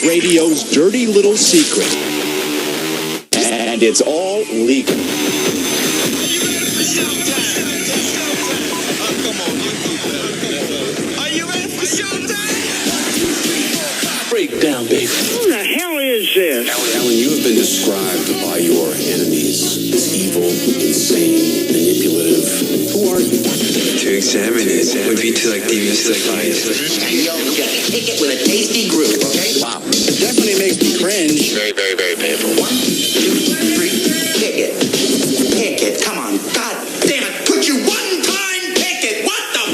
radio's dirty little secret. And it's all legal. Are you ready for showtime? Breakdown, baby. Who the hell is this? Alan, you have been described by your enemies as evil, insane, manipulative. Who are you? To examine it would be to demystify it. Yo, kick it with a tasty groove, okay? Wow. It definitely makes me cringe. Very, very, very painful. 1, 2, 3, pick it. Pick it. Come on. God damn it. Put you one time. Pick it. What the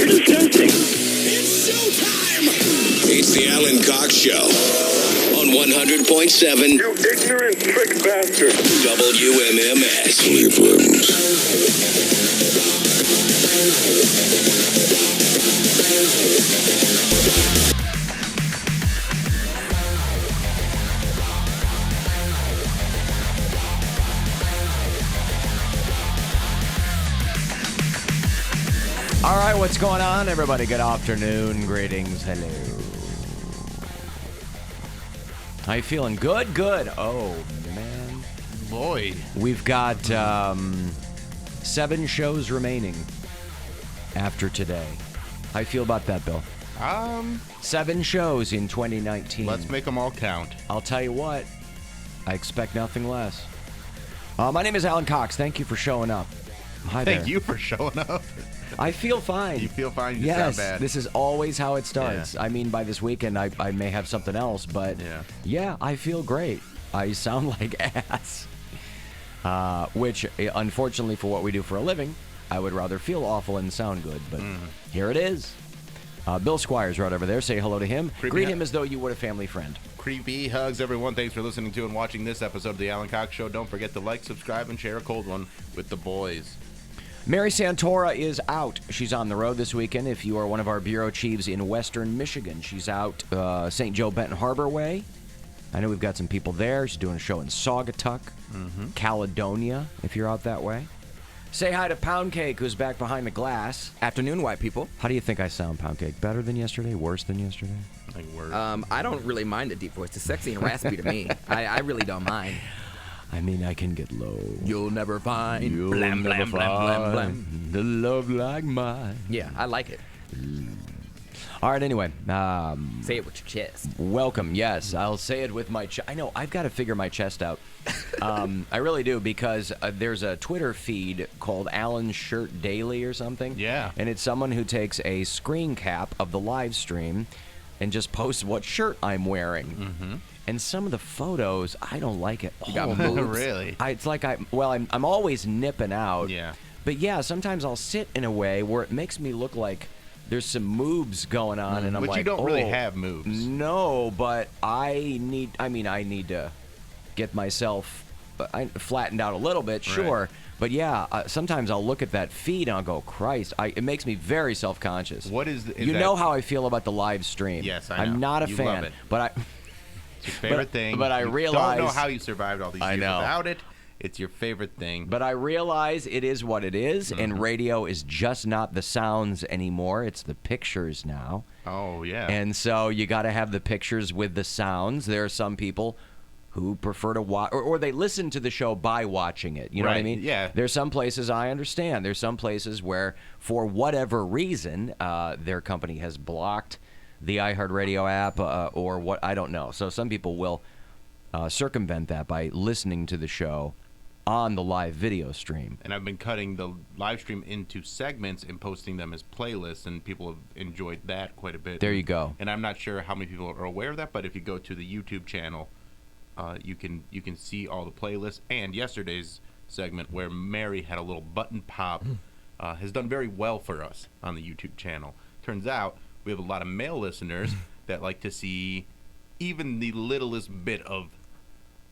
You're disgusting. It's showtime. It's the Alan Cox Show on 100.7 You ignorant trick bastard. WMMS. Cleveland. All right, what's going on, everybody? Good afternoon, greetings, hello. How you feeling? Good, good. Oh, man. Boy. We've got 7 shows remaining after today. How you feel about that, Bill? 7 shows in 2019. Let's make them all count. I'll tell you what, I expect nothing less. My name is Alan Cox. Thank you for showing up. Hi there. Thank you for showing up. I feel fine. You feel fine? You yes, sound bad. This is always how it starts. Yeah. I mean, by this weekend, I may have something else, but yeah, I feel great. I sound like ass. Which, unfortunately, for what we do for a living, I would rather feel awful and sound good, but here it is. Bill Squire's right over there. Say hello to him. Greet him as though you were a family friend. Creepy hugs, everyone. Thanks for listening to and watching this episode of the Alan Cox Show. Don't forget to like, subscribe, and share a cold one with the boys. Mary Santora is out. She's on the road this weekend. If you are one of our bureau chiefs in western Michigan, she's out St. Joe Benton Harbor way. I know we've got some people there. She's doing a show in Saugatuck, Caledonia, if you're out that way. Say hi to Poundcake, who's back behind the glass. Afternoon, white people. How do you think I sound, Poundcake? Better than yesterday? Worse than yesterday? Like word. I don't really mind a deep voice. It's sexy and raspy to me. I really don't mind. I mean, I can get low. You'll never find You'll blam, never blam, blam, blam, blam. find the love like mine. Yeah, I like it. All right, anyway. Say it with your chest. Welcome, yes. I'll say it with my chest. I know, I've got to figure my chest out. I really do, because there's a Twitter feed called Alan's Shirt Daily or something. Yeah. And it's someone who takes a screen cap of the live stream and just posts what shirt I'm wearing. Mm-hmm. And some of the photos, I don't like it. You got moves. Really? It's like I'm always nipping out. Yeah. But yeah, sometimes I'll sit in a way where it makes me look like there's some moves going on, and I'm But like, you don't really have moves. No, but I need to get myself flattened out a little bit, sure. Right. But yeah, sometimes I'll look at that feed and I'll go, Christ, it makes me very self-conscious. What is you know how I feel about the live stream. Yes, I know. I'm not a You fan, love it. but It's your favorite thing. But I realize... don't know how you survived all these years know. without it. It's your favorite thing. But I realize it is what it is, and radio is just not the sounds anymore. It's the pictures now. Oh, yeah. And so you got to have the pictures with the sounds. There are some people who prefer to watch, or they listen to the show by watching it. You know what I mean? Yeah. There's some places I understand. There's some places where, for whatever reason, their company has blocked the iHeartRadio app or what, I don't know. So some people will circumvent that by listening to the show on the live video stream. And I've been cutting the live stream into segments and posting them as playlists, and people have enjoyed that quite a bit. There you go. And I'm not sure how many people are aware of that, but if you go to the YouTube channel, you can see all the playlists. And yesterday's segment where Mary had a little button pop has done very well for us on the YouTube channel. Turns out we have a lot of male listeners that like to see even the littlest bit of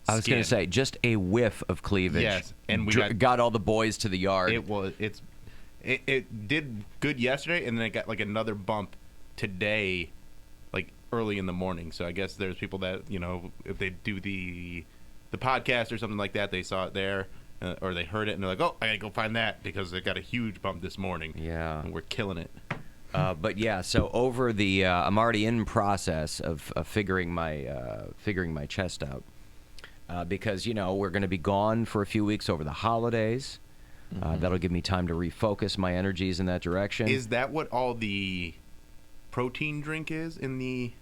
I was going to say, just a whiff of cleavage. Yes, and we got all the boys to the yard. It did good yesterday, and then it got like another bump today, like early in the morning. So I guess there's people that, you know, if they do the podcast or something like that, they saw it there or they heard it and they're like, oh, I gotta go find that because it got a huge bump this morning. Yeah, and we're killing it. But yeah, so over the, I'm already in process of figuring my chest out. Because, we're going to be gone for a few weeks over the holidays. That'll give me time to refocus my energies in that direction. Is that what all the protein drink is in the...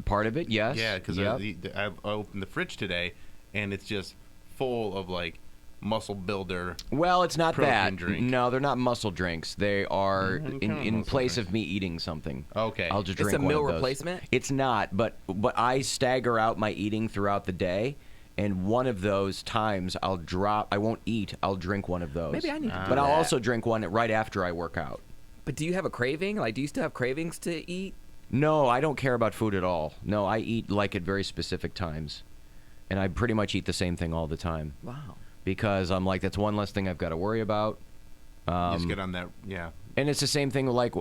Part of it, yes. Yeah, because I opened the fridge today, and it's just full of, like, muscle builder. Well, it's not that. Drink. No, they're not muscle drinks. They are in place drinks. of me eating something. Okay. I'll just drink It's a one meal of those. replacement? It's not, but I stagger out my eating throughout the day, and one of those times I won't eat, I'll drink one of those. Maybe I need to do But I'll that. also drink one right after I work out. But do you have a craving? Like, do you still have cravings to eat? No, I don't care about food at all. No, I eat like at very specific times. And I pretty much eat the same thing all the time. Wow. Because I'm like, that's one less thing I've got to worry about. Just get on that, And it's the same thing like,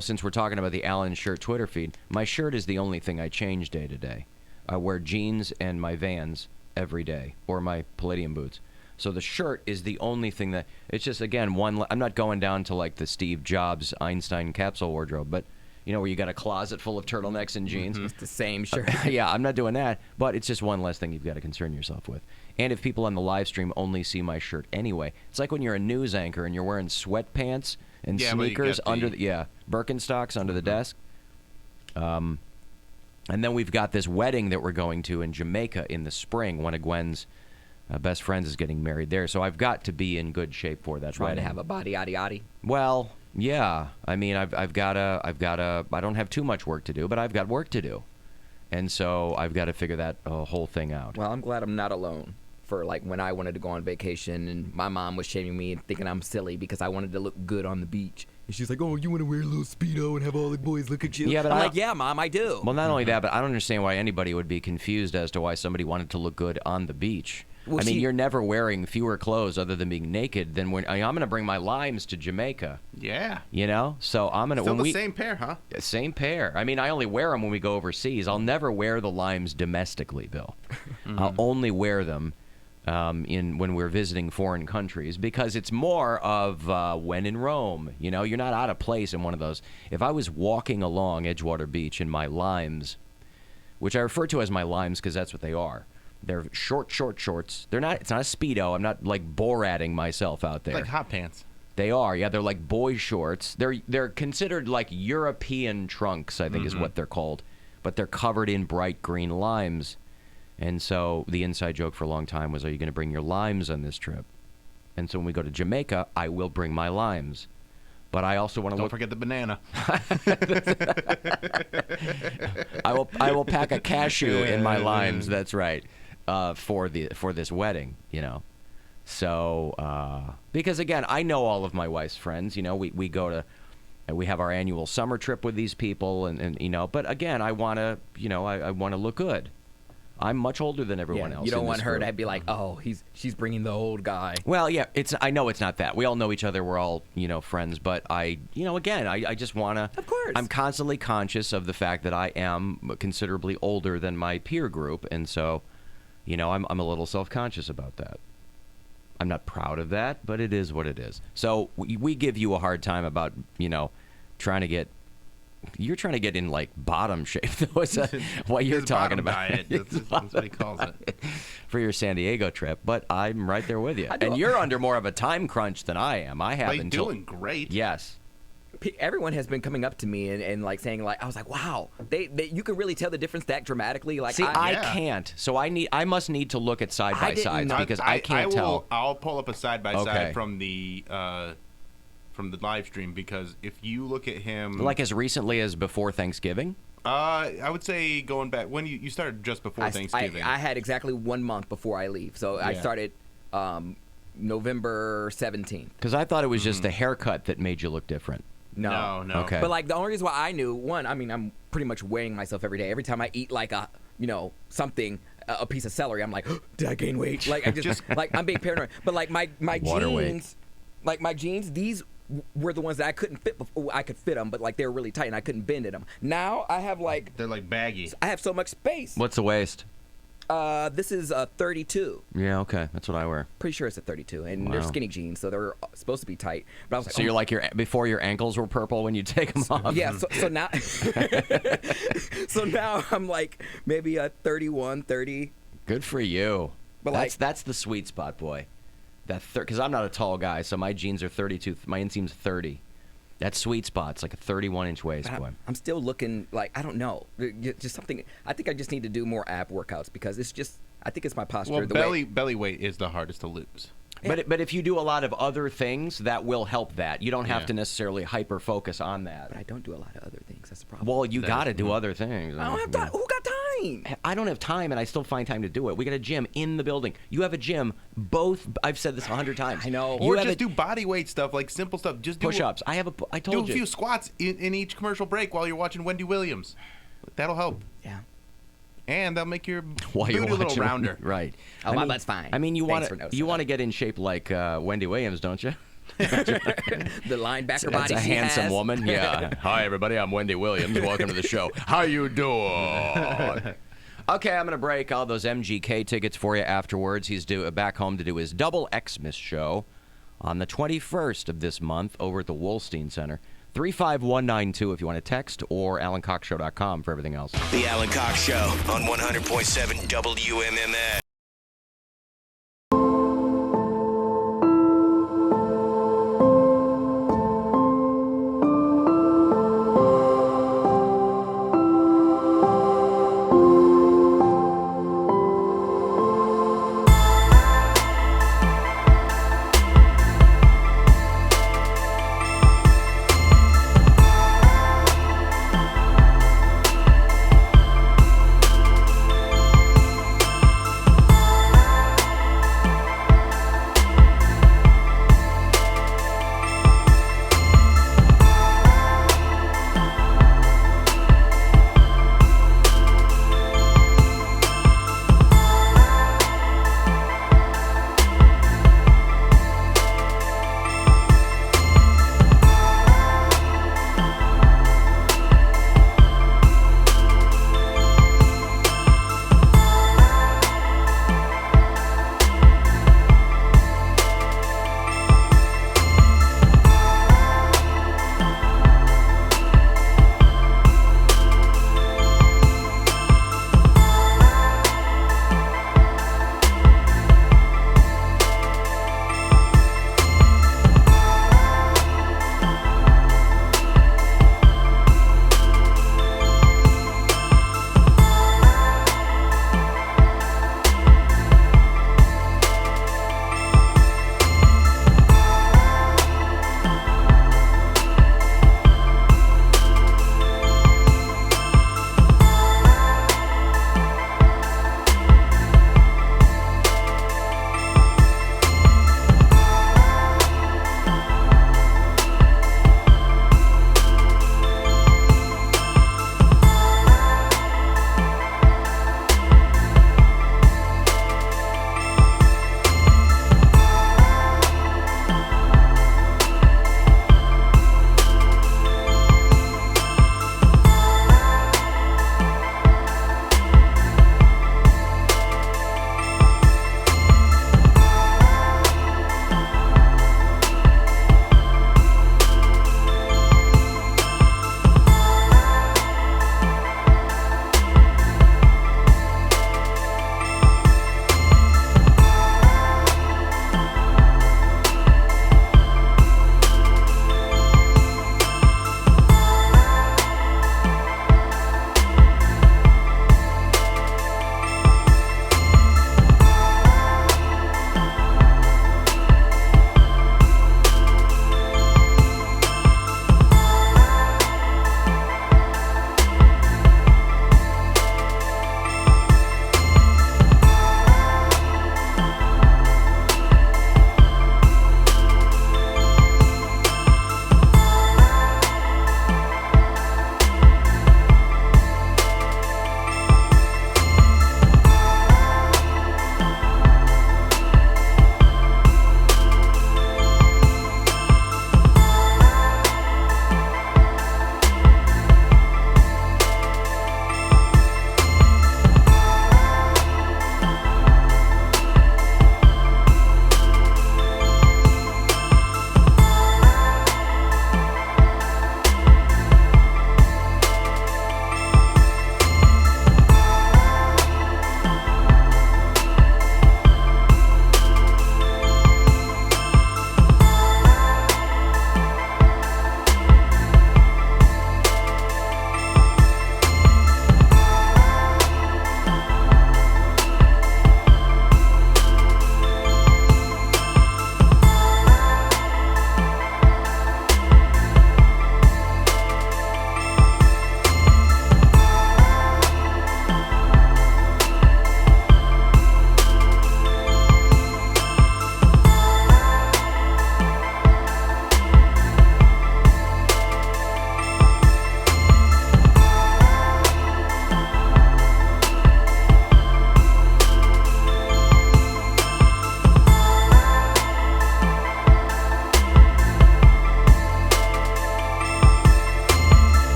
since we're talking about the Alan shirt Twitter feed, my shirt is the only thing I change day to day. I wear jeans and my Vans every day, or my Palladium boots. So the shirt is the only thing that, it's just, again, I'm not going down to like the Steve Jobs Einstein capsule wardrobe, but, where you got a closet full of turtlenecks and jeans. It's the same shirt. Yeah, I'm not doing that, but it's just one less thing you've got to concern yourself with. And if people on the live stream only see my shirt anyway, it's like when you're a news anchor and you're wearing sweatpants and sneakers under Birkenstocks under the desk. And then we've got this wedding that we're going to in Jamaica in the spring. One of Gwen's best friends is getting married there, so I've got to be in good shape for that Trying wedding. to have a body yaddy yaddy. Well, yeah. I mean, I've got to. I don't have too much work to do, but I've got work to do, and so I've got to figure that whole thing out. Well, I'm glad I'm not alone. For like when I wanted to go on vacation, and my mom was shaming me and thinking I'm silly because I wanted to look good on the beach. And she's like, "Oh, you want to wear a little Speedo and have all the boys look at you?" Yeah, but I'm like, "Yeah, Mom, I do." Well, not only that, but I don't understand why anybody would be confused as to why somebody wanted to look good on the beach. Well, I mean, you're never wearing fewer clothes other than being naked than when I'm going to bring my limes to Jamaica. Yeah. So I'm going to... Still the same pair, huh? Same pair. I mean, I only wear them when we go overseas. I'll never wear the limes domestically, Bill. I'll only wear them when we're visiting foreign countries because it's more of when in Rome. You're not out of place in one of those. If I was walking along Edgewater Beach in my limes, which I refer to as my limes because that's what they are. They're short shorts. They're not. It's not a Speedo. I'm not like Borating myself out there. Like hot pants. They are. Yeah, they're like boy shorts. They're considered like European trunks, I think is what they're called. But they're covered in bright green limes. And so the inside joke for a long time was, are you going to bring your limes on this trip? And so when we go to Jamaica, I will bring my limes. But I also want to Don't forget the banana. I will pack a cashew in my limes. That's right. For this wedding, So because again, I know all of my wife's friends. We go to, and we have our annual summer trip with these people, and But again, I want to, I want to look good. I'm much older than everyone else. You don't in want this her group. to be like, "Oh, she's bringing the old guy." Well, yeah, I know it's not that. We all know each other. We're all, friends. But again, I just want to. Of course. I'm constantly conscious of the fact that I am considerably older than my peer group, and so, I'm a little self-conscious about that. I'm not proud of that, but it is what it is. So we give you a hard time about, trying to get. You're trying to get in like bottom shape, though. Is that what you're His talking bottom about? diet. That's what he calls it. For your San Diego trip, but I'm right there with you. And you're under more of a time crunch than I am. I have But until doing great. Yes. Everyone has been coming up to me and like saying like I was like, wow, you can really tell the difference that dramatically. Like, see, I can't. So I must need to look at side by sides because I can't tell. I'll pull up a side by side from the live stream because if you look at him, like as recently as before Thanksgiving. I would say going back when you started just before Thanksgiving. I had exactly 1 month before I leave, so I started November 17th. Because I thought it was just the haircut that made you look different. No. Okay. But like the only reason why I knew, one, I mean, I'm pretty much weighing myself every day. Every time I eat like a a piece of celery, I'm like, did I gain weight? Like I just like I'm being paranoid. But like my jeans, like my jeans, these were the ones that I couldn't fit before. I could fit them, but like they were really tight and I couldn't bend in them. Now I have like they're like baggy. I have so much space. What's the waist? This is 32. Yeah, okay. That's what I wear. Pretty sure it's a 32, and Wow. they're skinny jeans, so they're supposed to be tight. But I was like, So you're like before your ankles were purple when you take them off. yeah. So now, so now I'm like maybe a 31, 30. Good for you. But That's the sweet spot, boy. Because I'm not a tall guy, so my jeans are 32. My inseam's 30. That sweet spot's like a 31-inch waist, boy. I'm still looking like, I don't know, just something. I think I just need to do more ab workouts because it's just, I think it's my posture. Well, the belly weight is the hardest to lose. But if you do a lot of other things, that will help that. You don't have to necessarily hyper-focus on that. But I don't do a lot of other things. That's the problem. Well, you got to do other things. I don't have time. Who got time? I don't have time, and I still find time to do it. We got a gym in the building. You have a gym. I've said this 100 times. I know. Or just do body weight stuff, like simple stuff. Just do push-ups. I told you. Do a few squats in each commercial break while you're watching Wendy Williams. That'll help. Yeah. And that'll make your While booty you're a little watching, rounder. Right. Oh, that's fine. I mean, you want Thanks for to get in shape like Wendy Williams, don't you? The linebacker body. That's a she handsome has. woman. Yeah. Hi, everybody. I'm Wendy Williams. Welcome to the show. How you doing? Okay, I'm going to break all those MGK tickets for you afterwards. He's back home to do his Double Xmas show on the 21st of this month over at the Wolstein Center. 35192 if you want to text, or alancoxshow.com for everything else. The Alan Cox Show on 100.7 WMMS.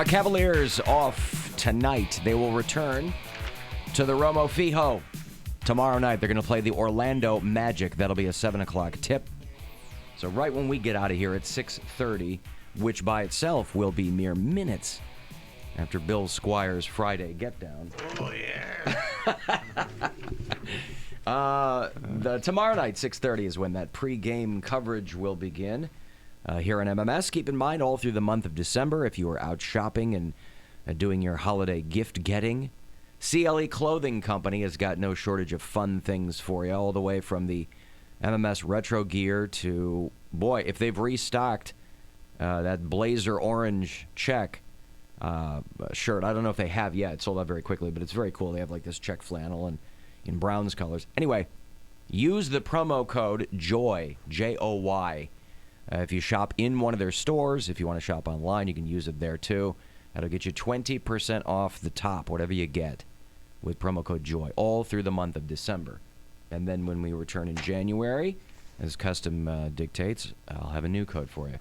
Cavaliers off tonight. They will return to the Romo Fijo tomorrow night. They're going to play the Orlando Magic. That'll be a 7 o'clock tip. So right when we get out of here at 6:30, which by itself will be mere minutes after Bill Squire's Friday Get Down. Oh, yeah. Tomorrow night, 6:30, is when that pre-game coverage will begin here on MMS. Keep in mind, all through the month of December, if you are out shopping and doing your holiday gift getting, CLE Clothing Company has got no shortage of fun things for you, all the way from the MMS retro gear to, boy, if they've restocked that blazer orange check shirt. I don't know if they have yet. It sold out very quickly, but it's very cool. They have like this check flannel and in Brown's colors. Anyway, use the promo code JOY, J-O-Y. If you shop in one of their stores, if you want to shop online, you can use it there too. That'll get you 20% off the top, whatever you get, with promo code JOY, all through the month of December. And then when we return in January, as custom dictates, I'll have a new code for you.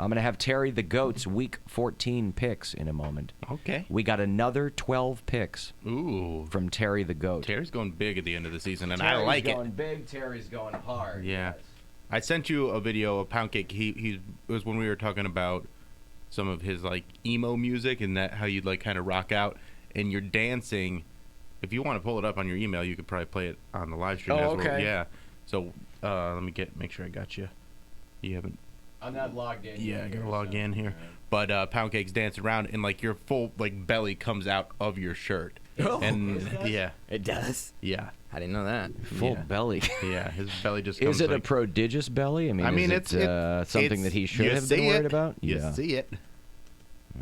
I'm going to have Terry the Goat's Week 14 picks in a moment. Okay. We got another 12 picks. Ooh. From Terry the Goat. Terry's going big at the end of the season, and Terry's I like it. Terry's going big. Terry's going hard. Yeah. Yes. I sent you a video of Poundcake. It was when we were talking about some of his like emo music and that how you'd like kind of rock out, and you're dancing. If you want to pull it up on your email, you could probably play it on the live stream. Oh, as well. okay. Yeah. So let me make sure I got you. You haven't. I'm not logged in. Yeah, I gotta log in here. But Poundcake's dancing around, and like your full like belly comes out of your shirt. Oh, and yeah, it does. yeah, I didn't know that. Full belly. yeah. His belly just comes. Is it a like, prodigious belly? I mean, is it something that he should you have been see worried it. about? You see it.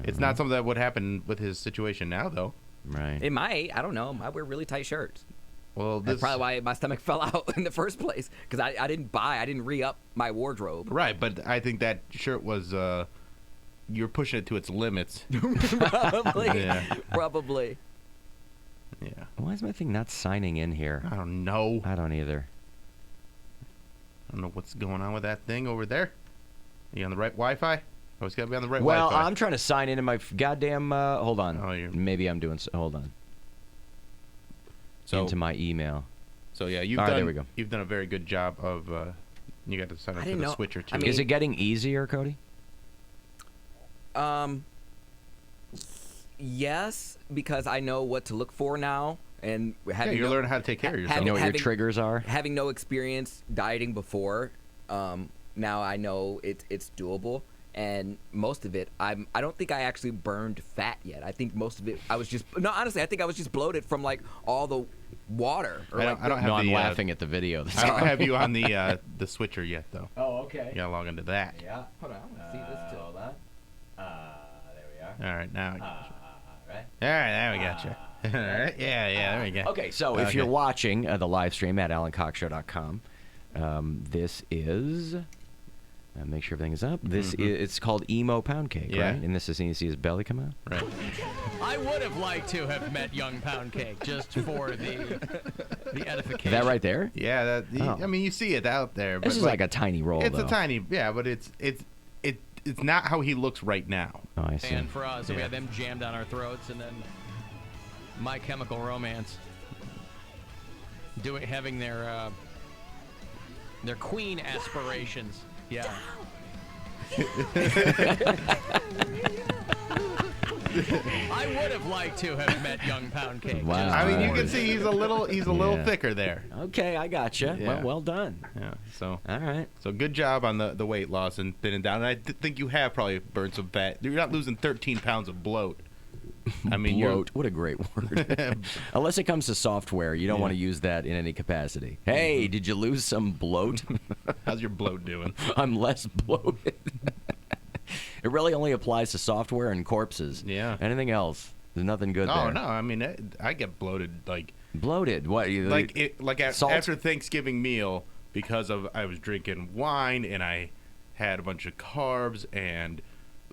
It's not something that would happen with his situation now, though. Right. It might. I don't know. I wear really tight shirts. Well, That's probably why my stomach fell out in the first place, because I didn't re-up my wardrobe. Right, but I think that shirt was you're pushing it to its limits. Probably. Yeah. Probably. Yeah. Why is my thing not signing in here? I don't know. I don't either. I don't know what's going on with that thing over there. You on the right Wi-Fi? Always got to be on the right Well, Wi-Fi. I'm trying to sign into my goddamn. Hold on. Oh, you're- Maybe I'm doing. Hold on. So Into my email. So yeah, you've All right, done. there we go. You've done a very good job of. You got to sign up for didn't the know- switcher too. I mean- Is it getting easier, Cody? Yes, because I know what to look for now, and having you're learning how to take care of yourself. You know what your having- triggers are? having no experience dieting before, now I know it's doable. And most of it, I don't think I actually burned fat yet. I think most of it, honestly, I think I was just bloated from like all the water. Or I don't have No, I'm the, laughing at the video. I don't have you on the switcher yet, though. Oh, okay. You gotta log into that. Yeah. Hold on, I want to see this too. Hold on. There we are. All right, now. I got Right. you. All right, there we got you. All right, yeah, there we go. Okay, so if you're watching the live stream at AlanCoxShow.com, this is. Make sure everything is up. This is, it's called Emo Poundcake, Yeah. right? And this is, you see his belly come out? Right. I would have liked to have met young Poundcake just for the edification. Is that right there? Yeah, Oh. I mean, you see it out there. This but is like a tiny roll, It's though. a tiny, yeah, but it's not how he looks right now. Oh, I see. And for us, we Yeah. had them jammed down our throats, and then My Chemical Romance having their queen aspirations. Yeah. I would have liked to have met young Poundcake. Wow. I mean, you can see he's a little Yeah. thicker there. Okay, I gotcha. Yeah. Well done. Yeah. So All right. good job on the weight loss and thinning down. And I think you have probably burned some fat. You're not losing 13 pounds of bloat. I mean, Bloat. What a great word. Unless it comes to software, you don't want to use that in any capacity. Hey, did you lose some bloat? How's your bloat doing? I'm less bloated. It really only applies to software and corpses. Yeah. Anything else? There's nothing good there. Oh no, I mean I get bloated like Bloated? What? Salt? after Thanksgiving meal because I was drinking wine and I had a bunch of carbs and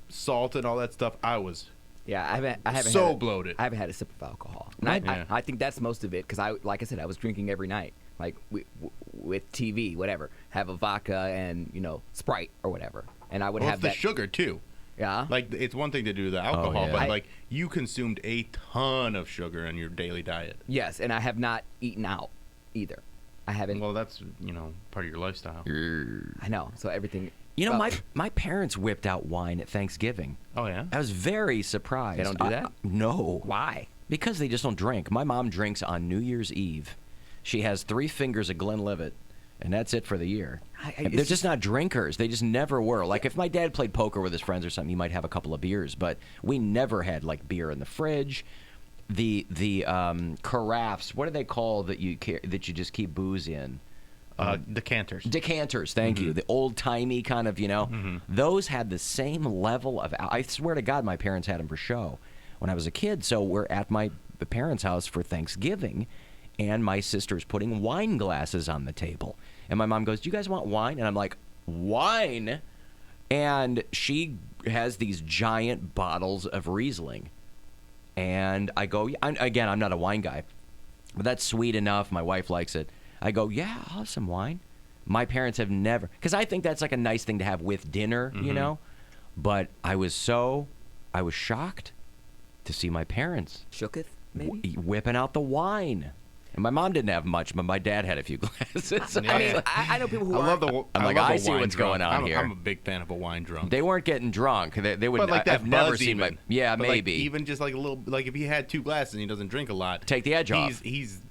salt and all that stuff. I was Yeah, I haven't so had bloated. I haven't had a sip of alcohol. And Yeah. I think that's most of it, because like I said, I was drinking every night, like with TV, whatever. Have a vodka and Sprite or whatever, and I would Well, have it's the that. sugar too. Yeah. Like, it's one thing to do the alcohol, yeah. but like you consumed a ton of sugar in your daily diet. Yes, and I have not eaten out either. I haven't. Well, that's part of your lifestyle. I know. So everything. You know, my parents whipped out wine at Thanksgiving. Oh yeah. I was very surprised. They don't do that? No. Why? Because they just don't drink. My mom drinks on New Year's Eve. She has 3 fingers of Glenlivet, and that's it for the year. They're just not drinkers. They just never were. Like, if my dad played poker with his friends or something, he might have a couple of beers, but we never had, like, beer in the fridge. The carafes, what are they called that you just keep booze in? Decanters. Decanters, thank you. The old-timey kind of, those had the same level of... I swear to God, my parents had them for show when I was a kid. So we're at my parents' house for Thanksgiving, and my sister's putting wine glasses on the table. And my mom goes, "Do you guys want wine?" And I'm like, "Wine?" And she has these giant bottles of Riesling. And I go, I'm not a wine guy, but that's sweet enough. My wife likes it. I go, "Yeah, I'll have some wine." My parents have never, because I think that's like a nice thing to have with dinner, But I was shocked to see my parents Shooketh, maybe? whipping out the wine. And my mom didn't have much, but my dad had a few glasses. I mean, I know people who I see what's going on here. I'm a big fan of a wine drunk. They weren't getting drunk. They would. But like that I've never buzz seen even. Yeah, but maybe. Like, even just like a little, like if he had 2 glasses and he doesn't drink a lot, take the edge off. He's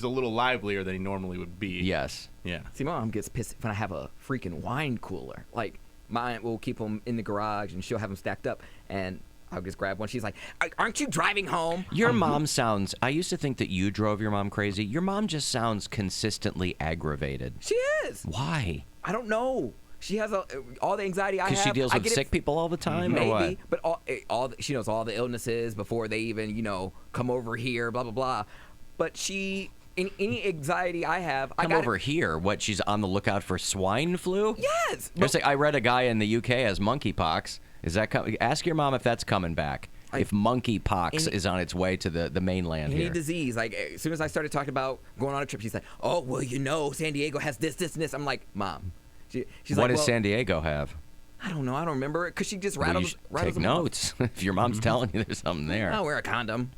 a little livelier than he normally would be. Yes. Yeah. See, my mom gets pissed when I have a freaking wine cooler. Like, mine will keep them in the garage, and she'll have them stacked up, and I'll just grab one. She's like, "Aren't you driving home?" Your mom sounds... I used to think that you drove your mom crazy. Your mom just sounds consistently aggravated. She is. Why? I don't know. She has all the anxiety I have. Because she deals with sick people all the time, maybe, or what? But she knows all the illnesses before they even, come over here, blah, blah, blah. But any anxiety I have... over here? What, she's on the lookout for swine flu? Yes! I read a guy in the UK has monkeypox. Is that ask your mom if that's coming back. If monkeypox is on its way to the mainland any here. disease. Like, as soon as I started talking about going on a trip, she's like, "Oh, well, San Diego has this, and this." I'm like, "Mom." She's what like, does San Diego have? I don't know. I don't remember it because she just rattles Take them notes. If your mom's telling you there's something there. I'll wear a condom.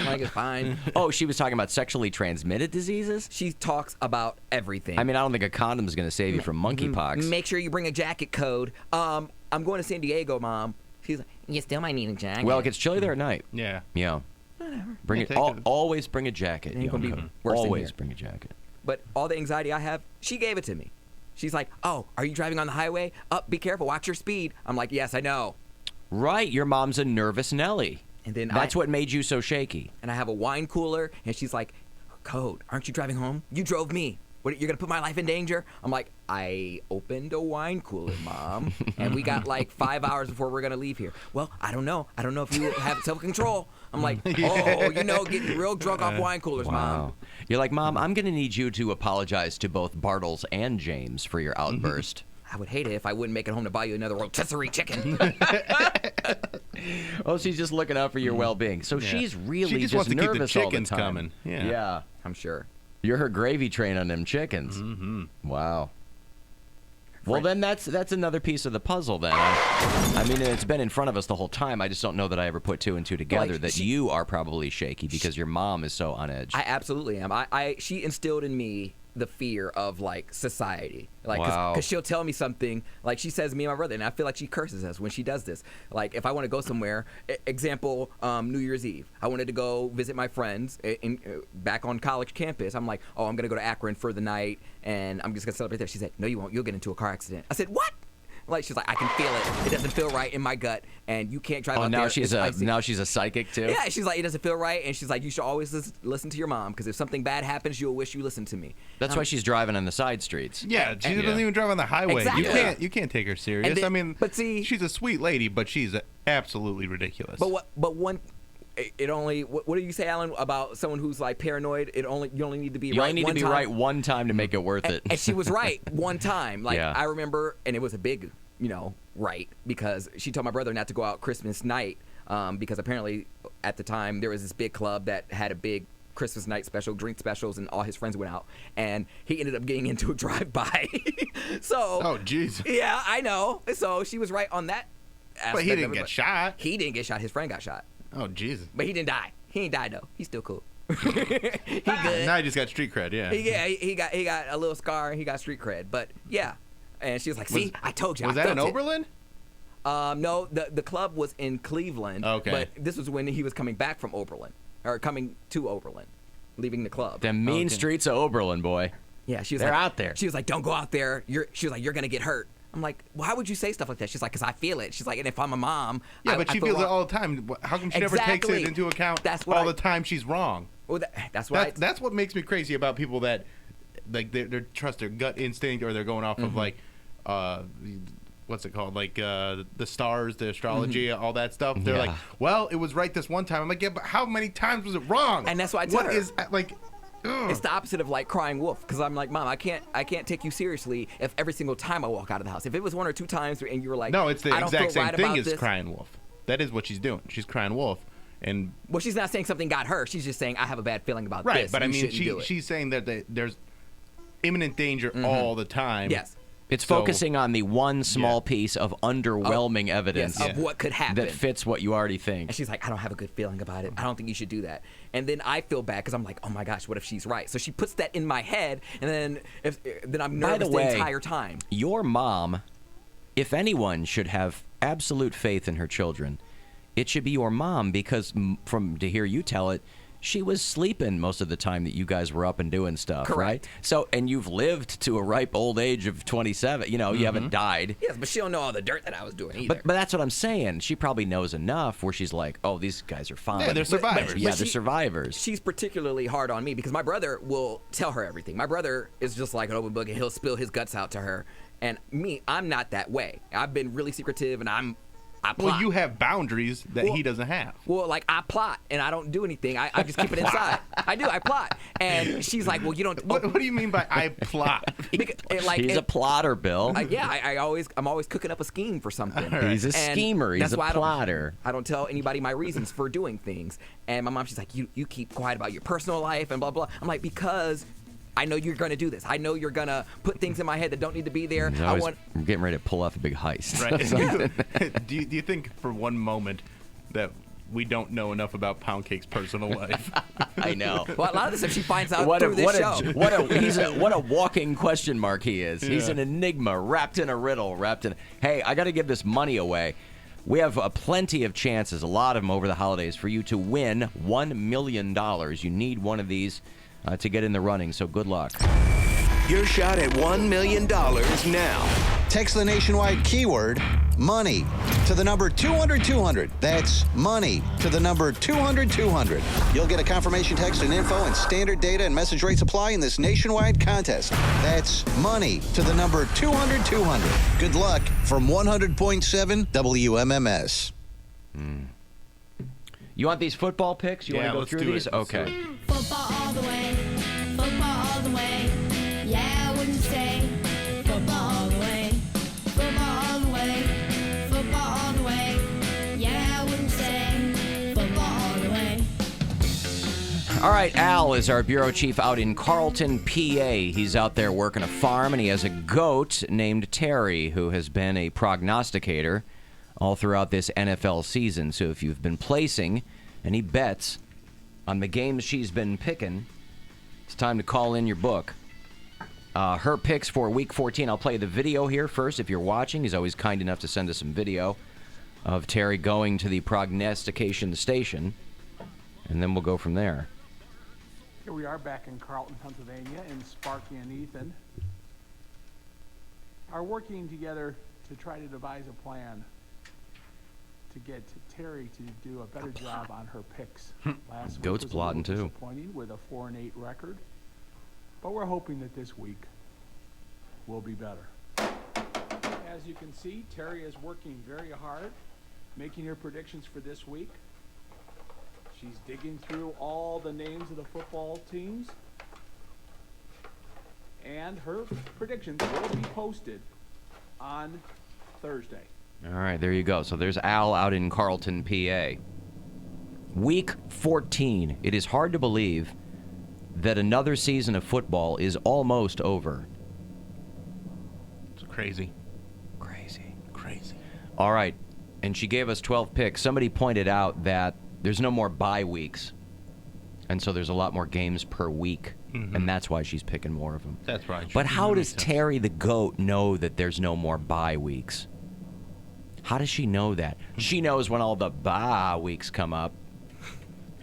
Like, it's fine. Oh, she was talking about sexually transmitted diseases? She talks about everything. I mean, I don't think a condom is going to save you from monkeypox. Make sure you bring a jacket code. I'm going to San Diego, Mom. She's like, "You still might need a jacket." Well, it gets chilly there at night. Yeah. Yeah. Whatever. Bring it. Always bring a jacket. Ain't gonna be worse than Always here. bring a jacket. But all the anxiety I have, she gave it to me. She's like, "Oh, are you driving on the highway? Be careful. Watch your speed." I'm like, "Yes, I know." Right. Your mom's a nervous Nelly. And then that's what made you so shaky. And I have a wine cooler, and she's like, "Code, aren't you driving home? You drove me. What, you're going to put my life in danger?" I'm like, "I opened a wine cooler, Mom, and we got like 5 hours before we're going to leave here." "Well, I don't know. I don't know if you have self-control." I'm like, getting real drunk off wine coolers, Mom. You're like, "Mom, I'm going to need you to apologize to both Bartles and James for your outburst." I would hate it if I wouldn't make it home to buy you another rotisserie chicken. Oh, she's just looking out for your well-being. So she's really she just wants to keep the nervous all the chickens time. coming. Yeah. I'm sure. You're her gravy train on them chickens. Mm-hmm. Wow. Well, then that's another piece of the puzzle. Then I mean, it's been in front of us the whole time. I just don't know that I ever put 2 and 2 together. That you are probably shaky because your mom is so on edge. I absolutely am. She instilled in me the fear of like society, like because she'll tell me something, like she says me and my brother, and I feel like she curses us when she does this. Like if I want to go somewhere, example, New Year's Eve, I wanted to go visit my friends back on college campus. I'm like, "Oh, I'm gonna go to Akron for the night, and I'm just gonna celebrate there." She said, "No, you won't. You'll get into a car accident." I said, "What?" Like she's like, "I can feel it. It doesn't feel right in my gut, and you can't drive out there." Now she's a psychic too. Yeah, she's like, "It doesn't feel right," and she's like, "You should always listen to your mom because if something bad happens, you'll wish you listened to me." That's why she's driving on the side streets. Yeah, she doesn't even drive on the highway. Exactly. You can't take her serious. Then, I mean, but see, she's a sweet lady, but she's absolutely ridiculous. But one. It only. What do you say, Alan, about someone who's like paranoid? You only need to be right one time to make it worth it. And she was right one time. Like yeah. I remember, and it was a big, right, because she told my brother not to go out Christmas night because apparently at the time there was this big club that had a big Christmas night special, drink specials, and all his friends went out, and he ended up getting into a drive-by. So. Oh, jeez. Yeah, I know. So she was right on that But he didn't get shot. He didn't get shot. His friend got shot. Oh, Jesus. But he didn't die. He ain't died though. He's still cool. He good. Now he just got street cred. Yeah. He got a little scar. He got street cred. But yeah, and she was like, "See, I told you." Was that in Oberlin? No, the club was in Cleveland. Okay. But this was when he was coming back from Oberlin, or coming to Oberlin, leaving the club. The mean streets of Oberlin, boy. Yeah, she was They're like, out there. She was like, "Don't go out there. She was like, "You're gonna get hurt." I'm like, well, how would you say stuff like that? She's like, because I feel it. She's like, and if I'm a mom, yeah, but I she feel feels it wrong. all the time. How come she never takes it into account the time she's wrong? Well, that's why. That's what makes me crazy about people that like they trust their gut instinct, or they're going off of like what's it called, like the stars, the astrology, all that stuff. They're like, well, it was right this one time. I'm like, yeah, but how many times was it wrong? And that's why I tell her. What is like? Ugh. It's the opposite of like crying wolf, because I'm like, Mom, I can't take you seriously if every single time I walk out of the house. If it was 1 or 2 times and you were like, no, it's the I don't exact feel same right thing about as this. crying wolf. That is what she's doing. She's crying wolf, and well, she's not saying something got her. She's just saying I have a bad feeling about right. this. But I mean, she's she's saying that there's imminent danger all the time. Yes. It's focusing on the one small piece of underwhelming evidence of what could happen that fits what you already think. And she's like, I don't have a good feeling about it. I don't think you should do that. And then I feel bad because I'm like, oh my gosh, what if she's right? So she puts that in my head, and then I'm nervous the entire time. Your mom, if anyone should have absolute faith in her children, it should be your mom, because to hear you tell it, she was sleeping most of the time that you guys were up and doing stuff, Correct. right? So, and you've lived to a ripe old age of 27. You know, you haven't died. Yes, but she don't know all the dirt that I was doing either. But that's what I'm saying. She probably knows enough where she's like, oh, these guys are fine. Yeah, they're survivors. They're survivors. She's particularly hard on me because my brother will tell her everything. My brother is just like an open book, and he'll spill his guts out to her. And me, I'm not that way. I've been really secretive, and I plot. Well, you have boundaries that he doesn't have. Well, like, I plot, and I don't do anything. I just keep it inside. I do. I plot. And she's like, well, you don't... What do you mean by I plot? He's a plotter, Bill. I'm always cooking up a scheme for something. He's a schemer. He's a plotter. I don't tell anybody my reasons for doing things. And my mom, she's like, you keep quiet about your personal life and blah, blah. I'm like, because... I know you're going to do this. I know you're going to put things in my head that don't need to be there. I'm getting ready to pull off a big heist. Right. do you think for one moment that we don't know enough about Poundcake's personal life? I know. Well, a lot of this stuff she finds out through this show. What a walking question mark he is. He's an enigma wrapped in a riddle. Hey, I got to give this money away. We have plenty of chances, a lot of them over the holidays, for you to win $1 million. You need one of these to get in the running, so good luck. Your shot at $1 million now. Text the nationwide keyword money to the number 200-200. That's money to the number 200-200. You'll get a confirmation text and info, and standard data and message rates apply in this nationwide contest. That's money to the number 200-200. Good luck from 100.7 WMMS. You want these football picks? You want to go through these? Okay. Football all the way. Football all the way. Yeah, I wouldn't say. Football all the way. Football all the way. Football all the way. Yeah, I wouldn't say. Football all the way. All right, Al is our bureau chief out in Carlton, PA. He's out there working a farm, and he has a goat named Terry, who has been a prognosticator all throughout this NFL season. So if you've been placing any bets on the games she's been picking, it's time to call in your book. Her picks for Week 14. I'll play the video here first if you're watching. He's always kind enough to send us some video of Terry going to the prognostication station, and then we'll go from there. Here we are back in Carlton, Pennsylvania, and Sparky and Ethan are working together to try to devise a plan to get Terry to do a better job on her picks. Last week Goat's was plotting a little too. Disappointing with a 4-8 record, but we're hoping that this week will be better. As you can see, Terry is working very hard, making her predictions for this week. She's digging through all the names of the football teams, and her predictions will be posted on Thursday. All right, there you go. So there's Al out in Carlton, PA. Week 14. It is hard to believe that another season of football is almost over. It's crazy. Crazy. Crazy. All right. and she gave us 12 picks. Somebody pointed out that there's no more bye weeks, and so there's a lot more games per week, and that's why she's picking more of them. That's right. But how does Terry the Goat know that there's no more bye weeks? How does she know that? She knows when all the bye weeks come up.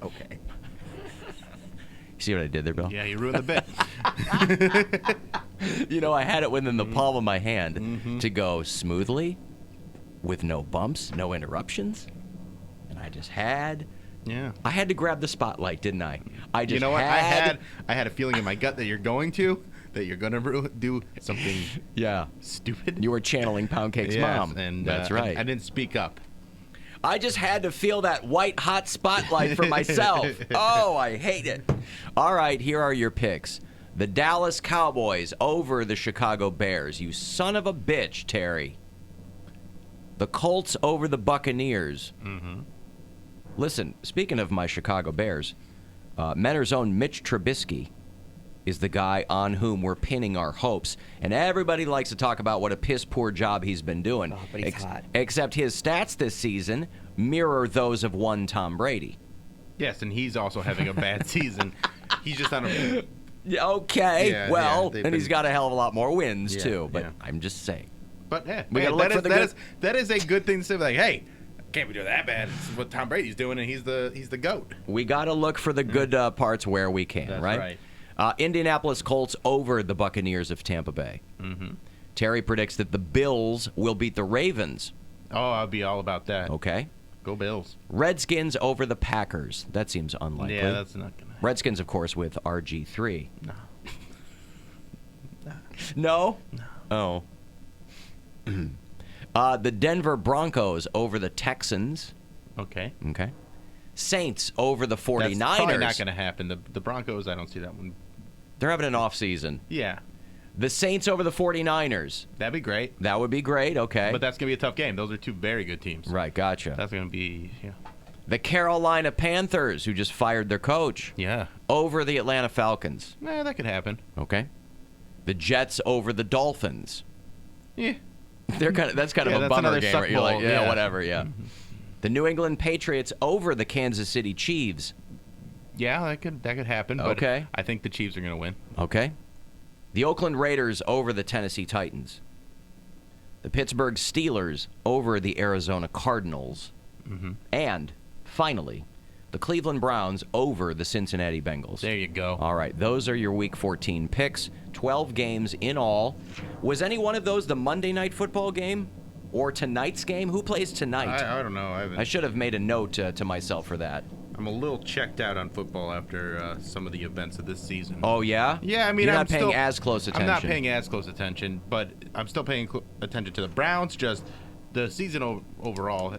Okay. You see what I did there, Bill? Yeah, you ruined the bit. You know, I had it within the palm of my hand to go smoothly, with no bumps, no interruptions, and I just had. Yeah. I had to grab the spotlight, didn't I? I just you know what? had. I had a feeling in my gut that you're going to do something. Stupid. You were channeling Poundcake's mom, and that's right. I didn't speak up. I just had to feel that white hot spotlight for myself. Oh, I hate it. All right, here are your picks. The Dallas Cowboys over the Chicago Bears. You son of a bitch, Terry. The Colts over the Buccaneers. Listen, speaking of my Chicago Bears, Mentor's own Mitch Trubisky is the guy on whom we're pinning our hopes. And everybody likes to talk about what a piss-poor job he's been doing. Oh, but he's hot. Except his stats this season mirror those of one Tom Brady. Yes, and he's also having a bad season. He's just on a... Okay, Yeah, and he's got a hell of a lot more wins, Yeah, too. But yeah. I'm just saying. But yeah, We gotta look for the good- that is a good thing to say. Like, hey, can't be doing that bad. This is what Tom Brady's doing, and he's the GOAT. We got to look for the good parts where we can, That's right? Indianapolis Colts over the Buccaneers of Tampa Bay. Terry predicts that the Bills will beat the Ravens. Oh, I'll be all about that. Okay. Go Bills. Redskins over the Packers. That seems unlikely. Yeah, that's not going to happen. Redskins, of course, with RG3. No. No? Oh. The Denver Broncos over the Texans. Okay. Okay. Saints over the 49ers. That's probably not going to happen. The Broncos, I don't see that one. They're having an off season. Yeah. The Saints over the 49ers. That'd be great. That would be great, okay. But that's going to be a tough game. Those are two very good teams. Right, gotcha. That's going to be, The Carolina Panthers, who just fired their coach. Yeah. Over the Atlanta Falcons. That could happen. Okay. The Jets over the Dolphins. Yeah. That's kind of a that's bummer another game. suck Where you're like, bowl, yeah, yeah. whatever, yeah. The New England Patriots over the Kansas City Chiefs. Yeah, that could happen. But Okay. I think the Chiefs are going to win. Okay. The Oakland Raiders over the Tennessee Titans. The Pittsburgh Steelers over the Arizona Cardinals. And, finally, the Cleveland Browns over the Cincinnati Bengals. There you go. All right, those are your Week 14 picks. 12 games in all. Was any one of those the Monday Night Football game or tonight's game? Who plays tonight? I don't know. I should have made a note to myself for that. I'm a little checked out on football after some of the events of this season. Oh, yeah? Yeah, I mean, You're I'm not paying still, as close attention. I'm not paying as close attention, but I'm still paying attention to the Browns. Just the season overall,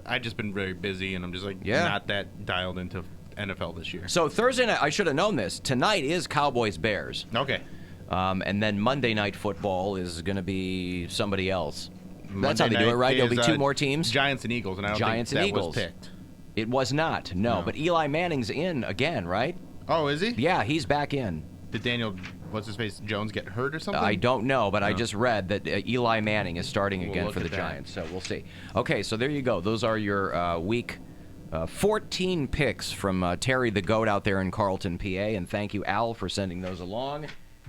I just been very busy, and I'm just not that dialed into NFL this year. So Thursday night, I should have known this. Tonight is Cowboys-Bears. Okay. And then Monday Night Football is going to be somebody else. That's how Monday they do it, night right? There'll be is, two more teams? Giants and Eagles, and I don't Giants think and that Eagles. was picked. It was not, no. But Eli Manning's in again, right? Oh, is he? Yeah, he's back in. Did Daniel, what's-his-face, Jones get hurt or something? I don't know, but I No. just read that Eli Manning is starting We'll again look for the at that. Giants, so we'll see. Okay, so there you go. Those are your Week 14 picks from Terry the Goat out there in Carlton, PA, and thank you, Al, for sending those along.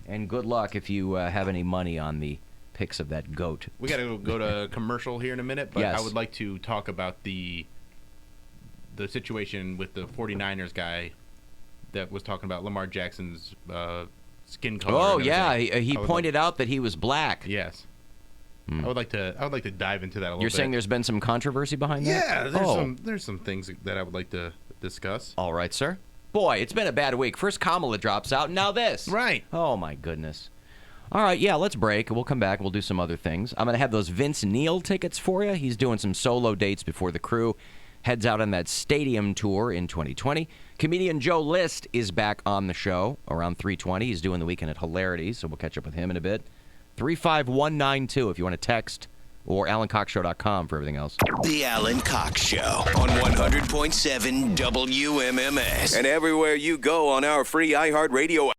And good luck if you have any money on the picks of that goat. We got to go to commercial here in a minute, but Yes. I would like to talk about the situation with the 49ers guy that was talking about Lamar Jackson's skin color. Oh, and yeah, everything. he I would pointed out that he was black. Yes. I would like to dive into that a little bit. You're saying there's been some controversy behind that? Yeah, there's some things that I would like to discuss. All right, sir. Boy, it's been a bad week. First Kamala drops out, and now this. Right. Oh, my goodness. All right, yeah, let's break. We'll come back. We'll do some other things. I'm going to have those Vince Neil tickets for you. He's doing some solo dates before the crew heads out on that stadium tour in 2020. Comedian Joe List is back on the show around 3:20. He's doing the weekend at Hilarity, so we'll catch up with him in a bit. 35192 if you want to text, or AlanCoxShow.com for everything else. The Alan Cox Show on 100.7 WMMS. And everywhere you go on our free iHeartRadio.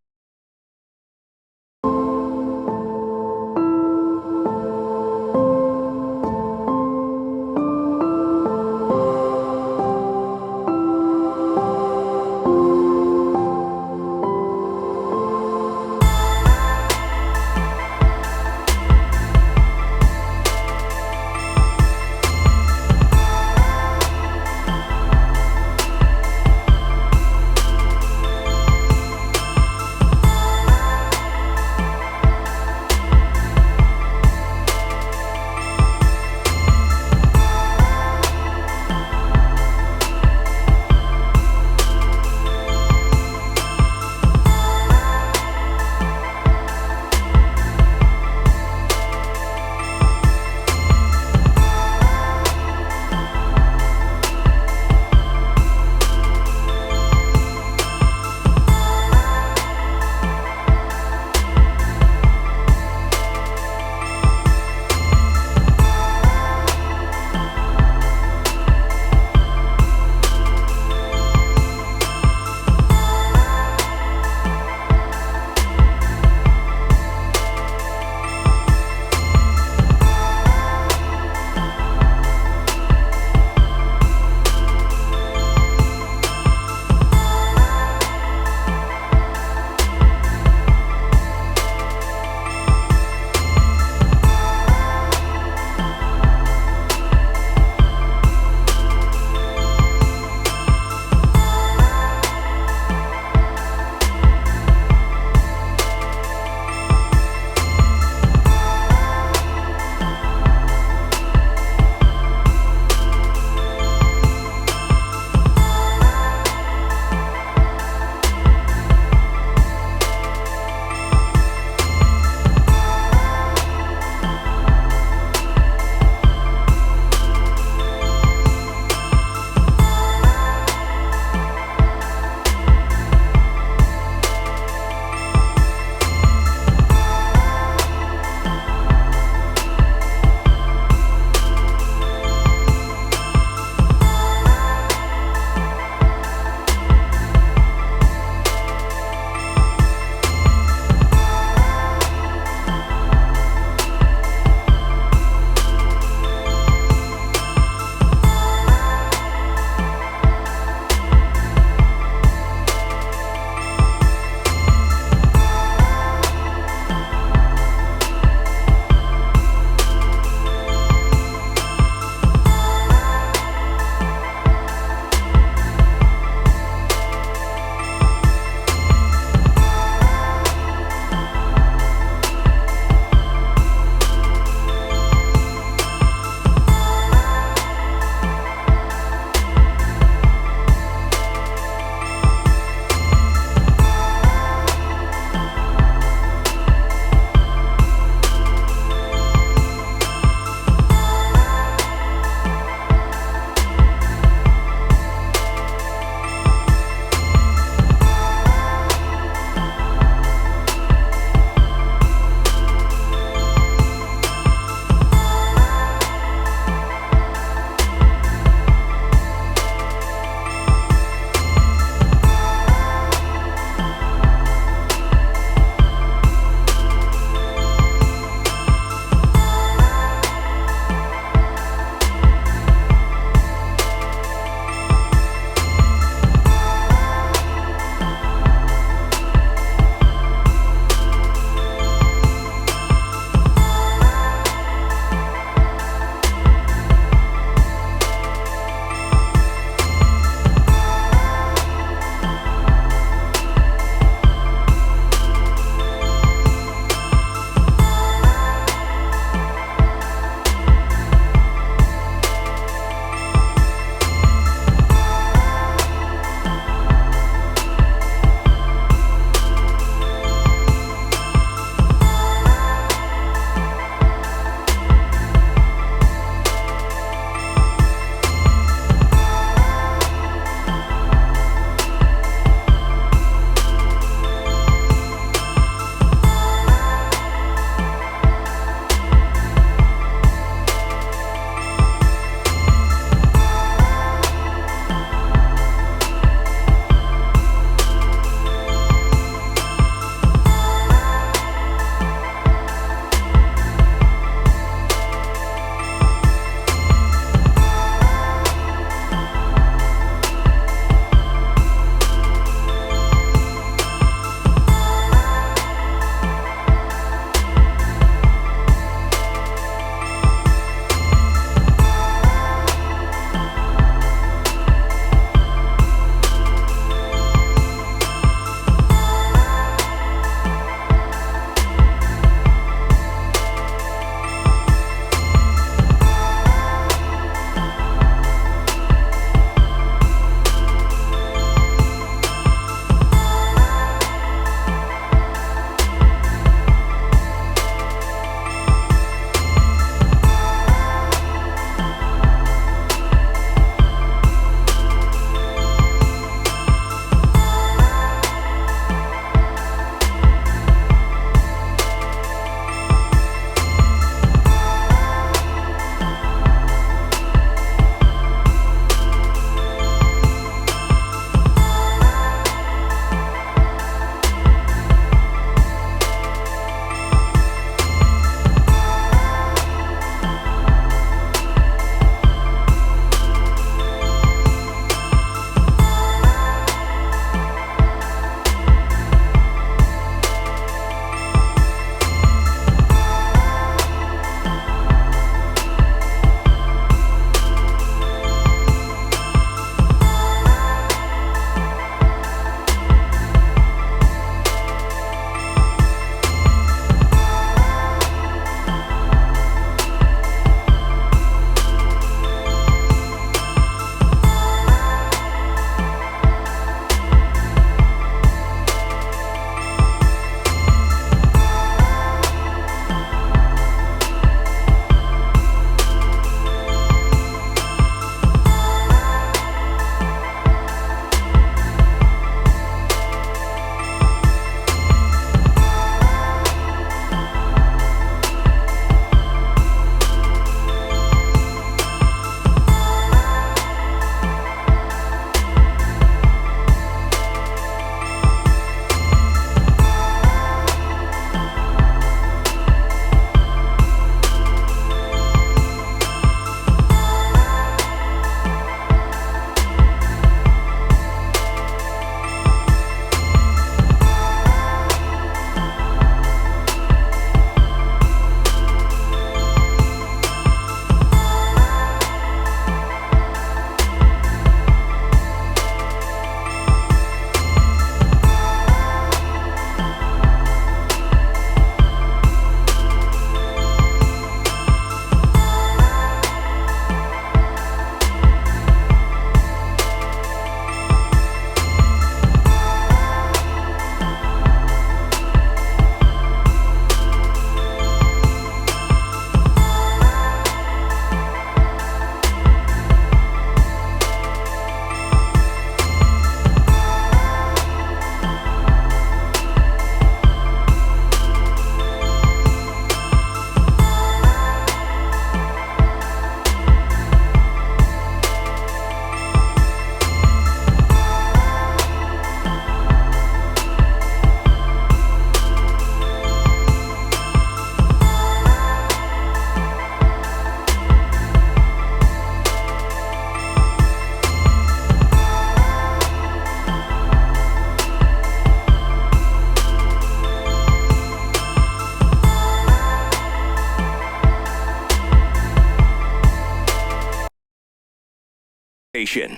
Nation.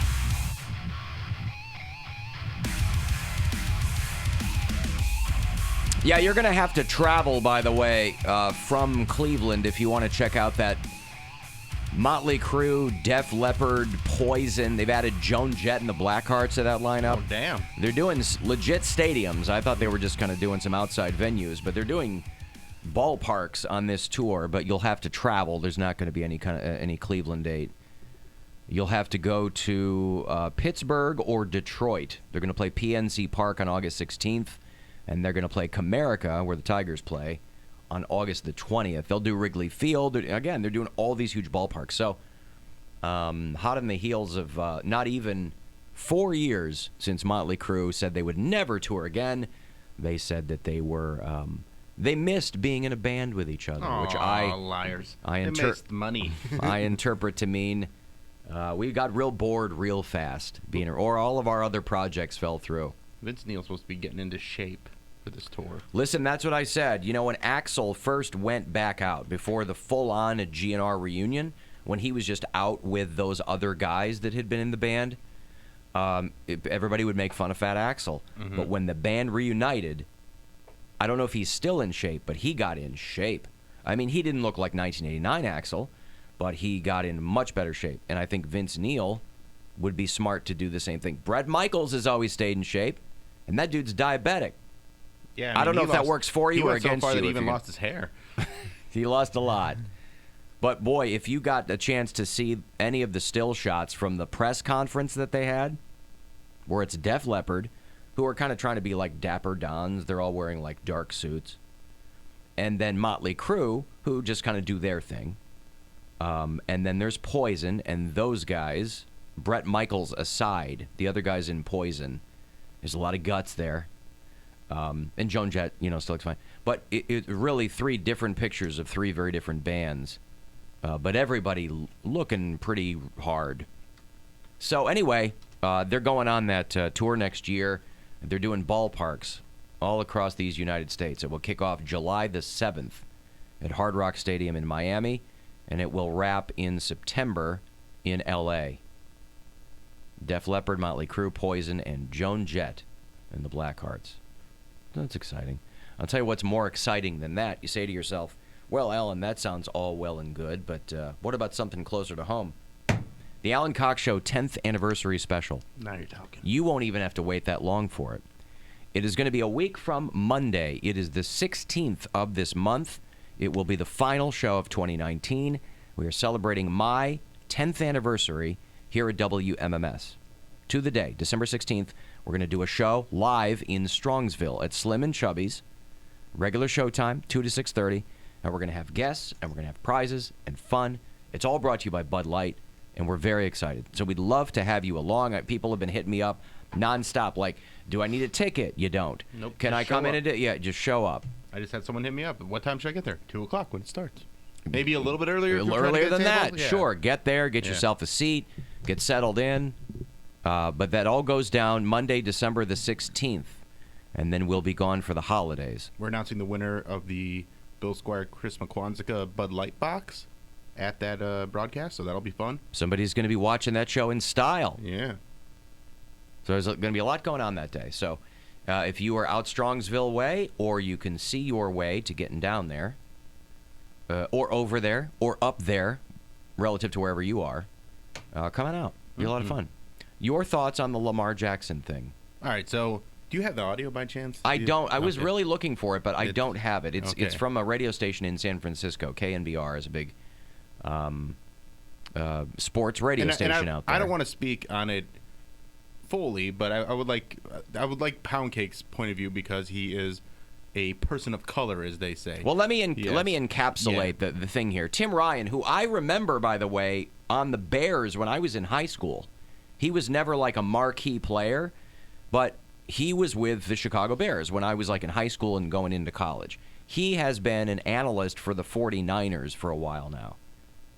Yeah, you're going to have to travel, by the way, from Cleveland if you want to check out that Motley Crue, Def Leppard, Poison. They've added Joan Jett and the Blackhearts to that lineup. Oh, damn. They're doing legit stadiums. I thought they were just kind of doing some outside venues, but they're doing ballparks on this tour, but you'll have to travel. There's not going to be any Cleveland date. You'll have to go to Pittsburgh or Detroit. They're going to play PNC Park on August 16th. And they're going to play Comerica, where the Tigers play, on August the 20th. They'll do Wrigley Field. Again, they're doing all these huge ballparks. So, hot on the heels of not even 4 years since Motley Crue said they would never tour again, they said that they were they missed being in a band with each other, which liars. They missed money. I interpret to mean we got real bored real fast, or all of our other projects fell through. Vince Neil's supposed to be getting into shape for this tour. Listen, that's what I said. You know, when Axl first went back out before the full-on GNR reunion, when he was just out with those other guys that had been in the band, everybody would make fun of Fat Axl. Mm-hmm. But when the band reunited, I don't know if he's still in shape, but he got in shape. I mean, he didn't look like 1989 Axl, but he got in much better shape. And I think Vince Neil would be smart to do the same thing. Bret Michaels has always stayed in shape. And that dude's diabetic. Yeah, I don't know if that works for you or against you. He went so far that he even lost his hair. He lost a lot. But, boy, if you got a chance to see any of the still shots from the press conference that they had, where it's Def Leppard, who are kind of trying to be like Dapper Dons. They're all wearing, like, dark suits. And then Motley Crue, who just kind of do their thing. And then there's Poison, and those guys, Bret Michaels aside, the other guys in Poison, there's a lot of guts there. And Joan Jett, still looks fine. But it really 3 different pictures of 3 very different bands. But everybody looking pretty hard. So anyway, they're going on that tour next year. They're doing ballparks all across these United States. It will kick off July the 7th at Hard Rock Stadium in Miami. And it will wrap in September in L.A. Def Leppard, Motley Crue, Poison, and Joan Jett and the Blackhearts. That's exciting. I'll tell you what's more exciting than that. You say to yourself, well, Alan, that sounds all well and good, but what about something closer to home? The Alan Cox Show 10th anniversary special. Now you're talking. You won't even have to wait that long for it. It is going to be a week from Monday. It is the 16th of this month. It will be the final show of 2019. We are celebrating my 10th anniversary here at WMMS. To the day, December 16th, we're going to do a show live in Strongsville at Slim and Chubby's. Regular show time, 2 to 6:30. And we're going to have guests, and we're going to have prizes and fun. It's all brought to you by Bud Light, and we're very excited. So we'd love to have you along. People have been hitting me up nonstop, like, do I need a ticket? You don't. Nope. Can I come in and yeah, just show up. I just had someone hit me up. What time should I get there? 2 o'clock when it starts. Maybe a little bit earlier. Earlier than that, yeah. Sure. Get there, get yourself a seat, get settled in. But that all goes down Monday, December the 16th, and then we'll be gone for the holidays. We're announcing the winner of the Bill Squire Chris McQuanzica Bud Light box at that broadcast, so that'll be fun. Somebody's going to be watching that show in style. Yeah. So there's going to be a lot going on that day. So if you are out Strongsville way, or you can see your way to getting down there, or over there, or up there, relative to wherever you are, come on out. Be a lot of fun. Your thoughts on the Lamar Jackson thing? All right, so do you have the audio by chance? I don't. I was really looking for it, but I don't have it. It's from a radio station in San Francisco. KNBR is a big sports radio station out there. I don't want to speak on it fully, but I would like Poundcake's point of view because he is a person of color, as they say. Well, let me encapsulate the thing here. Tim Ryan, who I remember, by the way, on the Bears when I was in high school. He was never like a marquee player, but he was with the Chicago Bears when I was like in high school and going into college. He has been an analyst for the 49ers for a while now.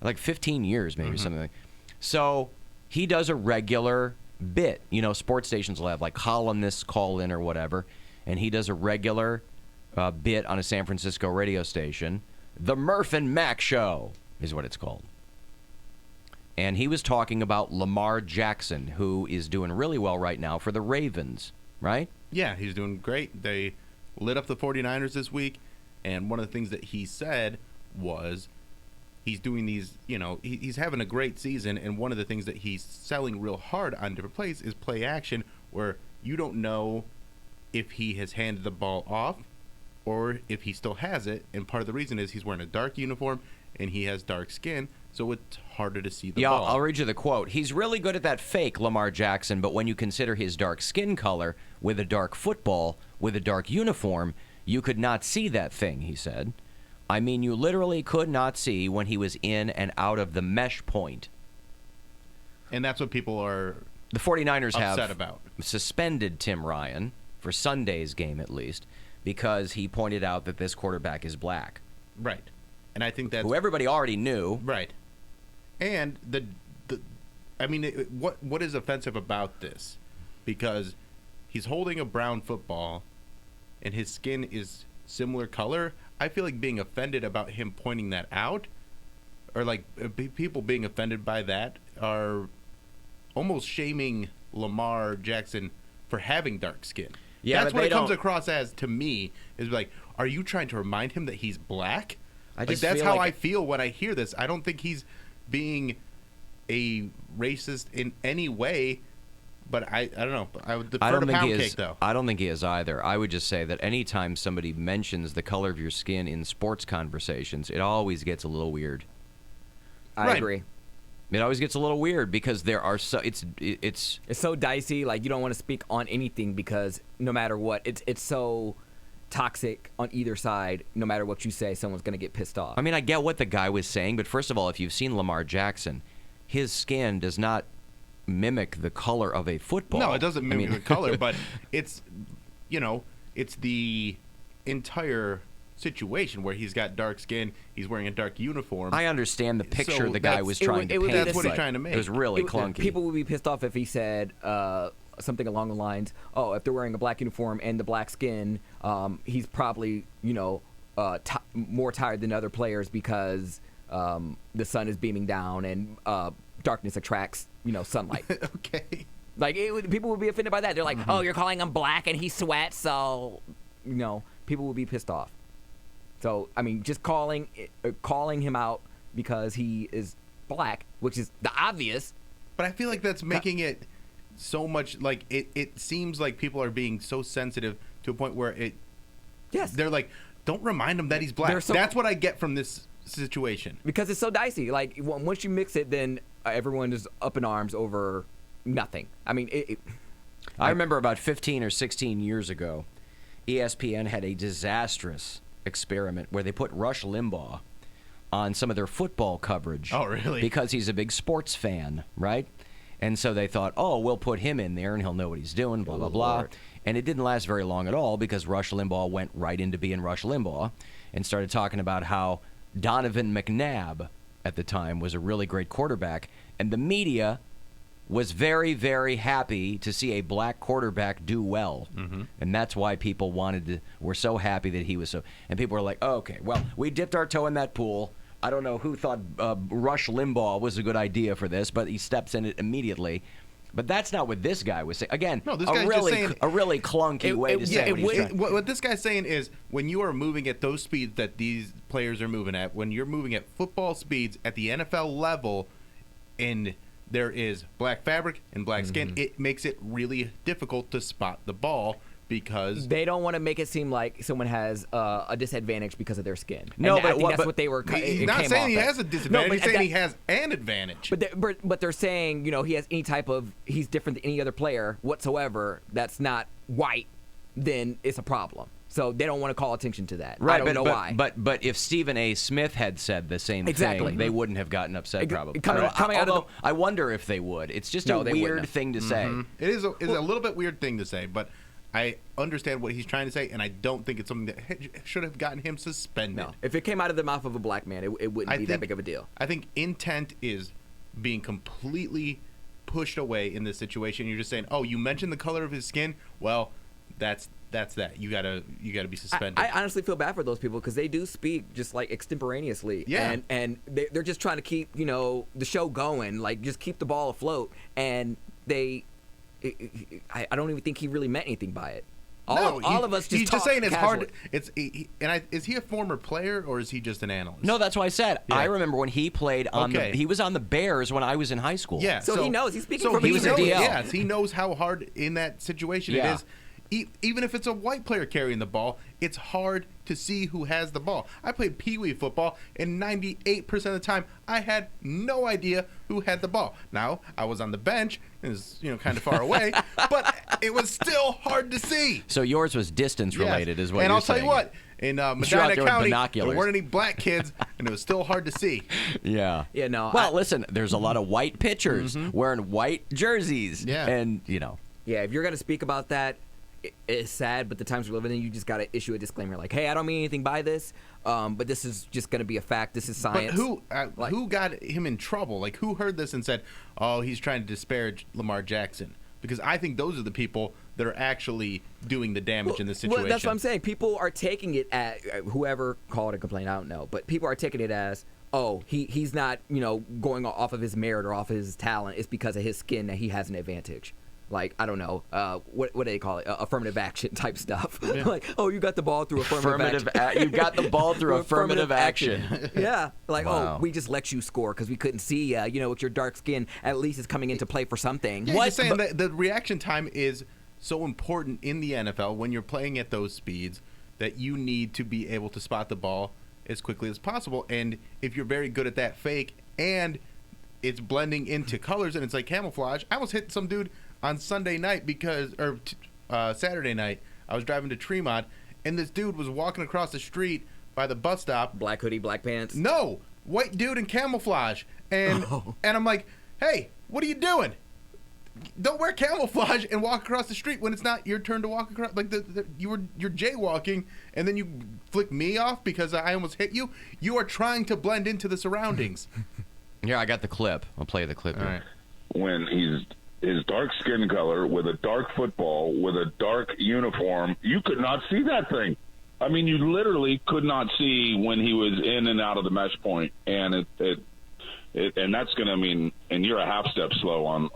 Like 15 years, maybe, something like that. So he does a regular bit. Sports stations will have like columnists call in or whatever, and he does a regular bit on a San Francisco radio station. The Murph and Mac Show is what it's called. and he was talking about Lamar Jackson, who is doing really well right now for the Ravens, right? Yeah, he's doing great. They lit up the 49ers this week, and one of the things that he said was he's doing these, he's having a great season, and one of the things that he's selling real hard on different plays is play action, where you don't know if he has handed the ball off or if he still has it, and part of the reason is he's wearing a dark uniform and he has dark skin, so it's harder to see the ball. I'll read you the quote. He's really good at that fake, Lamar Jackson, but when you consider his dark skin color with a dark football, with a dark uniform, you could not see that thing, he said. I mean, you literally could not see when he was in and out of the mesh point. And that's what people are the 49ers upset have about. Suspended Tim Ryan, for Sunday's game at least, because he pointed out that this quarterback is black. Right. And I think that's who everybody already knew. Right. And what is offensive about this? Because he's holding a brown football and his skin is similar color. I feel like being offended about him pointing that out, or like people being offended by that, are almost shaming Lamar Jackson for having dark skin. Yeah, that's what it comes across as to me, is like, are you trying to remind him that he's black? That's how I feel when I hear this. I don't think he's being a racist in any way, but I don't know. I would defer to Poundcake, though. I don't think he is either. I would just say that anytime somebody mentions the color of your skin in sports conversations, it always gets a little weird. I agree. It always gets a little weird because there are it's so dicey. Like, you don't want to speak on anything because no matter what, it's so toxic on either side. No matter what you say, someone's going to get pissed off. I mean, I get what the guy was saying, but first of all, if you've seen Lamar Jackson, his skin does not mimic the color of a football. No, it doesn't mimic the color, but it's it's the entire situation where he's got dark skin, he's wearing a dark uniform. I understand the picture the guy was trying to paint. That's what he's trying to make. It was really clunky. People would be pissed off if he said something along the lines, oh, if they're wearing a black uniform and the black skin, he's probably, more tired than other players because the sun is beaming down and darkness attracts, sunlight. Okay. Like, people would be offended by that. They're like, oh, you're calling him black and he sweats, so, people would be pissed off. So, I mean, just calling him out because he is black, which is the obvious. But I feel like that's making it so much, like, it seems like people are being so sensitive to a point where they're like, don't remind him that he's black. That's what I get from this situation. Because it's so dicey. Like, once you mix it, then everyone is up in arms over nothing. I mean, I remember about 15 or 16 years ago, ESPN had a disastrous experiment where they put Rush Limbaugh on some of their football coverage. Oh, really? Because he's a big sports fan, right? And so they thought, oh, we'll put him in there and he'll know what he's doing, blah, blah, blah. Lord. And it didn't last very long at all because Rush Limbaugh went right into being Rush Limbaugh and started talking about how Donovan McNabb at the time was a really great quarterback. And the media was very, very happy to see a black quarterback do well. Mm-hmm. And that's why people were so happy that he was so. And people were like, oh, okay, well, we dipped our toe in that pool. I don't know who thought Rush Limbaugh was a good idea for this, but he steps in it immediately. But that's not what this guy was saying. Again, no, this guy's just saying, a really clunky way to say what this guy's saying is when you are moving at those speeds that these players are moving at, when you're moving at football speeds at the NFL level, and there is black fabric and black skin, it makes it really difficult to spot the ball because they don't want to make it seem like someone has a disadvantage because of their skin. No, and but I think that's what they were. He's not saying he has a disadvantage. He's saying he has an advantage. But they're saying he has any type of he's different than any other player whatsoever. That's not white. Then it's a problem. So they don't want to call attention to that. Right, I don't know why. But if Stephen A. Smith had said the same thing, they wouldn't have gotten upset. Probably. I wonder if they would. It's just a weird thing to say. It is a little bit weird thing to say, but I understand what he's trying to say, and I don't think it's something that should have gotten him suspended. No. If it came out of the mouth of a black man, it wouldn't be that big of a deal. I think intent is being completely pushed away in this situation. You're just saying, oh, you mentioned the color of his skin? Well, that's that's that. You gotta be suspended. I honestly feel bad for those people because they do speak just like extemporaneously. Yeah. And they're just trying to keep the show going, like just keep the ball afloat. And I don't even think he really meant anything by it. All of us just he's just saying it's casually. hard. Is he a former player or is he just an analyst? No, that's why I said. Yeah. I remember when he played on he was on the Bears when I was in high school. Yeah, so he knows. He's speaking from he was a DL. Yes, he knows how hard in that situation it is. Even if it's a white player carrying the ball, it's hard to see who has the ball. I played Pee Wee football, and 98% of the time, I had no idea who had the ball. Now, I was on the bench, and it was kind of far away, but it was still hard to see. So yours was distance related, is what and you're I'll tell saying. you what, in Medina County, there weren't any black kids, and it was still hard to see. Yeah. Yeah, no. Well, listen, there's a lot of white pitchers Mm-hmm. wearing white jerseys. Yeah. And, Yeah, if you're going to speak about that, it's sad, but the times we're living in, you just got to issue a disclaimer like, hey, I don't mean anything by this, but this is just going to be a fact. This is science. But who got him in trouble? Like, who heard this and said, oh, he's trying to disparage Lamar Jackson? Because I think those are the people that are actually doing the damage in this situation. Well, that's what I'm saying. People are taking it at whoever called a complaint, I don't know, but people are taking it as, oh, he's not, going off of his merit or off of his talent. It's because of his skin that he has an advantage. Like, I don't know, what do they call it? Affirmative action type stuff. Yeah. Like, oh, you got the ball through affirmative action. You got the ball through affirmative action. Yeah. Like, Wow. oh, we just let you score because we couldn't see, with your dark skin, at least it's coming into play for something. Yeah, just saying that the reaction time is so important in the NFL when you're playing at those speeds that you need to be able to spot the ball as quickly as possible. And if you're very good at that fake and it's blending into colors and it's like camouflage, I almost hit some dude on Saturday night I was driving to Tremont, and this dude was walking across the street by the bus stop. Black hoodie, black pants? No, white dude in camouflage. And I'm like, hey, what are you doing? Don't wear camouflage and walk across the street when it's not your turn to walk across. Like you're jaywalking, and then you flick me off because I almost hit you. You are trying to blend into the surroundings. Here, I got the clip. I'll play the clip. All right. When he's his dark skin color with a dark football with a dark uniform, you could not see that thing. I mean, you literally could not see when he was in and out of the mesh point, and and that's going to mean, and you're a half step slow on.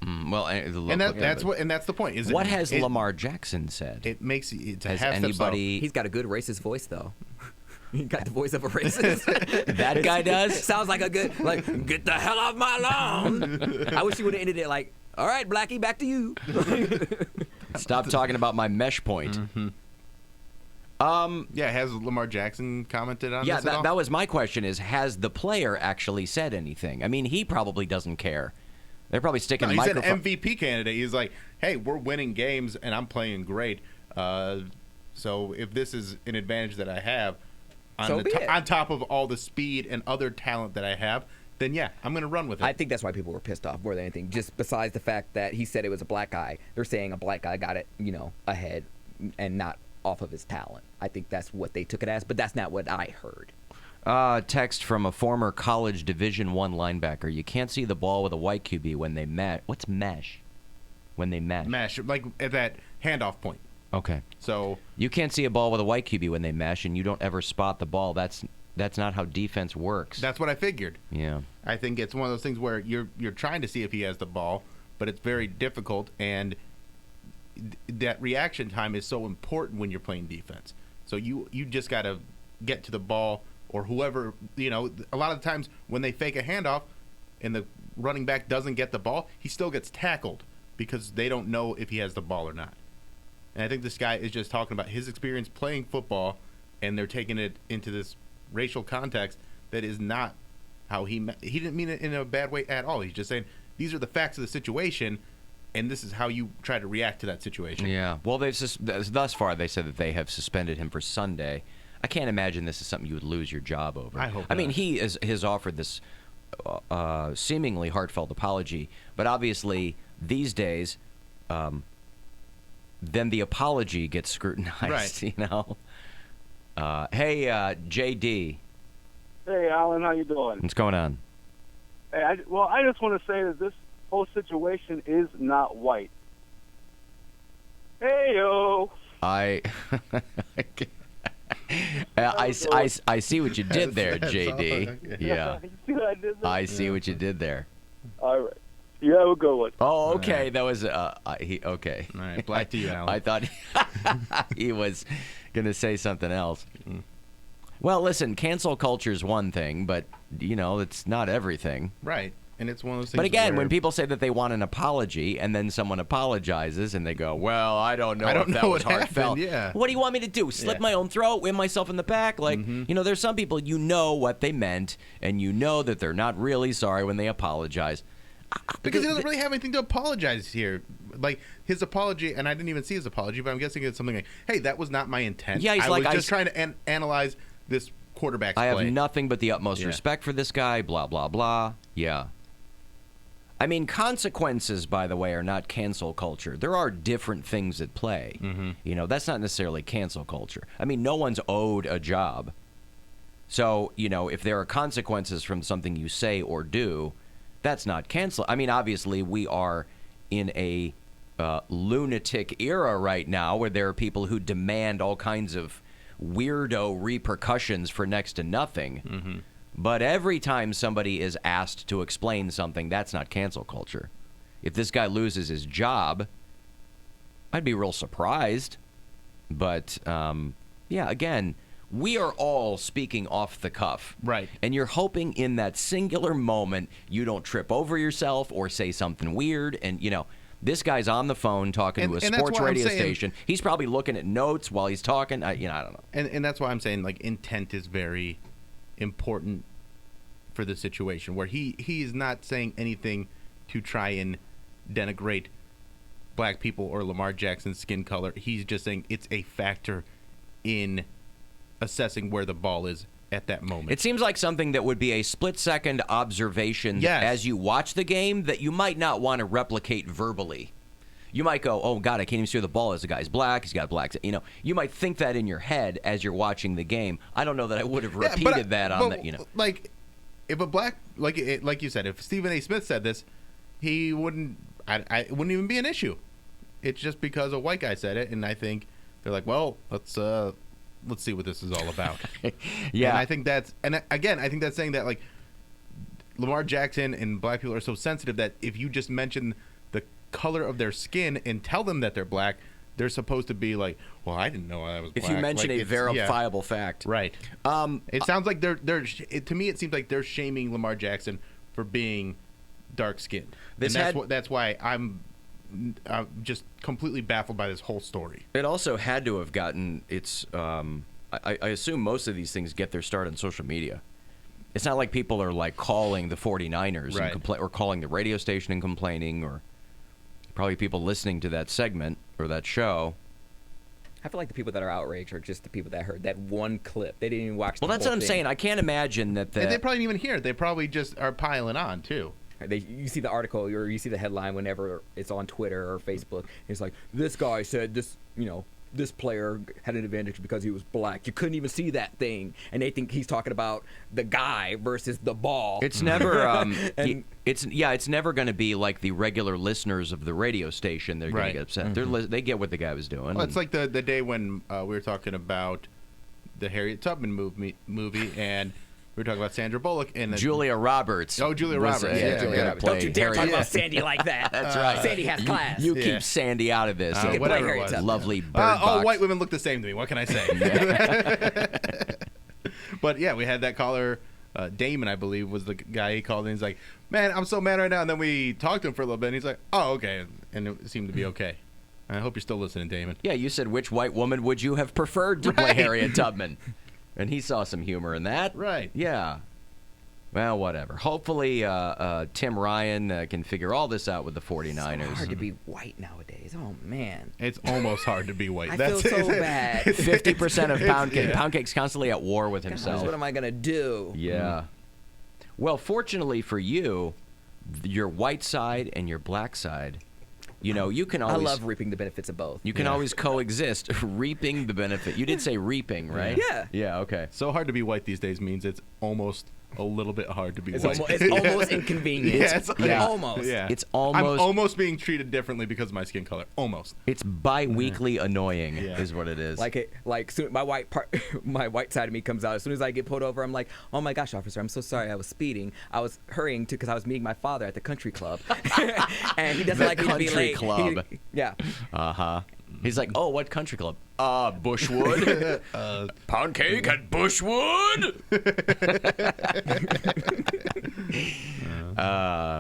That's the point. What has Lamar Jackson said? It makes it's a has half step slow. He's got a good racist voice though. He got the voice of a racist. That guy does? Sounds like a good, get the hell off my lawn. I wish he would have ended it like, all right, Blackie, back to you. Stop talking about my mesh point. Mm-hmm. Has Lamar Jackson commented on this at all? That was my question is, has the player actually said anything? I mean, he probably doesn't care. They're probably sticking microphone. He's an MVP candidate. He's like, hey, we're winning games, and I'm playing great. So if this is an advantage that I have, on top of all the speed and other talent that I have, then yeah, I'm going to run with it. I think that's why people were pissed off more than anything. Just besides the fact that he said it was a black guy, they're saying a black guy got it, ahead and not off of his talent. I think that's what they took it as, but that's not what I heard. Text from a former college Division I linebacker. You can't see the ball with a white QB when they mesh. What's mesh? When they mesh. Mesh, like at that handoff point. Okay. So you can't see a ball with a white QB when they mesh, and you don't ever spot the ball. That's not how defense works. That's what I figured. Yeah. I think it's one of those things where you're trying to see if he has the ball, but it's very difficult, and that reaction time is so important when you're playing defense. So you just got to get to the ball, or whoever, a lot of the times when they fake a handoff and the running back doesn't get the ball, he still gets tackled because they don't know if he has the ball or not. And I think this guy is just talking about his experience playing football, and they're taking it into this racial context that is not how he didn't mean it in a bad way at all. He's just saying these are the facts of the situation, and this is how you try to react to that situation. Yeah. Well, thus far they said that they have suspended him for Sunday. I can't imagine this is something you would lose your job over. I hope I mean, not. he has offered this seemingly heartfelt apology, but obviously these days, then the apology gets scrutinized. Right. Hey, JD. Hey, Alan, how you doing? What's going on? Hey, I just want to say that this whole situation is not white. Hey, yo. I see what you did there, JD. Okay. Yeah. You see what I did there? I see what you did there. All right. You have a good one. Oh, okay. That was okay. All right, black to you, Alan. I thought he was going to say something else. Well, listen, cancel culture is one thing, but it's not everything. Right. And it's one of those things. But again, where when people say that they want an apology and then someone apologizes and they go, "Well, I don't know if that was heartfelt." Yeah. What do you want me to do? Slit my own throat, win myself in the back? Like, there's some people what they meant and that they're not really sorry when they apologize. Because he doesn't really have anything to apologize here. Like, his apology, and I didn't even see his apology, but I'm guessing it's something like, hey, that was not my intent. Yeah, he's I like, was just trying to analyze this quarterback's I play. have nothing but the utmost respect for this guy, blah, blah, blah. Yeah. I mean, consequences, by the way, are not cancel culture. There are different things at play. That's not necessarily cancel culture. I mean, no one's owed a job. So, if there are consequences from something you say or do, that's not cancel. I mean, obviously, we are in a lunatic era right now where there are people who demand all kinds of weirdo repercussions for next to nothing. But every time somebody is asked to explain something, that's not cancel culture. If this guy loses his job, I'd be real surprised. But, again, we are all speaking off the cuff. Right. And you're hoping in that singular moment you don't trip over yourself or say something weird. And, this guy's on the phone talking to a sports radio station. He's probably looking at notes while he's talking. I don't know. And that's why I'm saying, like, intent is very important for the situation where he is not saying anything to try and denigrate black people or Lamar Jackson's skin color. He's just saying it's a factor in assessing where the ball is at that moment. It seems like something that would be a split-second observation as you watch the game that you might not want to replicate verbally. You might go, "Oh God, I can't even see where the ball is. The guy's black. He's got black." You might think that in your head as you're watching the game. I don't know that I would have repeated that on the. Like, if a black, like you said, if Stephen A. Smith said this, he wouldn't. It wouldn't even be an issue. It's just because a white guy said it, and I think they're like, "Well, let's see what this is all about." Yeah, and I think that's, and again, I think that's saying that, like, Lamar Jackson and black people are so sensitive that if you just mention the color of their skin and tell them that they're black, they're supposed to be like, "Well, I didn't know I was black." If you mention a verifiable fact, right? It sounds like to me, it seems like they're shaming Lamar Jackson for being dark skinned. That's why I'm just completely baffled by this whole story. It also had to have gotten its. I assume most of these things get their start on social media. It's not like people are like calling the 49ers or calling the radio station and complaining, or probably people listening to that segment or that show. I feel like the people that are outraged are just the people that heard that one clip. They didn't even watch the Well, that's whole what I'm thing. saying. I can't imagine that. And they probably didn't even hear it. They probably just are piling on too. You see the article or you see the headline whenever it's on Twitter or Facebook. It's like, this guy said this, this player had an advantage because he was black. You couldn't even see that thing, and they think he's talking about the guy versus the ball. It's never. It's never going to be like the regular listeners of the radio station. They're going to get upset. They get what the guy was doing. Well, it's like the day when we were talking about the Harriet Tubman movie, and we were talking about Sandra Bullock and Julia Roberts. Oh, Julia Roberts. Julia Roberts. Don't you dare talk about Sandy like that. That's right. Sandy has class. You keep Sandy out of this. Whatever it was. Lovely bird all box. white women look the same to me. What can I say? But yeah, we had that caller, Damon, I believe, was the guy he called, and he's like, "Man, I'm so mad right now." And then we talked to him for a little bit, and he's like, "Oh, okay," and it seemed to be okay. I hope you're still listening, Damon. Yeah, you said, which white woman would you have preferred to play Harriet Tubman? And he saw some humor in that. Right. Yeah. Well, whatever. Hopefully, Tim Ryan can figure all this out with the 49ers. It's hard to be white nowadays. Oh, man. It's almost hard to be white. I feel so bad. 50% of Poundcake. Poundcake's constantly at war with himself. Gosh, what am I going to do? Yeah. Well, fortunately for you, your white side and your black side, you can always... I love reaping the benefits of both. You can always coexist, reaping the benefit. You did say reaping, right? Yeah. Yeah, okay. So hard to be white these days means almost a little bit hard to be It's white. almost inconvenient. Yeah, Almost. Yeah. It's almost. I'm almost being treated differently because of my skin color. Almost. It's bi-weekly annoying, is what it is. Soon, my white side of me comes out as soon as I get pulled over. I'm like, oh my gosh, officer, I'm so sorry. I was speeding. I was hurrying because I was meeting my father at the country club, and he doesn't like me to be late. Club. Yeah. He's like, oh, what country club? Bushwood. Poundcake at Bushwood.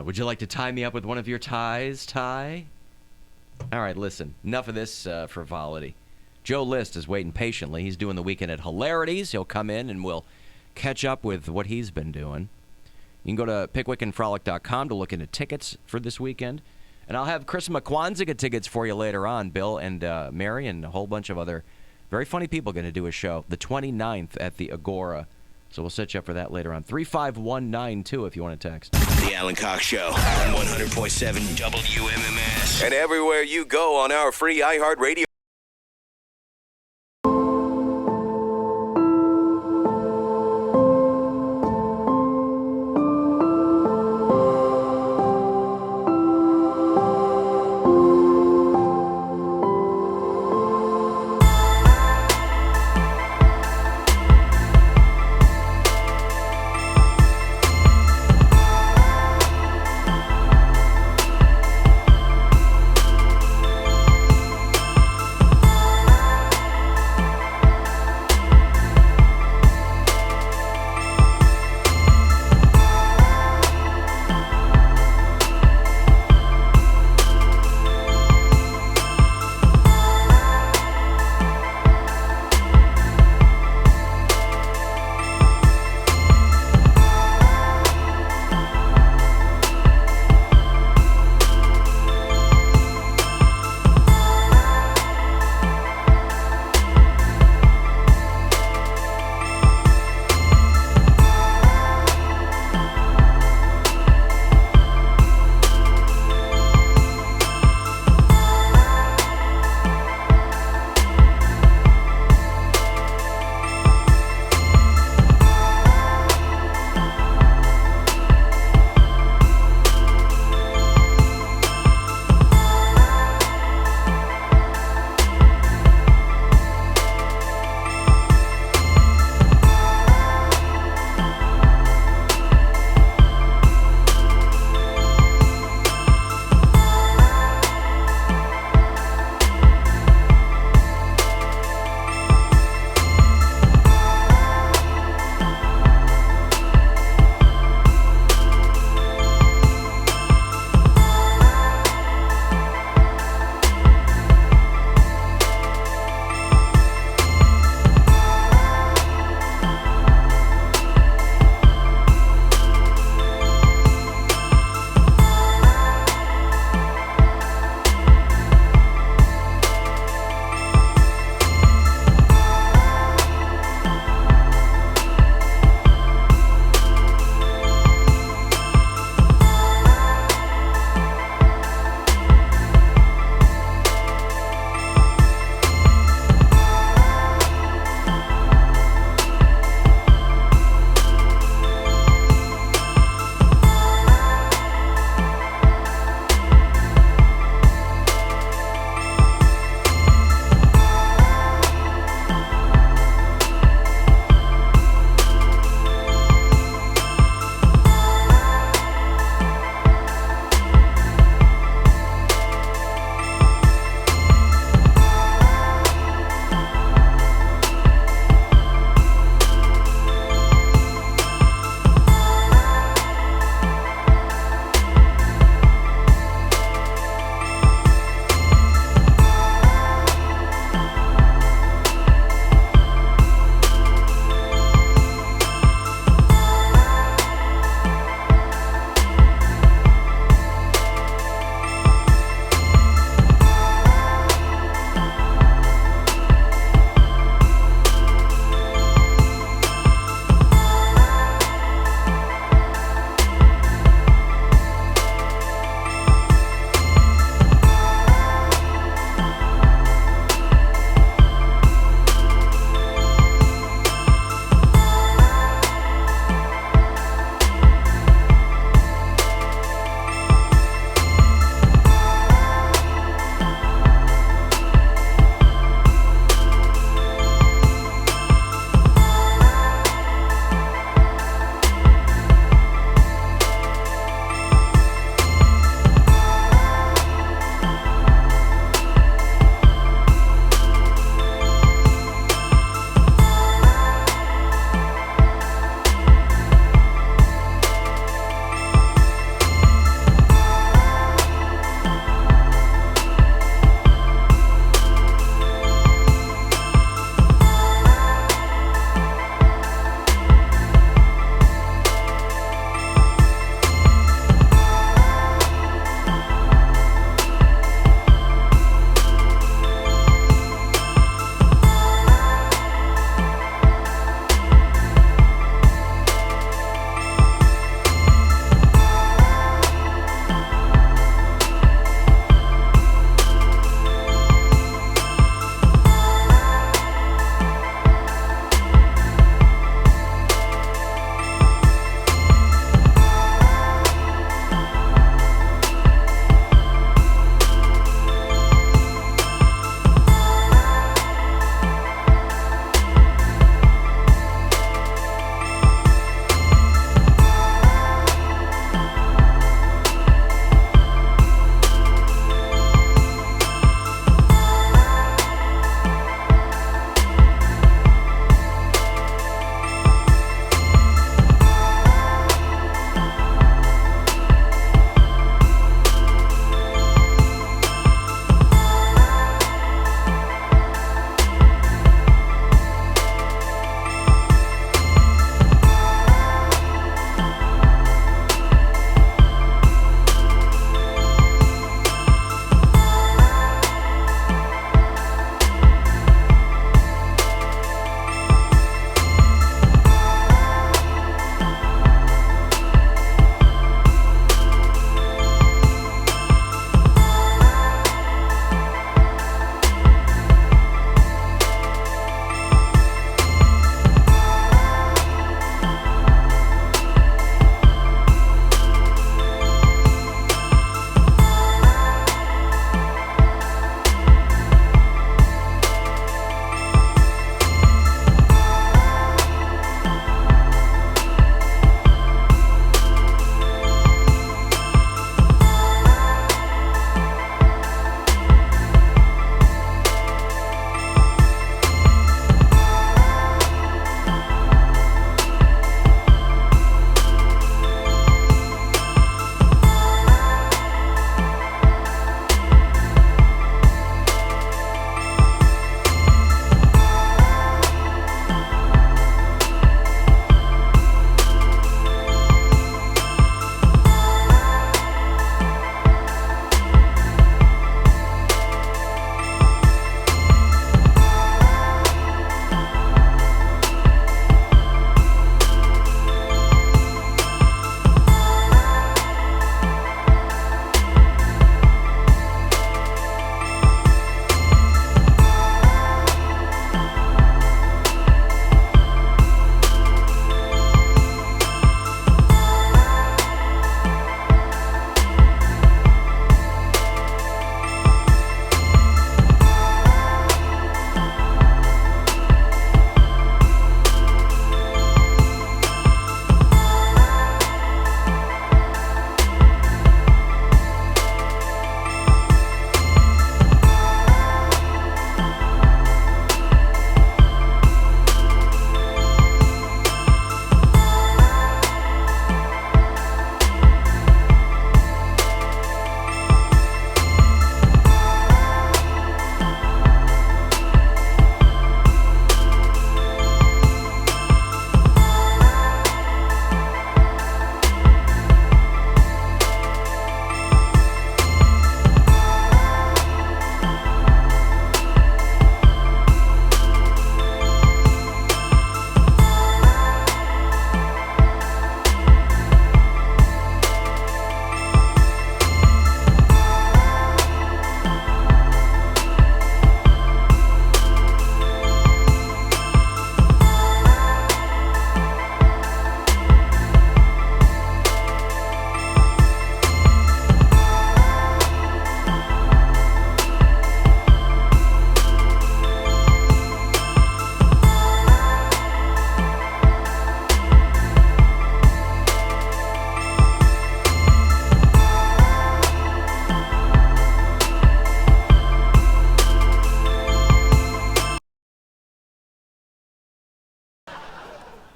Would you like to tie me up with one of your ties, Ty? All right, listen. Enough of this frivolity. Joe List is waiting patiently. He's doing the weekend at Hilarities. He'll come in and we'll catch up with what he's been doing. You can go to pickwickandfrolic.com to look into tickets for this weekend. And I'll have Chris McQuanziga tickets for you later on, Bill and Mary and a whole bunch of other very funny people going to do a show the 29th at the Agora. So we'll set you up for that later on. 35192 if you want to text. The Alan Cox Show on 100.7 WMMS. And everywhere you go on our free iHeartRadio.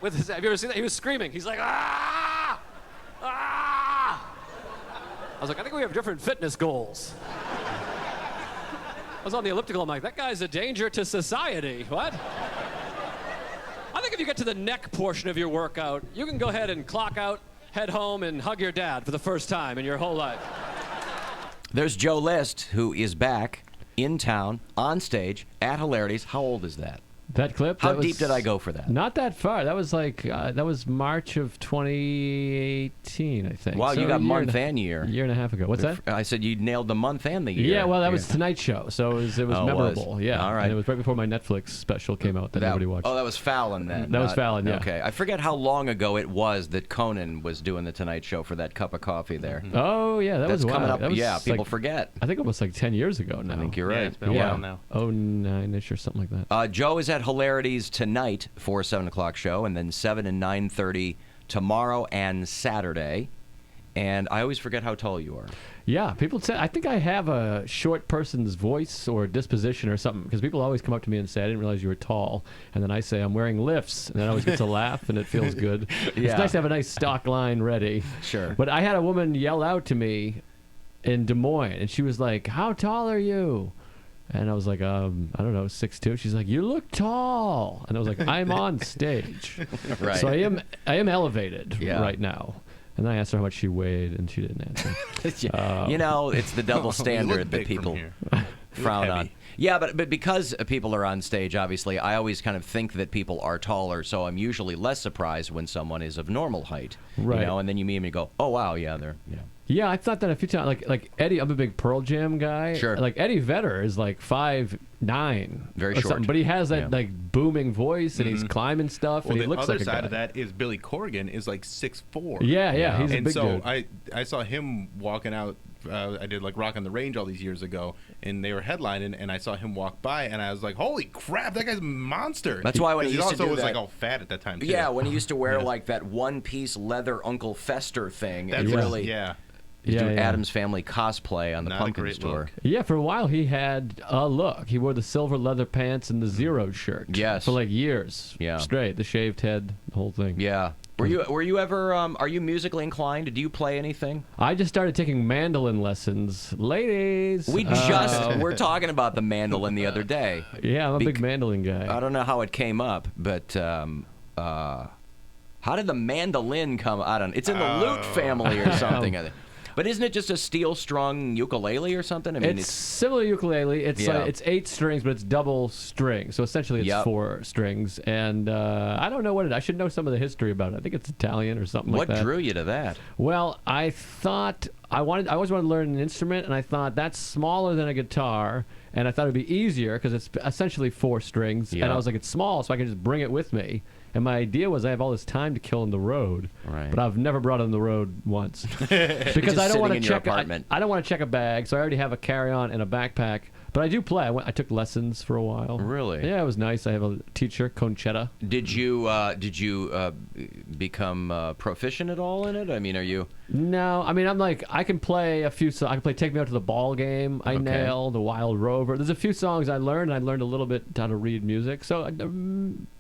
With his, have you ever seen that? He was screaming. He's like, ah! Ah! I was like, I think we have different fitness goals. I was on the elliptical. I'm like, that guy's a danger to society. What? I think if you get to the neck portion of your workout, you can go ahead and clock out, head home, and hug your dad for the first time in your whole life. There's Joe List, who is back in town, on stage, at Hilarities. How old is that? That clip? How deep did I go for that? Not that far. That was like, that was March of 2018, I think. Wow, So you got month and and year. A year and a half ago. What's that? I said you nailed the month and the year. Yeah, well, that was Tonight Show, so it was memorable. Yeah. All right. And it was right before my Netflix special came out that nobody watched. Oh, that was Fallon then. That was Fallon, yeah. Okay. I forget how long ago it was that Conan was doing the Tonight Show for that cup of coffee there. Oh, yeah, that That's was a while. coming up. That was Yeah, people like, forget. I think almost like 10 years ago now. I think you're right. it's been a while now. 09-ish or something like that. Joe is at Hilarities tonight for a 7 o'clock show, and then 7 and 9:30 tomorrow and Saturday. And I always forget how tall you are. Yeah, people say, I think I have a short person's voice or disposition or something, because people always come up to me and say, I didn't realize you were tall. And then I say, I'm wearing lifts, and that always gets a laugh, and it feels good. Yeah. It's nice to have a nice stock line ready. Sure. But I had a woman yell out to me in Des Moines, and she was like, how tall are you? And I was like, I don't know, 6'2". She's like, you look tall. And I was like, I'm on stage. Right. So I am elevated Yeah. right now. And then I asked her how much she weighed, and she didn't answer. You know, it's the double You look standard that big from people here. frown on. heavy. Yeah, but because people are on stage, obviously, I always kind of think that people are taller, so I'm usually less surprised when someone is of normal height. Right. You know, and then you meet them and you go, oh, wow, yeah, they're, you know. Yeah, I thought that a few times. Like Eddie, I'm a big Pearl Jam guy. Sure. Like Eddie Vedder is like 5'9", Very or short. something, but he has that Yeah. like booming voice, and he's climbing stuff, Well, and he the looks other like a side guy. of that is Billy Corgan is like 6'4". Yeah, he's a and big so dude. I saw him walking out. I did like Rock on the Range all these years ago, and they were headlining, and I saw him walk by, and I was like, "Holy crap, that guy's a monster!" That's why when he used to also do was that, like all fat at that time. Too. Yeah, when he used to wear like that one-piece leather Uncle Fester thing, That's and right, really, yeah. He's Yeah, doing yeah. Addams Family cosplay on the Not a Pumpkin great Store. look. Yeah, for a while he had a look. He wore the silver leather pants and the zero shirt. Yes. For like years. Yeah. Straight. The shaved head, the whole thing. Yeah. Were you ever? Are you musically inclined? Do you play anything? I just started taking mandolin lessons. Ladies! We just were talking about the mandolin the other day. Yeah, I'm a big mandolin guy. I don't know how it came up, but how did the mandolin come? I don't. It's in the lute family or something. But isn't it just a steel-strung ukulele or something? I mean, it's similar to ukulele. It's Yeah. it's 8 strings, but it's double string. So essentially, it's Yep. 4 strings. And I don't know what it. I should know some of the history about it. I think it's Italian or something like what that. drew you to that? Well, I thought I always wanted to learn an instrument, and I thought that's smaller than a guitar, and I thought it'd be easier because it's essentially 4 strings. Yeah. And I was like, it's small, so I can just bring it with me. And my idea was I have all this time to kill on the road, Right. but I've never brought it on the road once because Just I don't want sitting in to your check. apartment. I don't want to check a bag, so I already have a carry-on and a backpack. But I do play. I took lessons for a while. Really? Yeah, it was nice. I have a teacher, Conchetta. Did you become proficient at all in it? I mean, are you? No, I mean, I'm like, I can play a few songs. I can play Take Me Out to the Ball Game. I nailed The Wild Rover. There's a few songs I learned. I learned a little bit how to read music. So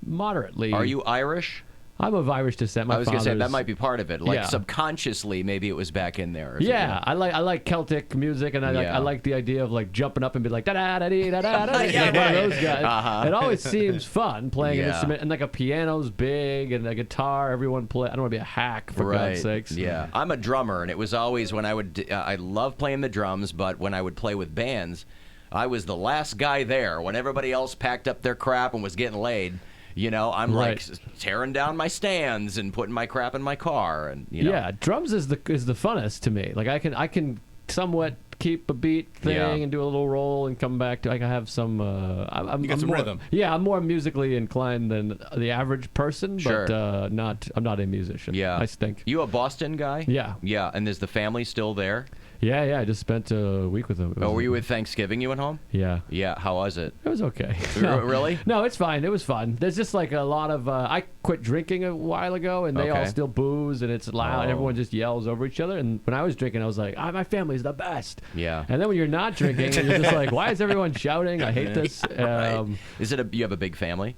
moderately. Are you Irish? I'm of Irish descent. I was going to say that father's- might be part of it. Like Yeah. subconsciously, maybe it was back in there. or Yeah, something. I like Celtic music, and Yeah. I like the idea of like jumping up and be like da da da dee da da da. Yeah, Like one right. of those guys. Uh-huh. It always seems fun playing an Yeah. instrument, and like a piano's big, and a guitar everyone play. I don't want to be a hack for God's sakes. Yeah, I'm a drummer, and it was always when I would. I love playing the drums, but when I would play with bands, I was the last guy there when everybody else packed up their crap and was getting laid. You know, I'm Right. like tearing down my stands and putting my crap in my car, and you know. Yeah, drums is the funnest to me. Like I can somewhat keep a beat thing Yeah. and do a little roll and come back to. Like I have some. I'm some more, rhythm. Yeah, I'm more musically inclined than the average person, Sure. but not. I'm not a musician. Yeah, I stink. You a Boston guy? Yeah. Yeah, and is the family still there? Yeah. I just spent a week with them. It Oh, was- were you with Thanksgiving? You went home? Yeah. Yeah. How was it? It was okay. Really? No, it's fine. It was fun. There's just like a lot of. I quit drinking a while ago, and they all Okay. still booze, and it's loud. And Oh. everyone just yells over each other. And when I was drinking, I was like, my family's the best. Yeah. And then when you're not drinking, you're just like, why is everyone shouting? I hate this. Right. Is it you have a big family?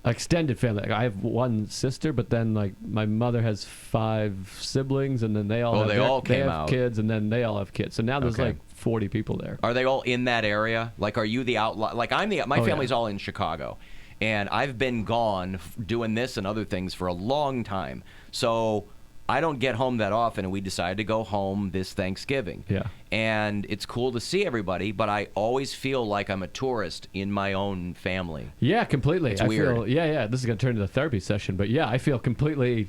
extended family. Like, I have one sister, but then like my mother has 5 siblings, and then they all have kids, and then they all have kids. So now there's like 40 people there. Are they all in that area? Like, are you the outlaw? Like, my family's all in Chicago, and I've been gone doing this and other things for a long time. So I don't get home that often, and we decided to go home this Thanksgiving. Yeah. And it's cool to see everybody, but I always feel like I'm a tourist in my own family. Yeah, completely. It's weird. This is going to turn into a therapy session, but yeah, I feel completely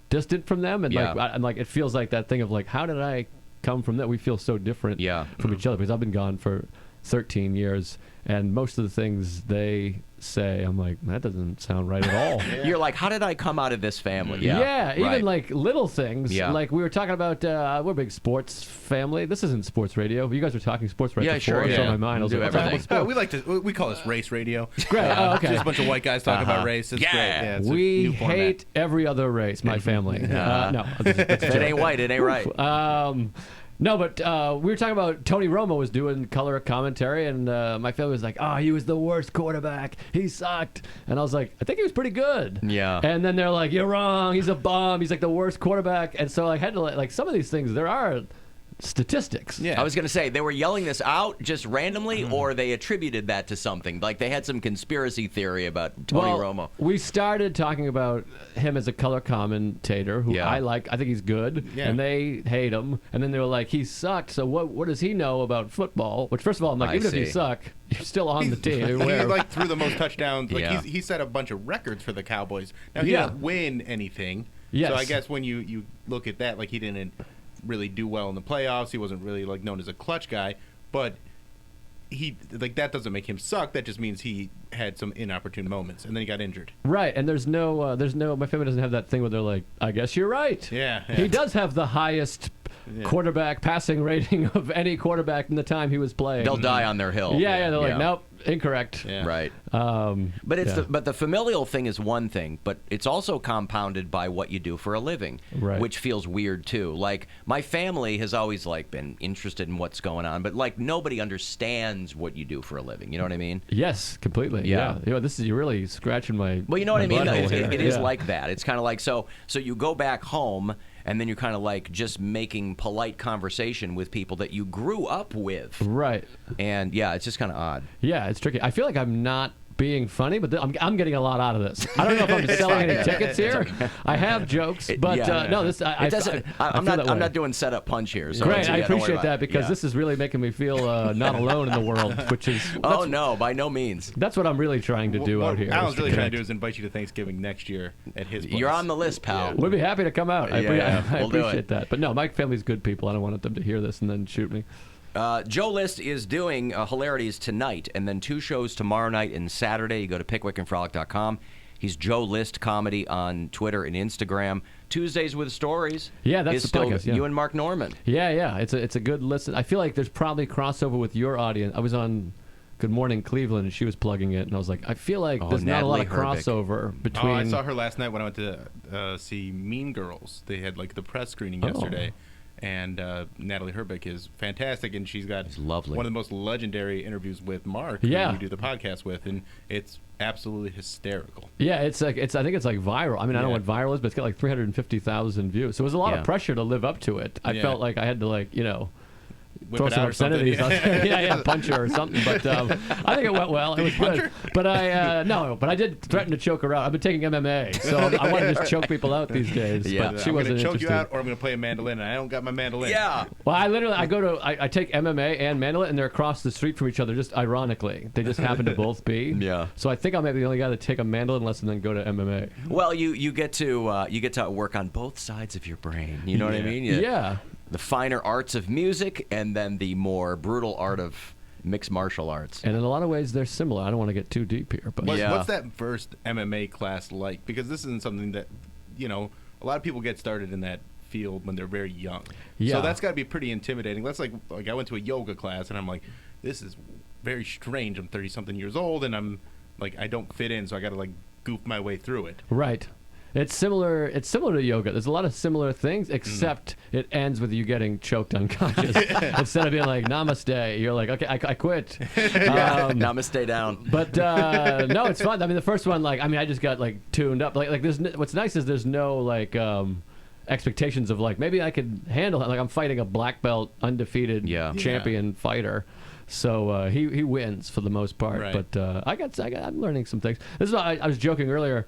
distant from them, and like it feels like that thing of like, how did I come from that? We feel so different from each other, because I've been gone for 13 years, and most of the things they say, I'm like, that doesn't sound right at all. You're like, how did I come out of this family? Even like little things. Like we were talking about, we're a big sports family. This isn't sports radio. You guys were talking sports right before. It's on my mind. I was like, we call this race radio. Great. Okay. Just a bunch of white guys talking about race. It's great. Yeah, it's we hate every other race, my family. No. If it ain't white, it ain't right. No, but we were talking about Tony Romo was doing color commentary, and my family was like, "Oh, he was the worst quarterback. He sucked." And I was like, "I think he was pretty good." Yeah. And then they're like, "You're wrong. He's a bum. He's like the worst quarterback." And so I had to like some of these things. There are statistics. I was going to say, they were yelling this out just randomly, or they attributed that to something. Like they had some conspiracy theory about Tony Romo. We started talking about him as a color commentator, who I like. I think he's good, and they hate him. And then they were like, he sucked, so what does he know about football? Which, first of all, I'm like, even if you suck, you're still on the team. He like threw the most touchdowns. Like he set a bunch of records for the Cowboys. Now, he didn't win anything. Yes. So I guess when you look at that, like he didn't really do well in the playoffs. He wasn't really like known as a clutch guy, but he like that doesn't make him suck. That just means he had some inopportune moments, and then he got injured. Right, and there's no my family doesn't have that thing where they're like, I guess you're right. Yeah. He does have the highest quarterback passing rating of any quarterback in the time he was playing. They'll die on their hill. Yeah, they're like, nope, incorrect. Right. But it's the familial thing is one thing, but it's also compounded by what you do for a living, which feels weird too. Like my family has always like been interested in what's going on, but like nobody understands what you do for a living. You know what I mean? Yes, completely. Yeah. You know, you're really scratching my. Well, you know what I mean. It is Yeah. like that. It's kind of like so you go back home. And then you're kind of like just making polite conversation with people that you grew up with. Right. And yeah, it's just kind of odd. Yeah, it's tricky. I feel like I'm not being funny, but I'm getting a lot out of this. I don't know if I'm selling any tickets here. I have jokes, but no, this it doesn't. I'm not doing setup punch here. So great, I appreciate that because this is really making me feel not alone in the world, which is. Oh no, by no means. That's what I'm really trying to do out here. Alan's really trying to do is invite you to Thanksgiving next year at his place. You're on the list, pal. We'd be happy to come out. I we'll appreciate that. But no, my family's good people. I don't want them to hear this and then shoot me. Joe List is doing Hilarities tonight, and then 2 shows tomorrow night and Saturday. You go to pickwickandfrolic.com. He's Joe List Comedy on Twitter and Instagram. Tuesdays with Stories. Yeah, that's is the still podcast, yeah. You and Mark Norman. Yeah. It's a good listen. I feel like there's probably crossover with your audience. I was on Good Morning Cleveland, and she was plugging it, and I was like, I feel like there's not a lot of crossover between. Oh, I saw her last night when I went to see Mean Girls. They had like the press screening yesterday. And Natalie Herbeck is fantastic, and she's got lovely. One of the most legendary interviews with Mark, who you do the podcast with, and it's absolutely hysterical. Yeah, I think it's like viral. I mean, I don't know what viral is, but it's got like 350,000 views. So it was a lot of pressure to live up to it. I felt like I had to Whip throw it some out or something. obscenities. Punch her or something. But I think it went well. It was good. But I did threaten to choke her out. I've been taking MMA, so I want to just choke people out these days. But she I'm wasn't going to choke interested. you out, or I'm going to play a mandolin, and I don't got my mandolin. Yeah. Well, I take MMA and mandolin, and they're across the street from each other. Just ironically, they just happen to both be. Yeah. So I think I'm maybe the only guy to take a mandolin lesson and then go to MMA. Well, you get to work on both sides of your brain. You know what I mean? Yeah. The finer arts of music, and then the more brutal art of mixed martial arts. And in a lot of ways, they're similar. I don't want to get too deep here, but what's that first MMA class like? Because this isn't something that, a lot of people get started in that field when they're very young. Yeah. So that's got to be pretty intimidating. That's like I went to a yoga class, and I'm like, this is very strange. I'm 30-something years old, and I'm like, I don't fit in, so I got to like goof my way through it. Right. It's similar. It's similar to yoga. There's a lot of similar things, except it ends with you getting choked unconscious. Instead of being like namaste, you're like, okay, I quit. Namaste down. But no, it's fun. I mean, the first one, like, I just got like tuned up. Like there's what's nice is there's no like expectations of like maybe I could handle it. Like I'm fighting a black belt undefeated champion fighter. So he wins for the most part, Right. but I'm learning some things. This is I was joking earlier.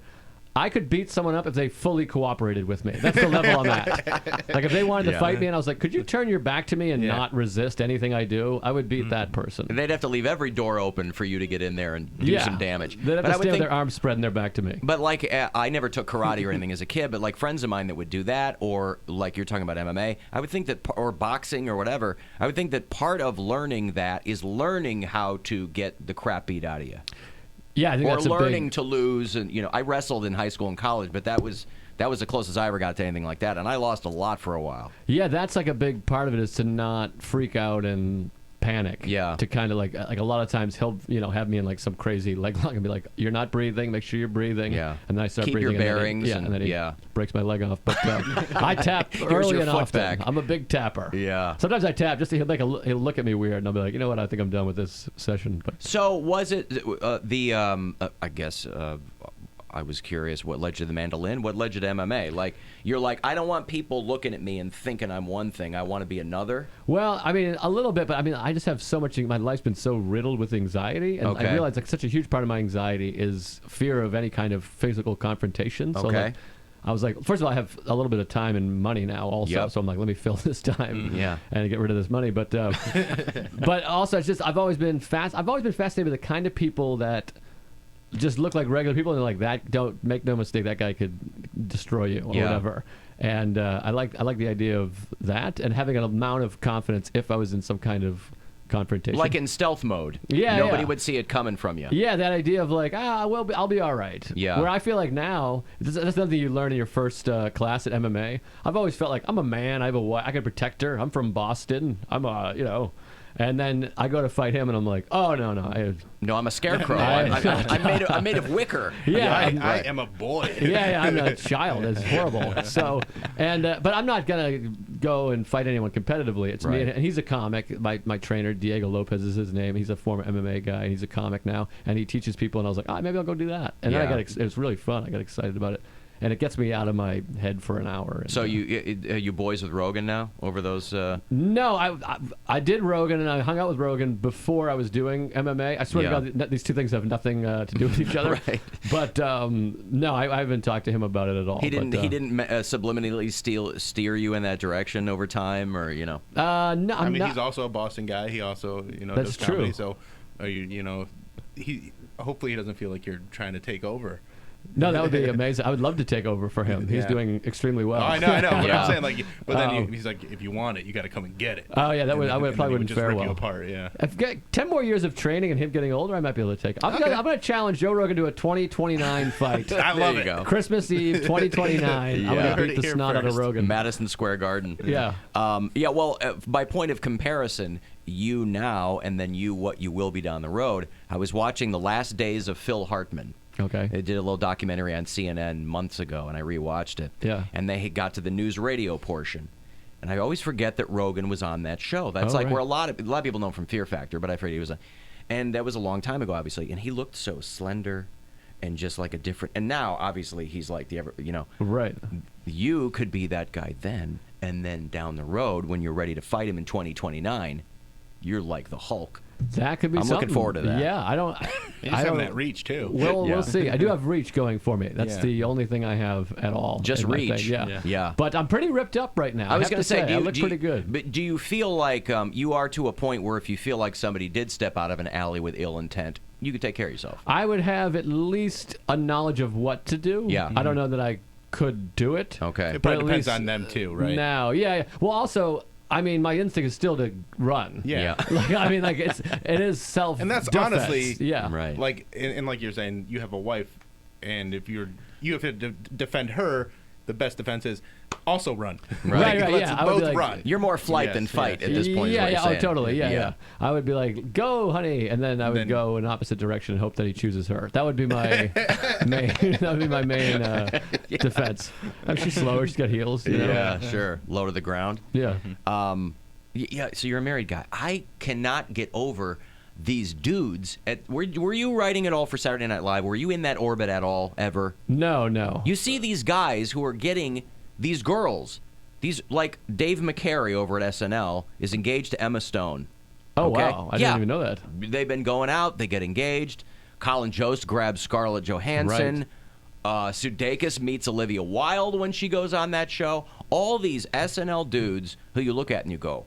I could beat someone up if they fully cooperated with me. That's the level I'm at. Like if they wanted to fight me and I was like, could you turn your back to me and not resist anything I do? I would beat that person. And they'd have to leave every door open for you to get in there and do some damage. They'd have to stay with their arms spread and their back to me. But like, I never took karate or anything as a kid, but like friends of mine that would do that, or like you're talking about MMA, I would think that, or boxing or whatever, I would think that part of learning that is learning how to get the crap beat out of you. Yeah, I think that's a big... learning to lose, and I wrestled in high school and college, but that was the closest I ever got to anything like that, and I lost a lot for a while. Yeah, that's like a big part of it is to not freak out and panic. Yeah. To kind of like a lot of times he'll have me in like some crazy leg lock and be like, "You're not breathing. Make sure you're breathing." Yeah. And then I start Keep breathing. your bearings. And then he breaks my leg off. But I tap early and often. Back. I'm a big tapper. Yeah. Sometimes I tap just to, he'll look at me weird and I'll be like, you know what? I think I'm done with this session. But So was it I guess. I was curious what led you to the mandolin, what led you to MMA. Like, you're like, I don't want people looking at me and thinking I'm one thing. I want to be another. Well, I mean, a little bit, but I mean, I just have so much, my life's been so riddled with anxiety. And I realize like such a huge part of my anxiety is fear of any kind of physical confrontation. So like, I was like, first of all, I have a little bit of time and money now also. So I'm like, let me fill this time and get rid of this money. But but also it's just, I've always been fascinated with the kind of people that just look like regular people and they're like, that, don't make no mistake, that guy could destroy you or whatever. And I like the idea of that and having an amount of confidence if I was in some kind of confrontation. Like in stealth mode. Yeah. Nobody would see it coming from you. Yeah, that idea of like, I'll be all right. Yeah. Where I feel like now, that's something you learn in your first class at MMA. I've always felt like I'm a man, I have a wife, I can protect her, I'm from Boston, I'm and then I go to fight him, and I'm like, "Oh no, I'm a scarecrow. I'm made of wicker. Yeah, I am a boy. Yeah, I'm a child. It's horrible. So, but I'm not gonna go and fight anyone competitively. It's me, and he's a comic. My trainer, Diego Lopez, is his name. He's a former MMA guy, and he's a comic now, and he teaches people. And I was like, maybe I'll go do that. And then it was really fun. I got excited about it. And it gets me out of my head for an hour. So you boys with Rogan now over those? No, I did Rogan and I hung out with Rogan before I was doing MMA. I swear to God, these two things have nothing to do with each other. Right. But no, I haven't talked to him about it at all. He didn't subliminally steer you in that direction over time, or No, I mean, he's also a Boston guy. He also That's does comedy. true. So he hopefully he doesn't feel like you're trying to take over. No, that would be amazing. I would love to take over for him. He's doing extremely well. Oh, I know. But I'm saying, like, but then he's like, if you want it, you got to come and get it. Oh yeah, probably wouldn't fare well. You apart, yeah. If 10 more years of training and him getting older, I might be able to take. I'm going to challenge Joe Rogan to a 2029 fight. I love it. Go. Christmas Eve 2029. I'm going to beat the snot out of Rogan. Madison Square Garden. Yeah. Well, by point of comparison, you now and then what you will be down the road. I was watching The Last Days of Phil Hartman. Okay. They did a little documentary on CNN months ago, and I rewatched it. Yeah. And they got to the news radio portion. And I always forget that Rogan was on that show. That's where a lot of people know him from Fear Factor, but I forget he was on. And that was a long time ago, obviously. And he looked so slender and just like a different. And now, obviously, he's like Right. You could be that guy then, and then down the road, when you're ready to fight him in 2029, you're like the Hulk. That could be I'm something. looking forward to that. Yeah, I don't. He's having that reach too. We'll see. I do have reach going for me. That's the only thing I have at all. Just reach. Yeah. But I'm pretty ripped up right now. I was going to say, I look pretty good. But do you feel like you are to a point where if you feel like somebody did step out of an alley with ill intent, you could take care of yourself? I would have at least a knowledge of what to do. Yeah. I don't know that I could do it. Okay. It probably depends on them too, right? Now, yeah. Well, also, I mean, my instinct is still to run. Yeah. It is self. And that's defense. honestly, right. Like, and like you're saying, you have a wife, and if you have to defend her, the best defense is also run. Right, Let's yeah. I would both be like, run. You're more flight than fight at this point. Yeah, is what yeah, you're saying. totally, yeah. I would be like, "Go, honey," and then I would go in opposite direction and hope that he chooses her. That would be my main. That would be my main defense. She's slower. She's got heels. You know? Yeah, sure. Low to the ground. Yeah. Yeah. So you're a married guy. I cannot get over these dudes. Were you writing at all for Saturday Night Live? Were you in that orbit at all ever? No. You see these guys who are getting these girls. These, like Dave McCary over at SNL is engaged to Emma Stone. Oh, okay? wow. I didn't even know that. They've been going out. They get engaged. Colin Jost grabs Scarlett Johansson. Sudeikis meets Olivia Wilde when she goes on that show. All these SNL dudes who you look at and you go,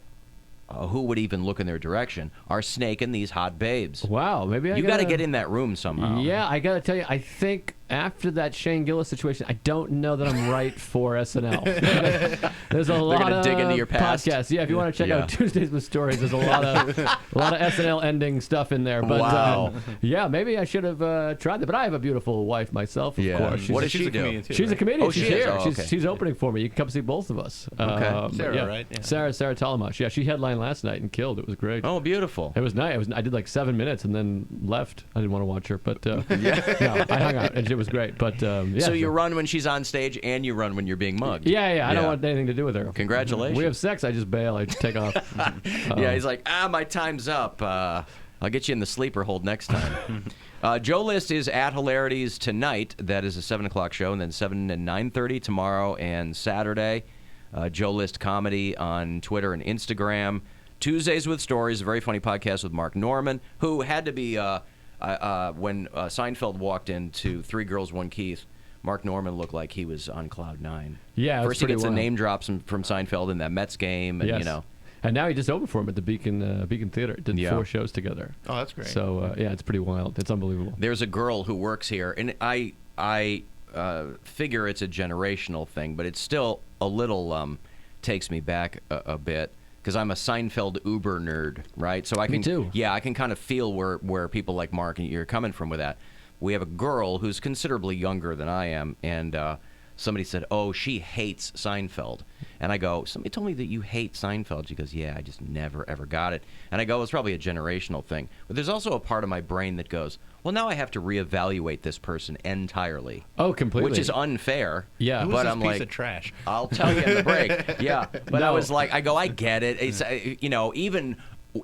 who would even look in their direction, are snaking these hot babes. Wow, maybe you got to get in that room somehow. Yeah, I got to tell you, I think after that Shane Gillis situation, I don't know that I'm right for SNL. There's a lot of dig into your past. podcasts. Yeah, if you want to check out Tuesdays with Stories, there's a lot of SNL ending stuff in there. But wow. Yeah, maybe I should have tried that. But I have a beautiful wife myself, of course. What does she do? She's a comedian. Oh, she's she here. is? Oh, okay. She's opening for me. You can come see both of us. Okay. Sarah, right? Yeah. Sarah Talamash. Yeah, she headlined last night and killed. It was great. Oh, beautiful. It was nice. I did like 7 minutes and then left. I didn't want to watch her, but no, I hung out and it was great. But so you run when she's on stage and you run when you're being mugged. Yeah. I don't want anything to do with her. Congratulations. We have sex. I just bail. I just take off. Yeah, he's like, my time's up. I'll get you in the sleeper hold next time. Joe List is at Hilarities tonight. That is a 7 o'clock show, and then 7 and 9:30 tomorrow and Saturday. Joe List Comedy on Twitter and Instagram. Tuesdays with Stories, a very funny podcast with Mark Norman, who had to be, when Seinfeld walked into Three Girls, One Keith, Mark Norman looked like he was on cloud nine. Yeah, First he gets a name drop from Seinfeld in that Mets game, and you know. And now he just opened for him at the Beacon Theater. Did 4 shows together. Oh, that's great. So it's pretty wild. It's unbelievable. There's a girl who works here, and I figure it's a generational thing, but it's still a little takes me back a bit. Because I'm a Seinfeld Uber nerd, right? So I can, Me too. Yeah, I can kind of feel where people like Mark and you're coming from with that. We have a girl who's considerably younger than I am, and somebody said, "Oh, she hates Seinfeld," and I go, "Somebody told me that you hate Seinfeld." She goes, "Yeah, I just never ever got it," and I go, "It's probably a generational thing." But there's also a part of my brain that goes, "Well, now I have to reevaluate this person entirely." Oh, completely. Which is unfair. Yeah, Who is but this I'm piece like, of trash? I'll tell you in the break. Yeah, but I No. was like, I get it. It's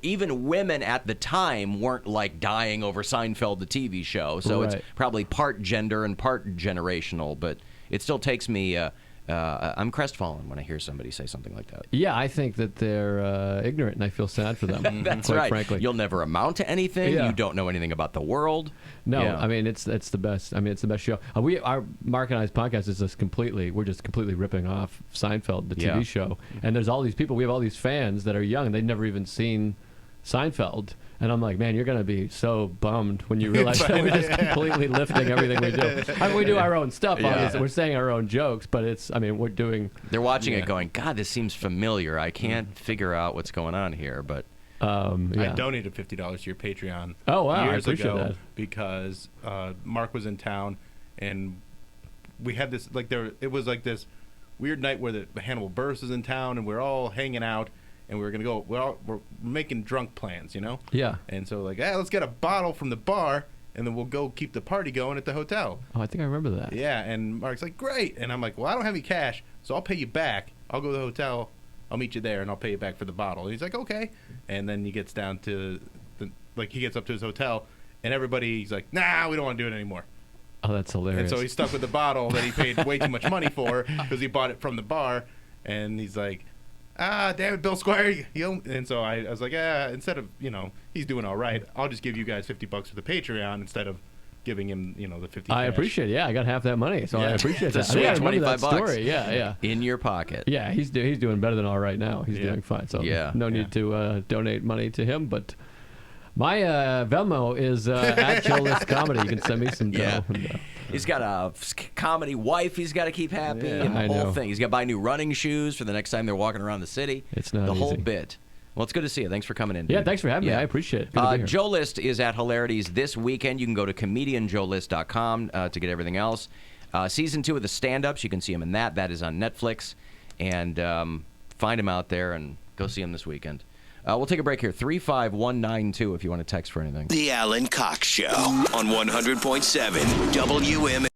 even women at the time weren't like dying over Seinfeld, the TV show. So Right. it's probably part gender and part generational. But it still takes me. I'm crestfallen when I hear somebody say something like that. Yeah, I think that they're ignorant, and I feel sad for them. That's quite right. Frankly, You'll never amount to anything. Yeah. You don't know anything about the world. no, Yeah. I mean it's the best. I mean it's the best show. Our Mark and I's podcast is just completely ripping off Seinfeld, the TV show. And there's all these people. We have all these fans that are young, and they've never even seen Seinfeld. And I'm like, man, you're going to be so bummed when you realize that we're just completely lifting everything we do. I mean, we do our own stuff, obviously. We're saying our own jokes, but we're doing... They're watching it going, God, this seems familiar. I can't figure out what's going on here, but... I donated $50 to your Patreon Oh, wow, I years appreciate ago that. because Mark was in town, and we had this, it was like this weird night where the Hannibal Buress is in town, and we're all hanging out, and we were going to go, we're making drunk plans, you know? Yeah. And so let's get a bottle from the bar, and then we'll go keep the party going at the hotel. Oh, I think I remember that. Yeah, and Mark's like, great. And I'm like, well, I don't have any cash, so I'll pay you back. I'll go to the hotel, I'll meet you there, and I'll pay you back for the bottle. And he's like, okay. And then he gets down to, he gets up to his hotel, and everybody's like, nah, we don't want to do it anymore. Oh, that's hilarious. And so he's stuck with the bottle that he paid way too much money for because he bought it from the bar. And he's like, damn it, Bill Squire. And so I was like, instead of, he's doing all right, I'll just give you guys $50 for the Patreon instead of giving him, the 50. I appreciate it. Yeah, I got half that money, so I appreciate that. It's a sweet I remember that $25. story. Yeah. In your pocket. Yeah, he's doing better than all right now. He's doing fine. So no need to donate money to him, but... My Venmo is at Joe List Comedy. You can send me some dough. Yeah. And, He's got a comedy wife he's got to keep happy and the whole thing. He's got to buy new running shoes for the next time they're walking around the city. It's not the whole easy. bit. Well, it's good to see you. Thanks for coming in. Yeah, dude. thanks for having me. I appreciate it. Good to be here. Joe List is at Hilarities this weekend. You can go to comedianjoelist.com to get everything else. Season 2 of the stand-ups, you can see him in that. That is on Netflix. And find him out there and go see him this weekend. We'll take a break here. 35192 if you want to text for anything. The Alan Cox Show on 100.7 WMMS.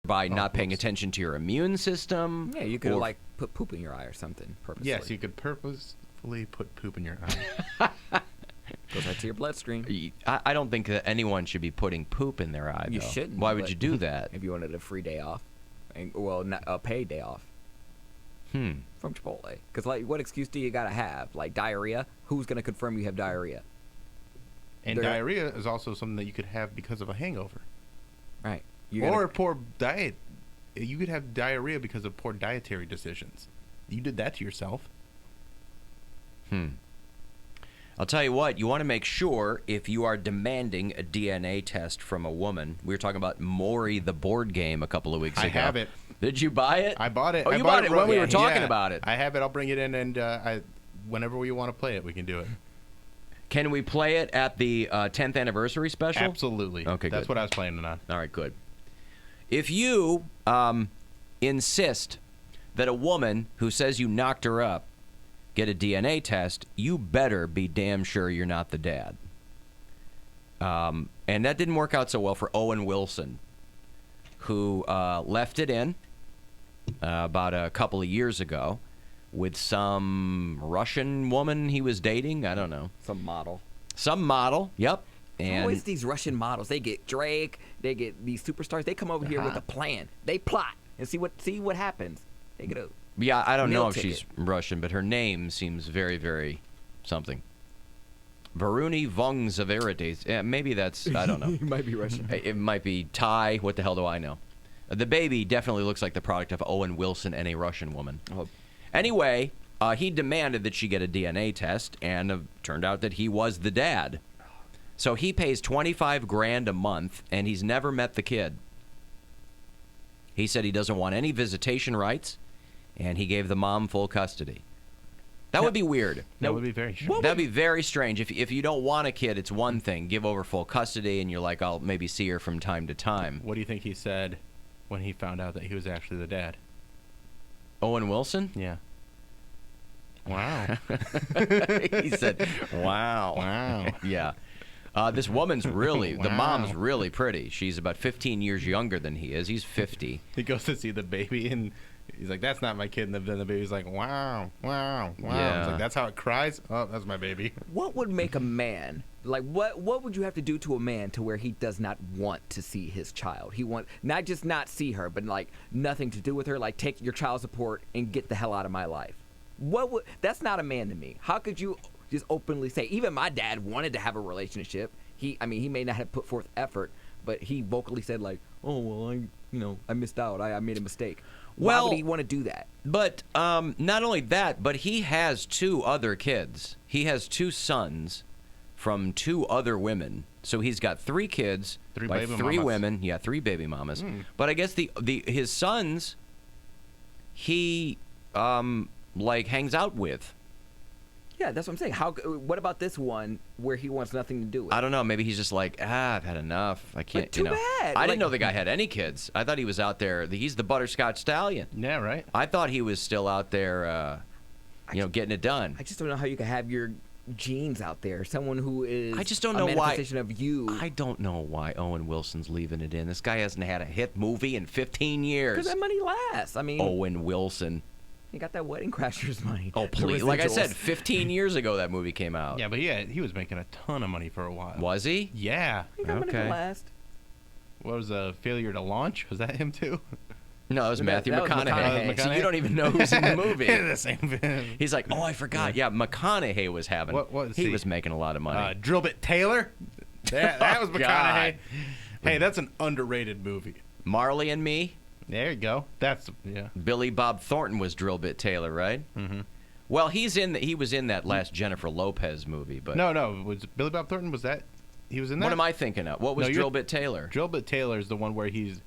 by not paying attention to your immune system. Yeah, you could or- like put poop in your eye or something purposely. Yes, you could purposefully put poop in your eye. Goes right to your bloodstream. I don't think that anyone should be putting poop in their eye. You though. shouldn't. Why would but you do that? If you wanted a free day off, well, not a paid day off. From Chipotle. Because like, what excuse do you gotta have? Like diarrhea? Who's gonna confirm you have diarrhea? And diarrhea is also something that you could have because of a hangover. Right. Or poor diet. You could have diarrhea because of poor dietary decisions. You did that to yourself. I'll tell you what, you want to make sure if you are demanding a DNA test from a woman. We were talking about Maury the board game a couple of weeks ago. I have it. Did you buy it? I bought it. Oh, I you bought it when we were talking yeah. about it. I have it. I'll bring it in, and whenever we want to play it, we can do it. Can we play it at the 10th anniversary special? Absolutely. Okay, That's good. what I was planning on. All right, good. If you insist that a woman who says you knocked her up get a DNA test, you better be damn sure you're not the dad. And that didn't work out so well for Owen Wilson, who left it in about a couple of years ago with some Russian woman he was dating. I don't know. Some model. Some model, yep. And Always these Russian models. They get Drake. They get these superstars. They come over here with a plan. They plot and see what happens. They get a yeah, I don't meal know if ticket. she's Russian, but her name seems very, very something. Varuni Vongzaverides. Yeah, maybe that's, I don't know. It might be Russian. It might be Thai. What the hell do I know? The baby definitely looks like the product of Owen Wilson and a Russian woman. Oh. Anyway, he demanded that she get a DNA test, and turned out that he was the dad. So he pays $25,000 a month, and he's never met the kid. He said he doesn't want any visitation rights, and he gave the mom full custody. That would be weird. That would be very strange. That'd be very strange. If you don't want a kid, it's one thing. Give over full custody, and you're like, I'll maybe see her from time to time. What do you think he said when he found out that he was actually the dad? Owen Wilson? Yeah. Wow. He said, wow. Wow. Yeah. This woman's really, the Wow. mom's really pretty. She's about 15 years younger than he is. He's 50. He goes to see the baby, and he's like, that's not my kid. And then the baby's like, wow, wow, wow. Yeah. It's like, that's how it cries? Oh, that's my baby. What would make a man like what would you have to do to a man to where he does not want to see his child? He want not just not see her, but like nothing to do with her, like take your child support and get the hell out of my life. That's not a man to me. How could you just openly say, even my dad wanted to have a relationship. He may not have put forth effort, but he vocally said like, oh well, I missed out. I made a mistake. Why would he want to do that? But not only that, but he has 2 other kids. He has 2 sons from 2 other women. So he's got 3 kids 3 by baby 3 mamas. women. Yeah, 3 baby mamas. But I guess his sons, he like hangs out with. Yeah, that's what I'm saying. What about this one where he wants nothing to do with? I don't know. Maybe he's just like, I've had enough. I can't. Like, too bad. I didn't know the guy had any kids. I thought he was out there. He's the butterscotch stallion. Yeah, right. I thought he was still out there, getting it done. I just don't know how you can have your genes out there. Someone who is I just don't a know why. manifestation of you. I don't know why Owen Wilson's leaving it in. This guy hasn't had a hit movie in 15 years. Because that money lasts. I mean, Owen Wilson. he got that Wedding Crashers money. Oh, The please. Like I said, residuals. 15 years ago that movie came out. Yeah, but he was making a ton of money for a while. Was he? Yeah. He got money to Okay. last. What was a failure to launch? Was that him too? No, it was Matthew that was McConaughey. McConaughey. So you don't even know who's in the movie. The same. He's like, oh, I forgot. Yeah, McConaughey was having. What was he he? was making a lot of money. Drillbit Taylor. That was Oh, McConaughey. God. Hey, that's an underrated movie. Marley and Me. There you go. That's Billy Bob Thornton was Drillbit Taylor, right? Mm-hmm. Well, he was in that last Jennifer Lopez movie, but No. Was Billy Bob Thornton? Was that? He was in that. what am I thinking of? What was No, you're- Drillbit Taylor? Drillbit Taylor is the one where he's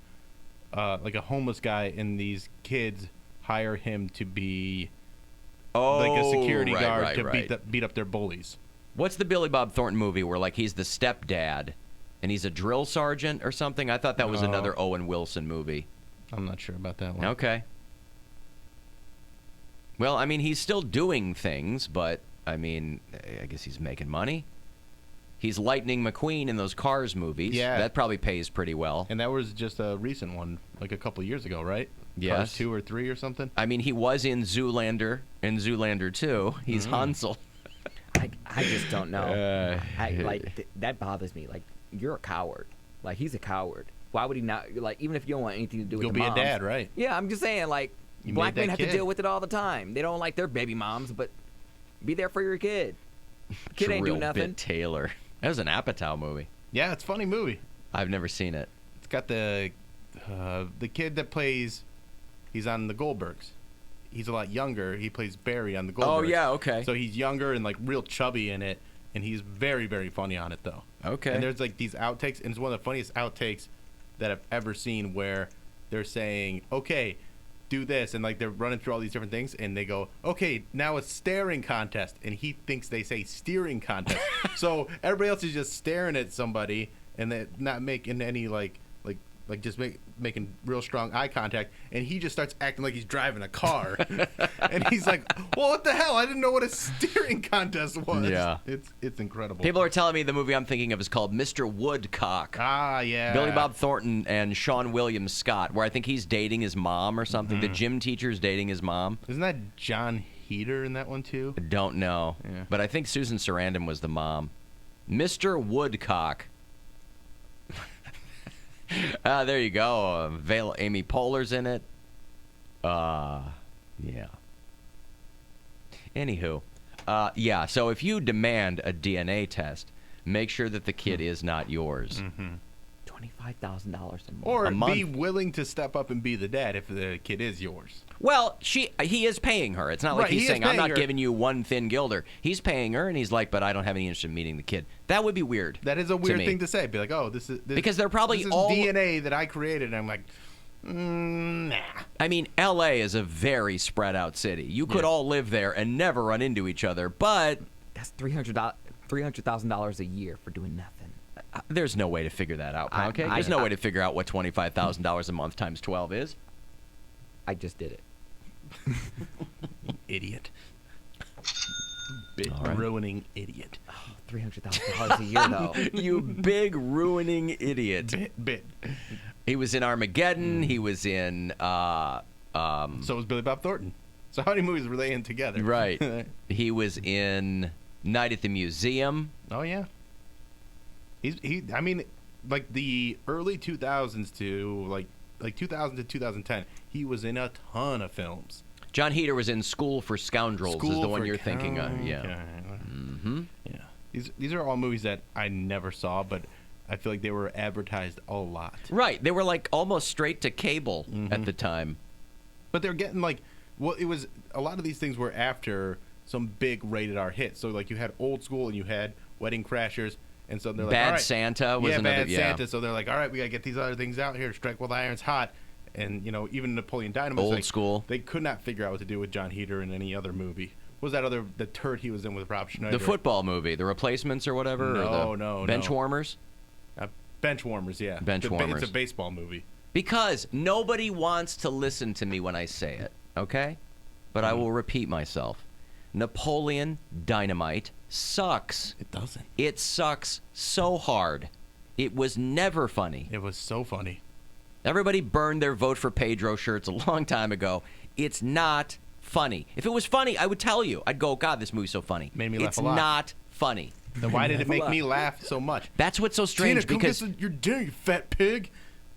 like a homeless guy, and these kids hire him to be like a security right, guard right, to right. beat up their bullies. What's the Billy Bob Thornton movie where like he's the stepdad and he's a drill sergeant or something? I thought that was another Owen Wilson movie. I'm not sure about that one. Okay. Well, I mean, he's still doing things, but I mean, I guess he's making money. He's Lightning McQueen in those Cars movies. Yeah. That probably pays pretty well. And that was just a recent one, like a couple years ago, right? Yes. Cars 2 or 3 or something. I mean, he was in Zoolander, 2. He's Hansel. I just don't know. That bothers me. Like, you're a coward. Like, he's a coward. Why would he not? Like, even if you don't want anything to do with You'll the be moms, a dad, right? Yeah, I'm just saying, like, You black made men that have to kid. deal with it all the time. They don't like their baby moms, but be there for your kid. Kid ain't do Drill nothing. Bit Taylor. That was an Apatow movie. Yeah, it's a funny movie. I've never seen it. It's got the kid that plays. He's on the Goldbergs. He's a lot younger. He plays Barry on the Goldbergs. Oh, yeah, okay. So he's younger and like real chubby in it, and he's very, very funny on it though. Okay. And there's like these outtakes, and it's one of the funniest outtakes that I've ever seen, where they're saying, "Okay, do this," and like they're running through all these different things, and they go, "Okay, now it's staring contest," and he thinks they say steering contest. So everybody else is just staring at somebody, and they're not making any like just making real strong eye contact, and he just starts acting like he's driving a car, and he's like, "Well, what the hell? I didn't know what a steering contest was." Yeah. It's incredible. People are telling me the movie I'm thinking of is called Mr. Woodcock. Ah, yeah. Billy Bob Thornton and Sean William Scott, where I think he's dating his mom or something. The gym teacher's dating his mom. Isn't that John Heater in that one too? I don't know. Yeah. But I think Susan Sarandon was the mom. Mr. Woodcock. There you go. Amy Poehler's in it. Yeah. Anywho. Yeah, so if you demand a DNA test, make sure that the kid is not yours. $25,000 Or a month. be willing to step up and be the dad if the kid is yours. Well, he is paying her. It's not like Right, he he's is saying, I'm paying not her. giving you one thin gilder. He's paying her, and he's like, but I don't have any interest in meeting the kid. That would be weird. That is a weird me. thing to say. Be like, oh, this is Because they're probably this is all- DNA that I created. And I'm like, nah. I mean, L.A. is a very spread out city. You could all live there and never run into each other, but That's $300,000 a year for doing nothing. there's no way to figure that out, Poundcake. There's no way to figure out what $25,000 a month times 12 is. I just did it. Idiot. Big All right. ruining idiot. $300,000 a year, though. You big ruining idiot. Bit. He was in Armageddon. He was in... So was Billy Bob Thornton. So how many movies were they in together? Right. He was in Night at the Museum. Oh, yeah. I mean, like the early 2000s to like 2000 to 2010, he was in a ton of films. John Heater was in School for Scoundrels is the one you're thinking of. Yeah. Mm-hmm. Yeah. These are all movies that I never saw, but I feel like they were advertised a lot. Right. They were like almost straight to cable at the time. But they're getting like, well, it was a lot of these things were after some big rated R hits. So like you had Old School and you had Wedding Crashers. And so they're like, Bad all right. Santa was another. Bad Santa. So they're like, all right, we got to get these other things out here. Strike while the iron's hot. And, you know, even Napoleon Dynamite. Old School. They could not figure out what to do with John Heater in any other movie. What was that the turd he was in with Rob Schneider? The football movie, The Replacements or whatever? No. Benchwarmers? Benchwarmers, yeah. Benchwarmers. It's a baseball movie. Because nobody wants to listen to me when I say it, okay? But I will repeat myself. Napoleon Dynamite sucks. It doesn't. It sucks so hard. It was never funny. It was so funny. Everybody burned their vote for Pedro shirts a long time ago. It's not funny. If it was funny, I would tell you. I'd go, God, this movie's so funny. Made me laugh it's a lot. not funny. Then why did it make me laugh so much? That's what's so strange Tina, because come get your dinner, you fat pig.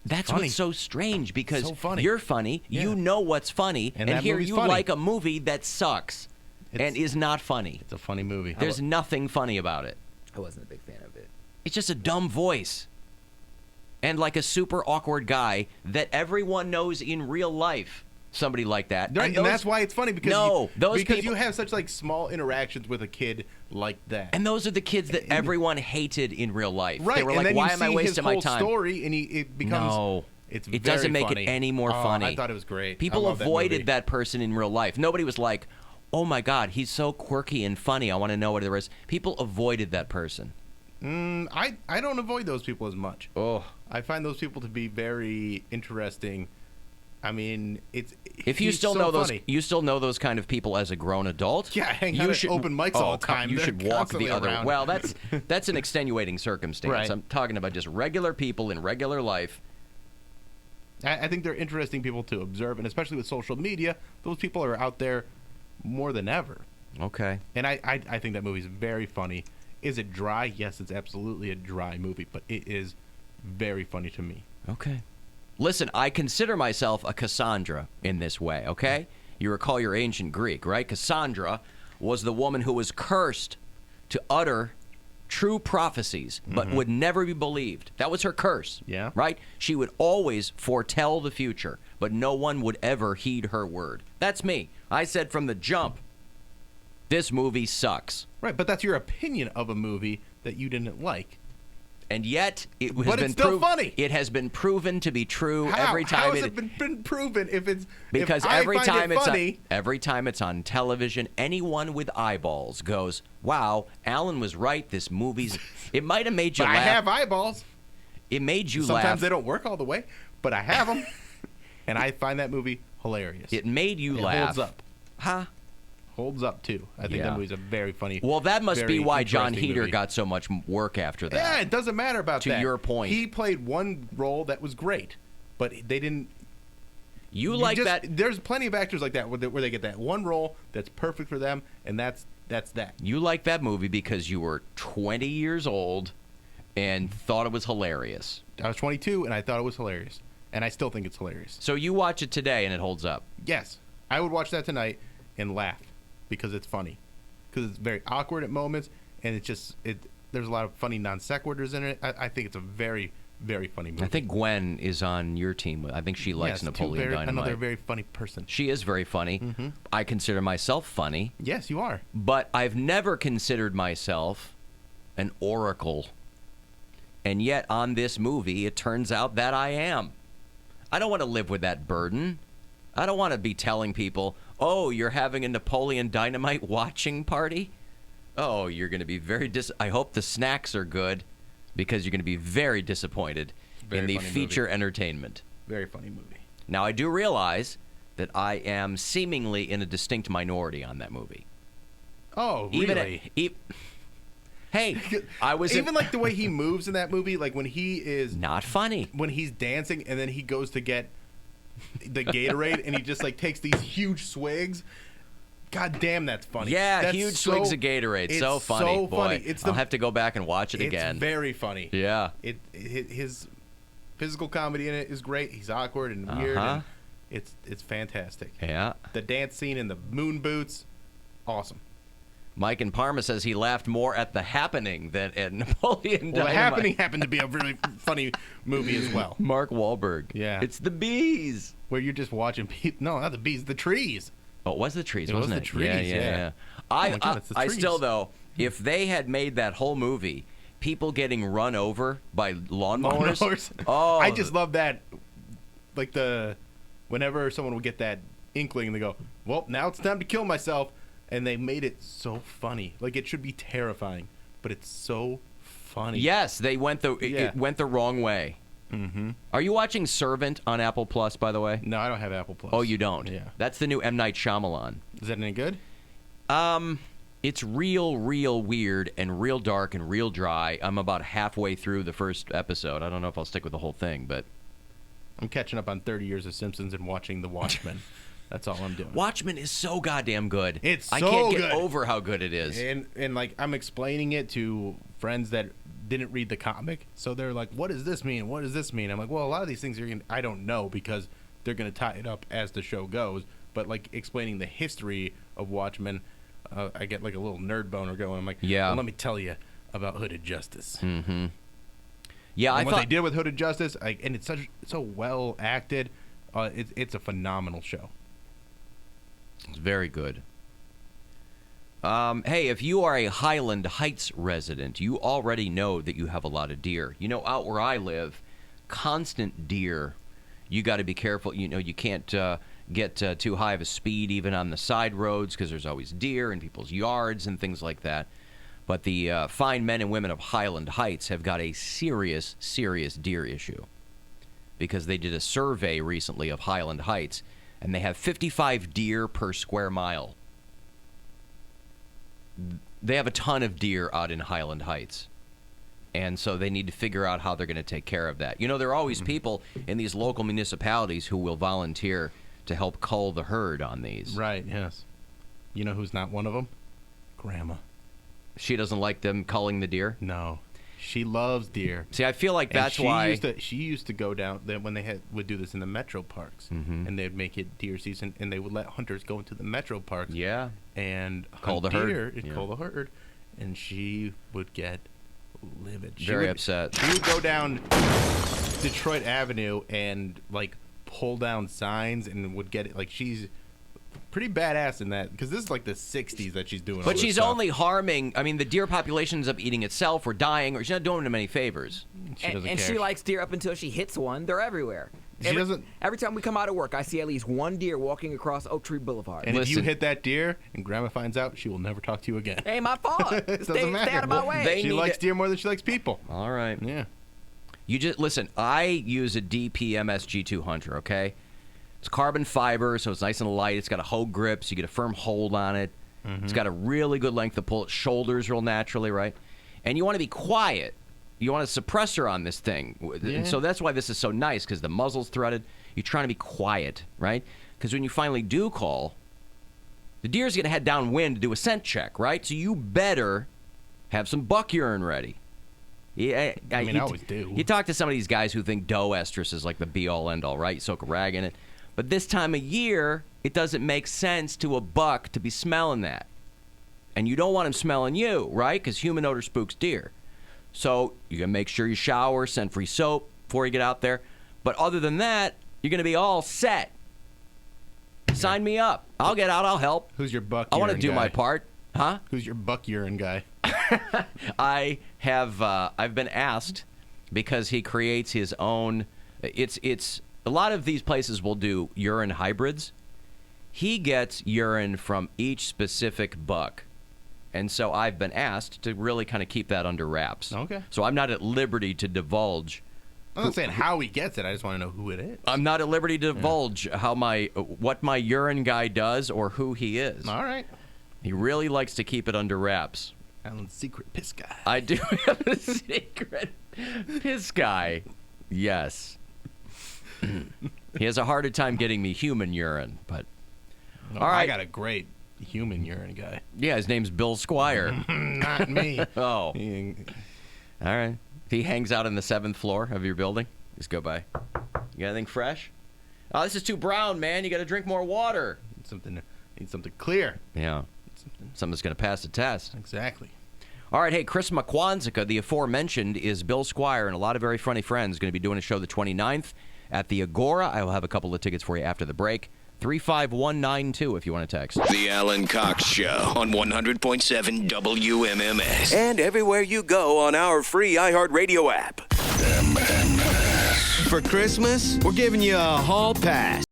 That's funny. what's so strange because So funny. you're funny, you know what's funny, and that here movie's you funny. like a movie that sucks and is not funny. It's a funny movie. There's nothing funny about it. I wasn't a big fan of it. It's just a dumb voice. And like a super awkward guy that everyone knows in real life. Somebody like that. Right, and that's why it's funny because people, you have such like small interactions with a kid like that. And those are the kids that everyone hated in real life. Right, They were and like, then why you am I see wasting his my whole time? story, and it becomes No. It It doesn't make funny. it any more funny. I thought it was great. People I love that avoided movie. that person in real life. Nobody was like, oh my God, he's so quirky and funny. I want to know what there is. People avoided that person. I don't avoid those people as much. Oh. I find those people to be very interesting I mean, if you he's still so know funny. you still know those kind of people as a grown adult. Yeah, hang out at open mics all the time. You They're should walk constantly the other. around. Well, that's an extenuating circumstance. Right. I'm talking about just regular people in regular life. I think they're interesting people to observe, and especially with social media, those people are out there more than ever. Okay. And I think that movie's very funny. Is it dry? Yes, it's absolutely a dry movie, but it is very funny to me. Okay. Listen, I consider myself a Cassandra in this way, okay? You recall your ancient Greek, right? Cassandra was the woman who was cursed to utter true prophecies, but would never be believed. That was her curse. Yeah. Right? She would always foretell the future, but no one would ever heed her word. That's me. I said from the jump, this movie sucks. Right, but that's your opinion of a movie that you didn't like. And yet, it has But been it's still funny. It has been proven to be true How? every time. How has it been proven if it's Because if every I find time it it's funny, every time it's on television, anyone with eyeballs goes, "Wow, Alan was right. This movie's." It might have made you but laugh. I have eyeballs. It made you Sometimes laugh. they don't work all the way, but I have them, and I find that movie hilarious. It made you It laugh. holds up. Huh? Holds up too. I think Yeah. that movie's a very funny. Well, that must be very why John interesting Heder movie. got so much work after that. Yeah, it doesn't matter about To that. your point. He played one role that was great, but they didn't. You like that? There's plenty of actors like that where they get that one role that's perfect for them, and that's that. You like that movie because you were 20 years old and thought it was hilarious. I was 22 and I thought it was hilarious, and I still think it's hilarious. So you watch it today and it holds up. Yes, I would watch that tonight and laugh because it's funny, because it's very awkward at moments, and there's a lot of funny non sequiturs in it. I think it's a very, very funny movie. I think Gwen is on your team. I think she likes Yes, Napoleon Dynamite. Another very funny person. She is very funny. I consider myself funny. Yes, you are. But I've never considered myself an oracle. And yet, on this movie, it turns out that I am. I don't want to live with that burden. I don't want to be telling people, oh, you're having a Napoleon Dynamite watching party? Oh, you're going to be very I hope the snacks are good, because you're going to be very disappointed in the funny feature movie. entertainment. Very funny movie. Now, I do realize that I am seemingly in a distinct minority on that movie. Oh, really? Hey, I was even like the way he moves in that movie, like when he is not funny when he's dancing and then he goes to get the Gatorade and he just like takes these huge swigs. God damn, that's funny. Yeah, That's huge so- swigs of Gatorade. it's So funny, boy. funny. I'll have to go back and watch it it's again. very funny. Yeah. His physical comedy in it is great. He's awkward and weird. Uh-huh. And it's fantastic. Yeah. The dance scene in the moon boots, awesome. Mike in Parma says he laughed more at The Happening than at Napoleon Well, The Dynamite. Happening happened to be a really funny movie as well. Mark Wahlberg. Yeah. It's the bees. Where you're just watching people. No, not the bees, the trees. Oh, it was the trees, It was wasn't the it? trees, yeah. Oh my God, it's the I trees. still, though, if they had made that whole movie people getting run over by lawnmowers. Oh, I just love that. Like whenever someone would get that inkling and they go, well, now it's time to kill myself. And they made it so funny. Like, it should be terrifying, but it's so funny. Yes, they went it went the wrong way. Mm-hmm. Are you watching Servant on Apple Plus, by the way? No, I don't have Apple Plus. Oh, you don't? Yeah. That's the new M. Night Shyamalan. Is that any good? It's real weird and real dark and real dry. I'm about halfway through the first episode. I don't know if I'll stick with the whole thing, but I'm catching up on 30 years of Simpsons and watching The Watchmen. That's all I'm doing. Watchmen is so goddamn good. It's I so can't get good. over how good it is. And like, I'm explaining it to friends that didn't read the comic, so they're like, what does this mean? What does this mean? I'm like, well, a lot of these things I don't know, because they're going to tie it up as the show goes. But like, explaining the history of Watchmen, I get like a little nerd boner going. I'm like, Yeah. well, let me tell you about Hooded Justice. Mm-hmm. Yeah, And what they did with Hooded Justice, and it's so well acted. It's a phenomenal show. It's very good. Hey, if you are a Highland Heights resident, you already know that you have a lot of deer. You know, out where I live, constant deer. You got to be careful. You know, you can't get too high of a speed even on the side roads, because there's always deer in people's yards and things like that. But the fine men and women of Highland Heights have got a serious, serious deer issue. because they did a survey recently of Highland Heights, and they have 55 deer per square mile. They have a ton of deer out in Highland Heights. And so they need to figure out how they're going to take care of that. You know, there are always people in these local municipalities who will volunteer to help cull the herd on these. Right, yes. You know who's not one of them? Grandma. She doesn't like them culling the deer? No. She loves deer. See, I feel like that's why... She used to go down when they would do this in the metro parks, and they'd make it deer season, and they would let hunters go into the metro parks. Yeah. And cull the herd. Cull the herd. And she would get livid. Very upset. She would go down Detroit Avenue and like pull down signs and would get it. Like, she's pretty badass in that, because this is like the 60s that she's doing. But she's only harming. I mean, the deer population ends up eating itself or dying, or she's not doing them any favors. And she likes deer up until she hits one. They're everywhere. Every time we come out of work, I see at least one deer walking across Oak Tree Boulevard. And if you hit that deer and Grandma finds out, she will never talk to you again. Ain't my fault. Doesn't matter. Stay out of my way. She likes deer more than she likes people. All right. Yeah. You just listen. I use a DPMS G2 Hunter. Okay, it's carbon fiber, so it's nice and light. It's got a hoe grip, so you get a firm hold on it. It's got a really good length of pull. It shoulders real naturally, right? And you want to be quiet. You want a suppressor on this thing. And so that's why this is so nice, because the muzzle's threaded. You're trying to be quiet, right? Because when you finally do call, the deer's going to head downwind to do a scent check, right? So you better have some buck urine ready. Yeah, I always do. You talk to some of these guys who think doe estrus is like the be-all, end-all, right? You soak a rag in it. But this time of year, it doesn't make sense to a buck to be smelling that. And you don't want him smelling you, right? Because human odor spooks deer. So you're going to make sure you shower, scent-free soap before you get out there. But other than that, you're going to be all set. Sign me up. I'll get out. I'll help. Who's your buck I urine want to do guy? my part. Huh? Who's your buck urine guy? I have. I've been asked, because he creates his own. It's a lot of these places will do urine hybrids. He gets urine from each specific buck. And so I've been asked to really kind of keep that under wraps. Okay. So I'm not at liberty to divulge. I'm not saying how he gets it. I just want to know who it is. I'm not at liberty to divulge what my urine guy does or who he is. All right. He really likes to keep it under wraps. Alan's secret piss guy. I do have a secret piss guy. Yes. He has a harder time getting me human urine, but No, all right. I got a great human urine guy. Yeah, his name's Bill Squire. Not me. Oh. All right. He hangs out on the 7th floor of your building. Just go by. You got anything fresh? Oh, this is too brown, man. You got to drink more water. Need something clear. Yeah. Something that's going to pass the test. Exactly. All right, hey, Chris McQuanzica, the aforementioned, is Bill Squire and a lot of very funny friends. Going to be doing a show the 29th at the Agora. I will have a couple of tickets for you after the break. 35192 if you want to text. The Alan Cox Show on 100.7 WMMS. And everywhere you go on our free iHeartRadio app. For Christmas, we're giving you a hall pass.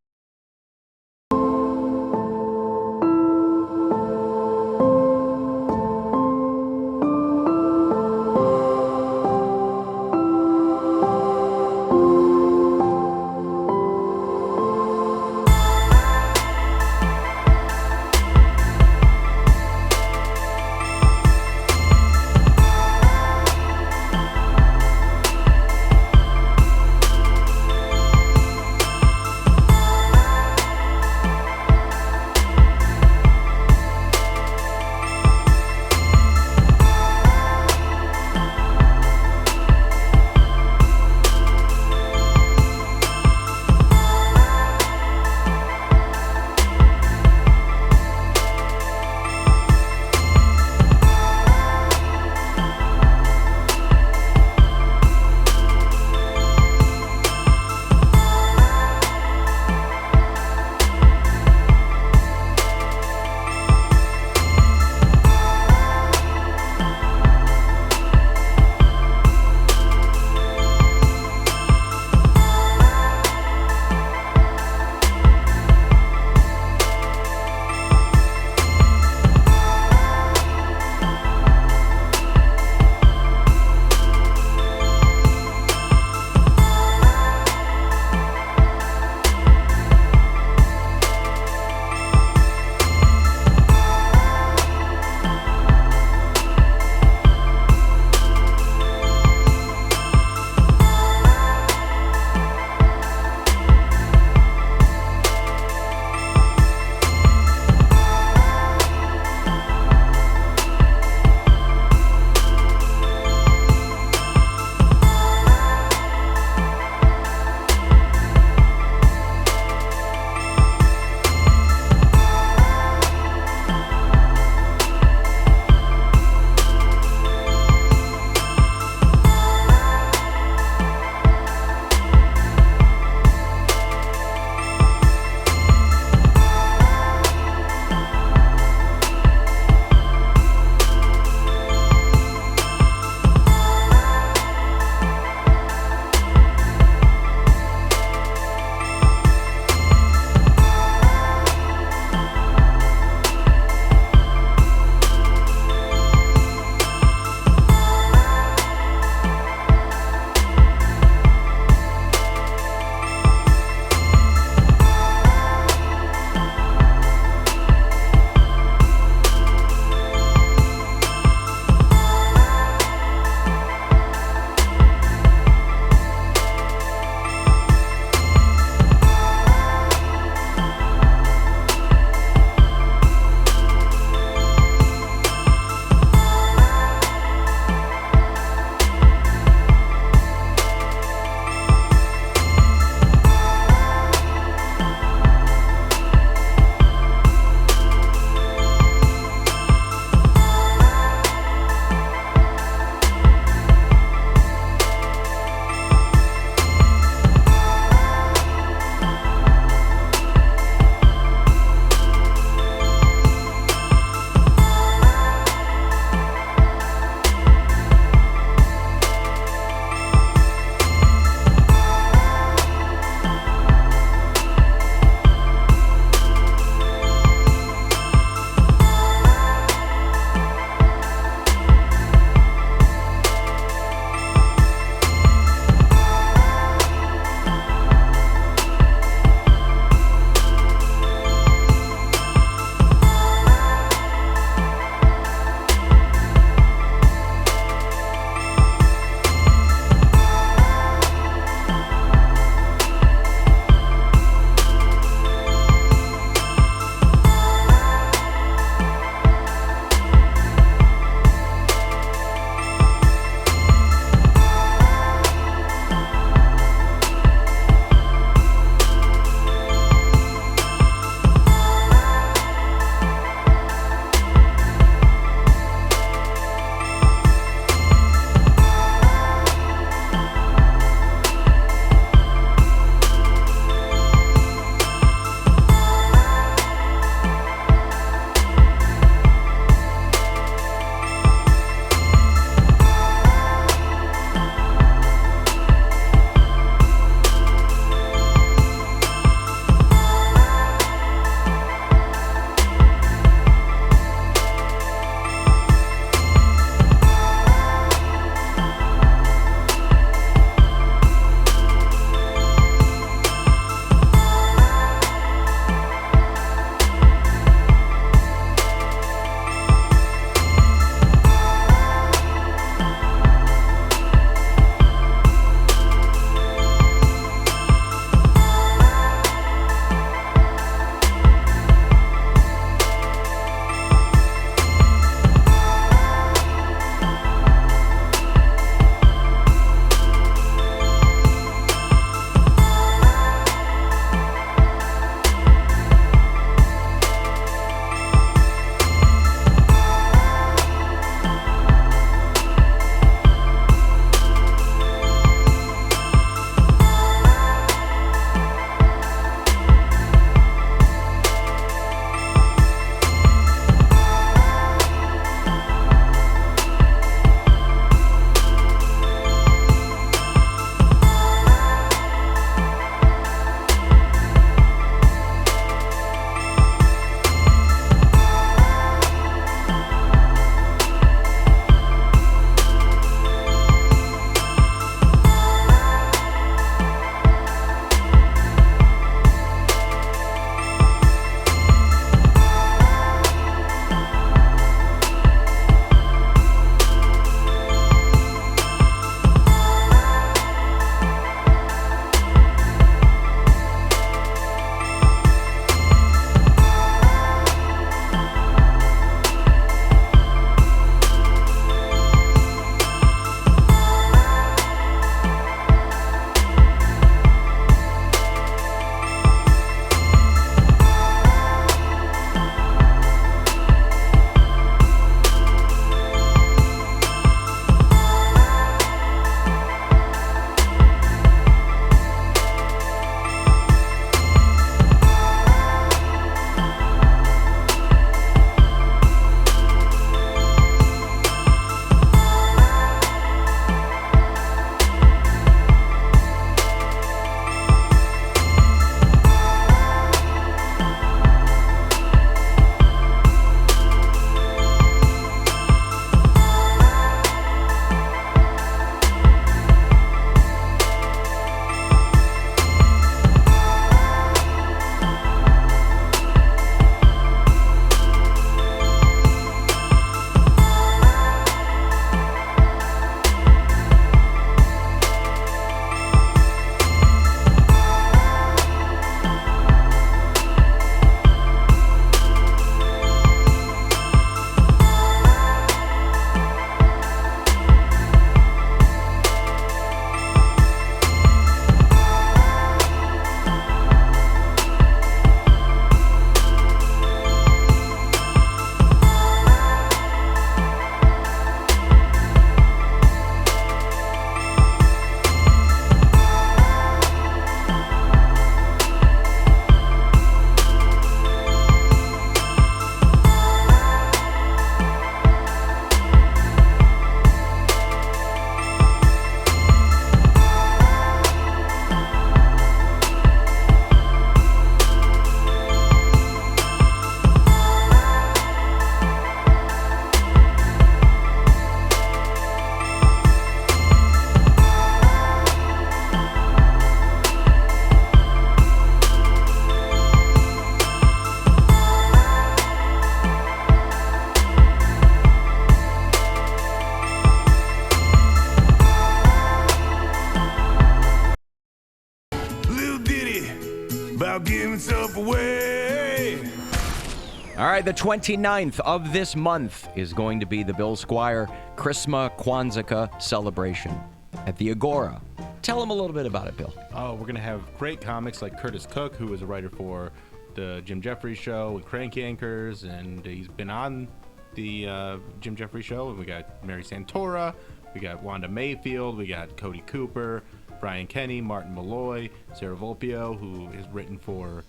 All right, the 29th of this month is going to be the Bill Squire Christmas Kwanzaa celebration at the Agora. Tell them a little bit about it, Bill. Oh, we're going to have great comics like Curtis Cook, who is a writer for the Jim Jeffries Show and Crank Yankers, and he's been on the Jim Jeffries Show. And we got Mary Santora, we got Wanda Mayfield, we got Cody Cooper, Brian Kenny, Martin Malloy, Sarah Volpio, who is written for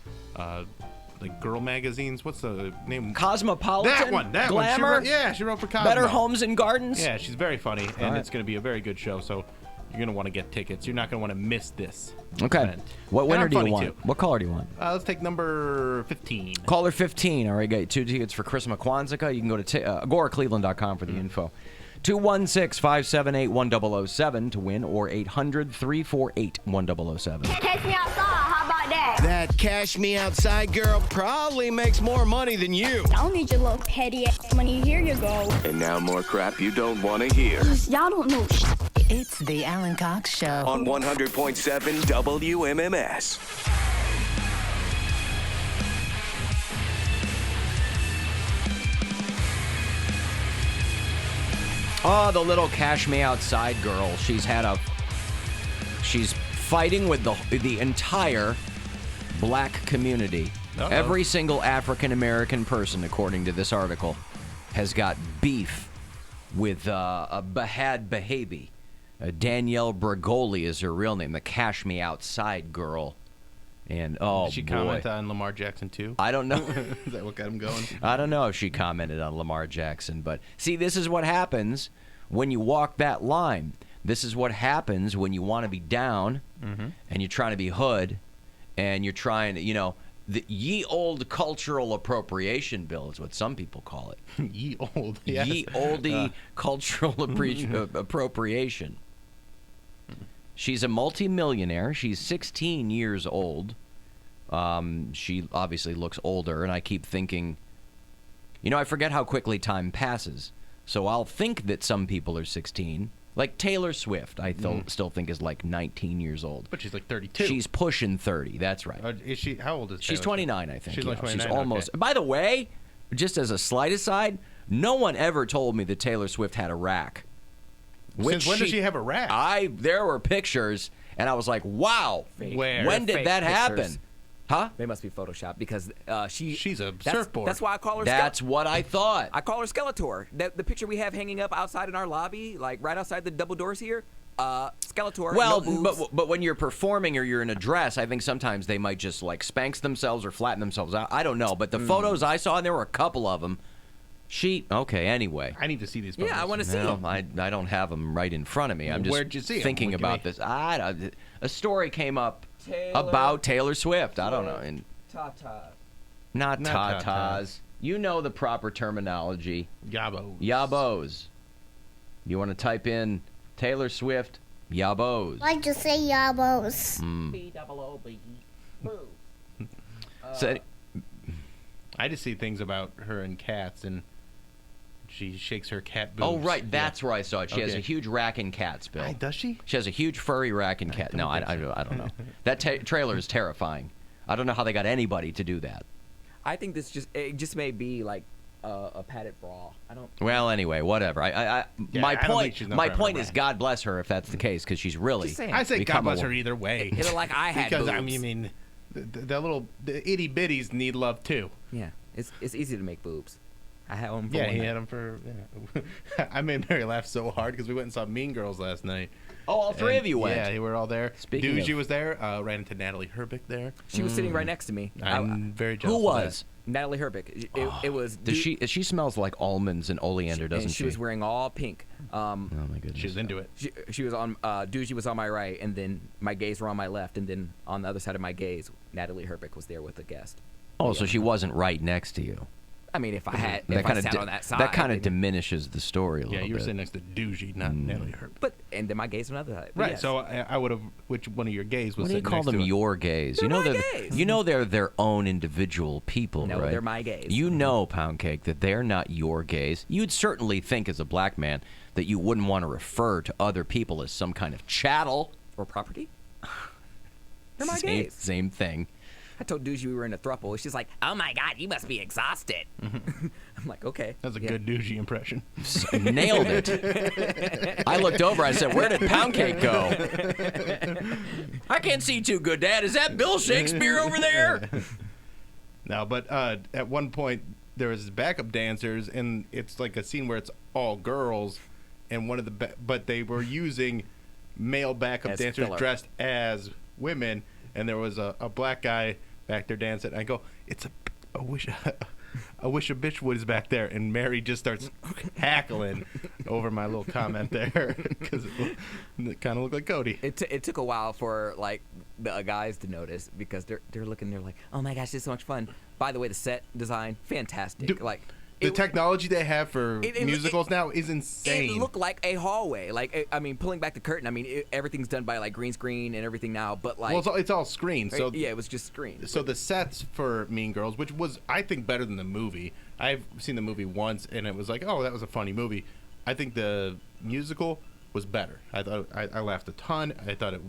like girl magazines. What's the name? Cosmopolitan? That one. Glamour? She wrote for Cosmo. Better Homes and Gardens? Yeah, she's very funny, and right. it's going to be a very good show, so you're going to want to get tickets. You're not going to want to miss this Okay. event. What And winner I'm do you funny, want? too. What caller do you want? Let's take number 15. Caller 15. All right, got 2 tickets for Christmas Kwanzaa. You can go to agoracleveland.com for the info. 216-578-1007 to win, or 800-348-1007. Catch me outside. How about that? That cash me outside girl probably makes more money than you. I don't need your little petty ass money. Here you go. And now more crap you don't want to hear. Y'all don't know It's the Alan Cox Show. On 100.7 WMMS. Oh, the little cash me outside girl. She's fighting with the entire black community. Uh-oh. Every single African American person, according to this article, has got beef with a Bahad Bahabi. Danielle Bragoli is her real name, the cash me outside girl. And Did she comment on Lamar Jackson too? I don't know. Is that what got him going? I don't know if she commented on Lamar Jackson, but see, this is what happens when you walk that line. This is what happens when you want to be down and you're trying to be hood and you're trying to, the ye old cultural appropriation bill is what some people call it. Ye old, yes. Ye oldie cultural appropriation. She's a multimillionaire. She's 16 years old. She obviously looks older, and I keep thinking, I forget how quickly time passes. So I'll think that some people are 16. Like Taylor Swift, I still think is like 19 years old. But she's like 32. She's pushing 30. That's right. Is she? How old is She's Taylor 29, I think. She's like 29. She's almost. Okay. By the way, just as a slight aside, no one ever told me that Taylor Swift had a rack. Since when does she have a rack? There were pictures, and I was like, wow. Where? When did that happen? Huh? They must be Photoshopped because she's a surfboard. That's why I call her. That's what I thought. I call her Skeletor. The picture we have hanging up outside in our lobby, like right outside the double doors here, Skeletor. Well, no boobs. but when you're performing or you're in a dress, I think sometimes they might just like Spanx themselves or flatten themselves out. I don't know, but the photos I saw, and there were a couple of them. Anyway. I need to see these photos. Yeah, I want to see them. I don't have them right in front of me. I'm just Where'd you see 'em? thinking about this. A story came up about Taylor Swift. I don't know. And Tatas. Not Not tatas. tatas. You know the proper terminology. Yabos. Yabos. You want to type in Taylor Swift, yabos. Like to say yabos. B-double-O-B. So, I just see things about her and cats, and she shakes her cat boobs. oh, right. That's where I saw it. She has Okay. a huge rack and cats, Bill. Does she? She has a huge furry rack and cat. No, I don't know. That trailer is terrifying. I don't know how they got anybody to do that. I think it just may be like a padded bra. I don't. Well, anyway, whatever. Yeah, My I don't point. think she's not My forever point is, rack. God bless her if that's the case, because she's really. Just saying. I say God become bless a- her either way. It'll like I had because boobs. I mean, the itty bitties need love too. Yeah, it's easy to make boobs. I had one. For Yeah, one he night. had them for. Yeah. I made Mary laugh so hard because we went and saw Mean Girls last night. Oh, all three of you went. Yeah, we were all there. Speaking Doogie of- was there. Ran into Natalie Herbick there. She was sitting right next to me. I'm very jealous. Who of that. was? Natalie Herbick. It was. Does she smells like almonds and oleander, doesn't and she? she was wearing all pink. Oh my goodness. She's into it. She was on. Doogie was on my right, and then my gays were on my left, and then on the other side of my gays, Natalie Herbick was there with a guest. Oh, so she wasn't right next to you. I mean, if I had, That if I kind sat of on that side, that kind of then- diminishes the story a Yeah, little you were bit. sitting next to Doogie, not Natalie Herbick. But and then my gays on the other side. But Right. yes. So I would have. Which one of your gays was? What do you sitting call next them? to it? Your gays. You know my they're gays. you know they're their own individual people, No, right? they're my gays. You know, Poundcake, that they're not your gays. You'd certainly think, as a black man, that you wouldn't want to refer to other people as some kind of chattel or property. They're my same, gays. Same thing. I told Doogie we were in a throuple. She's like, "Oh my God, you must be exhausted." I'm like, "Okay." That's a good Doogie impression. Nailed it. I looked over. I said, "Where did Poundcake go?" I can't see too good, Dad. Is that Bill Shakespeare over there? No, but at one point there was backup dancers, and it's like a scene where it's all girls, and one of the but they were using male backup As dancers filler. dressed as women, and there was a black guy back there dancing. I go, I wish a bitch was back there, and Mary just starts hackling over my little comment there because it kind of looked like Cody. It took a while for like the guys to notice because they're looking. They're like, "Oh my gosh, this is so much fun." By the way, the set design, fantastic. Dude, like the technology they have for musicals now is insane. It looked like a hallway. Like, I mean, pulling back the curtain. I mean, everything's done by like green screen and everything now. But like, well, it's all screen. So yeah, it was just screen. So the sets for Mean Girls, which was I think better than the movie. I've seen the movie once, and it was like, oh, that was a funny movie. I think the musical was better. I thought I laughed a ton. I thought it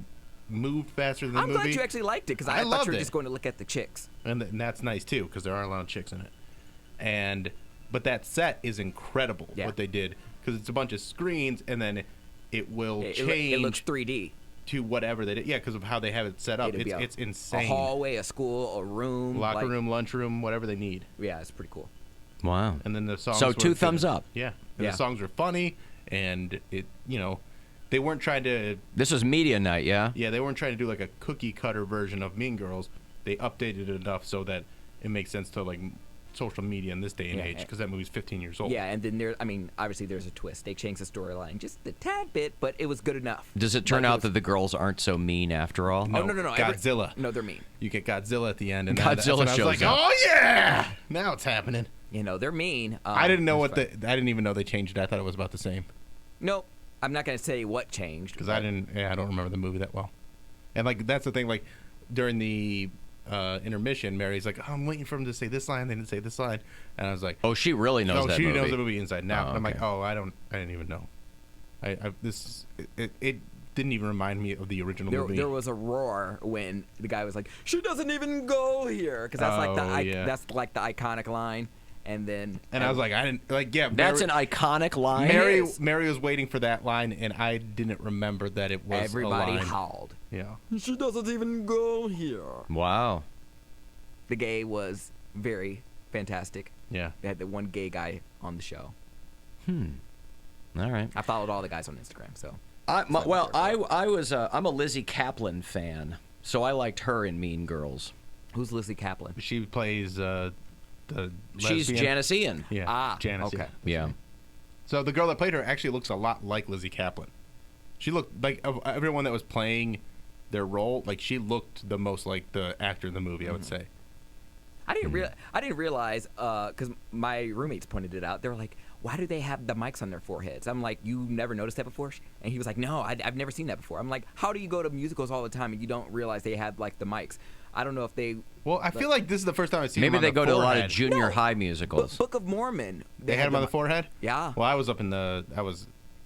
moved faster than the movie. I'm glad you actually liked it because I thought loved you were it. just going to look at the chicks. And that's nice too because there are a lot of chicks in it. But that set is incredible. What they did because it's a bunch of screens, and then it will change. It looks 3D to whatever they did. Yeah, because of how they have it set up. It'd be It's insane. A hallway, a school, a room, Locker room, lunchroom, whatever they need. Yeah, it's pretty cool. Wow. And then the songs. So were 2 good. thumbs up. Yeah. And the songs were funny, and they weren't trying to. This was media night, yeah. Yeah, they weren't trying to do like a cookie cutter version of Mean Girls. They updated it enough so that it makes sense to like social media in this day and age because that movie's 15 years old. Yeah, and then obviously there's a twist. They changed the storyline just a tad bit, but it was good enough. Does it turn out that the girls aren't so mean after all? No, no. Godzilla. No, they're mean. You get Godzilla at the end, and Godzilla that's when shows I was like, up. oh yeah, now it's happening. They're mean. I didn't know I didn't even know they changed it. I thought it was about the same. Nope. I'm not going to say what changed because I don't remember the movie that well. And like that's the thing. Like during the intermission, Mary's like, oh, I'm waiting for him to say this line. They didn't say this line, and I was like, oh, she really knows that she movie. knows the movie inside and out. Oh, And I'm like, okay. oh, I didn't even know. It didn't even remind me of the original movie. There was a roar when the guy was like, "She doesn't even go here," because that's that's like the iconic line. And then I was like, I didn't like. Yeah, that's an iconic line. Mary was waiting for that line, and I didn't remember that it was. Everybody a line. howled. Yeah, she doesn't even go here. Wow. The gay was very fantastic. Yeah, they had the one gay guy on the show. All right. I followed all the guys on Instagram, so. I'm a Lizzie Kaplan fan, so I liked her in Mean Girls. Who's Lizzie Kaplan? She plays she's Janice Ian. Yeah. Janice. Okay. Yeah. So the girl that played her actually looks a lot like Lizzie Kaplan. She looked like of everyone that was playing their role, like she looked the most like the actor in the movie. I would say. I didn't realize because my roommates pointed it out. They were like, "Why do they have the mics on their foreheads?" I'm like, "You never noticed that before?" And he was like, "No, I've never seen that before." I'm like, "How do you go to musicals all the time and you don't realize they had like the mics?" I don't know if they. Well, I feel like this is the first time I've seen. Maybe them on they the go to a lot of forehead. junior high musicals. Book of Mormon. They had them on the forehead. Yeah. Well, I was up in the.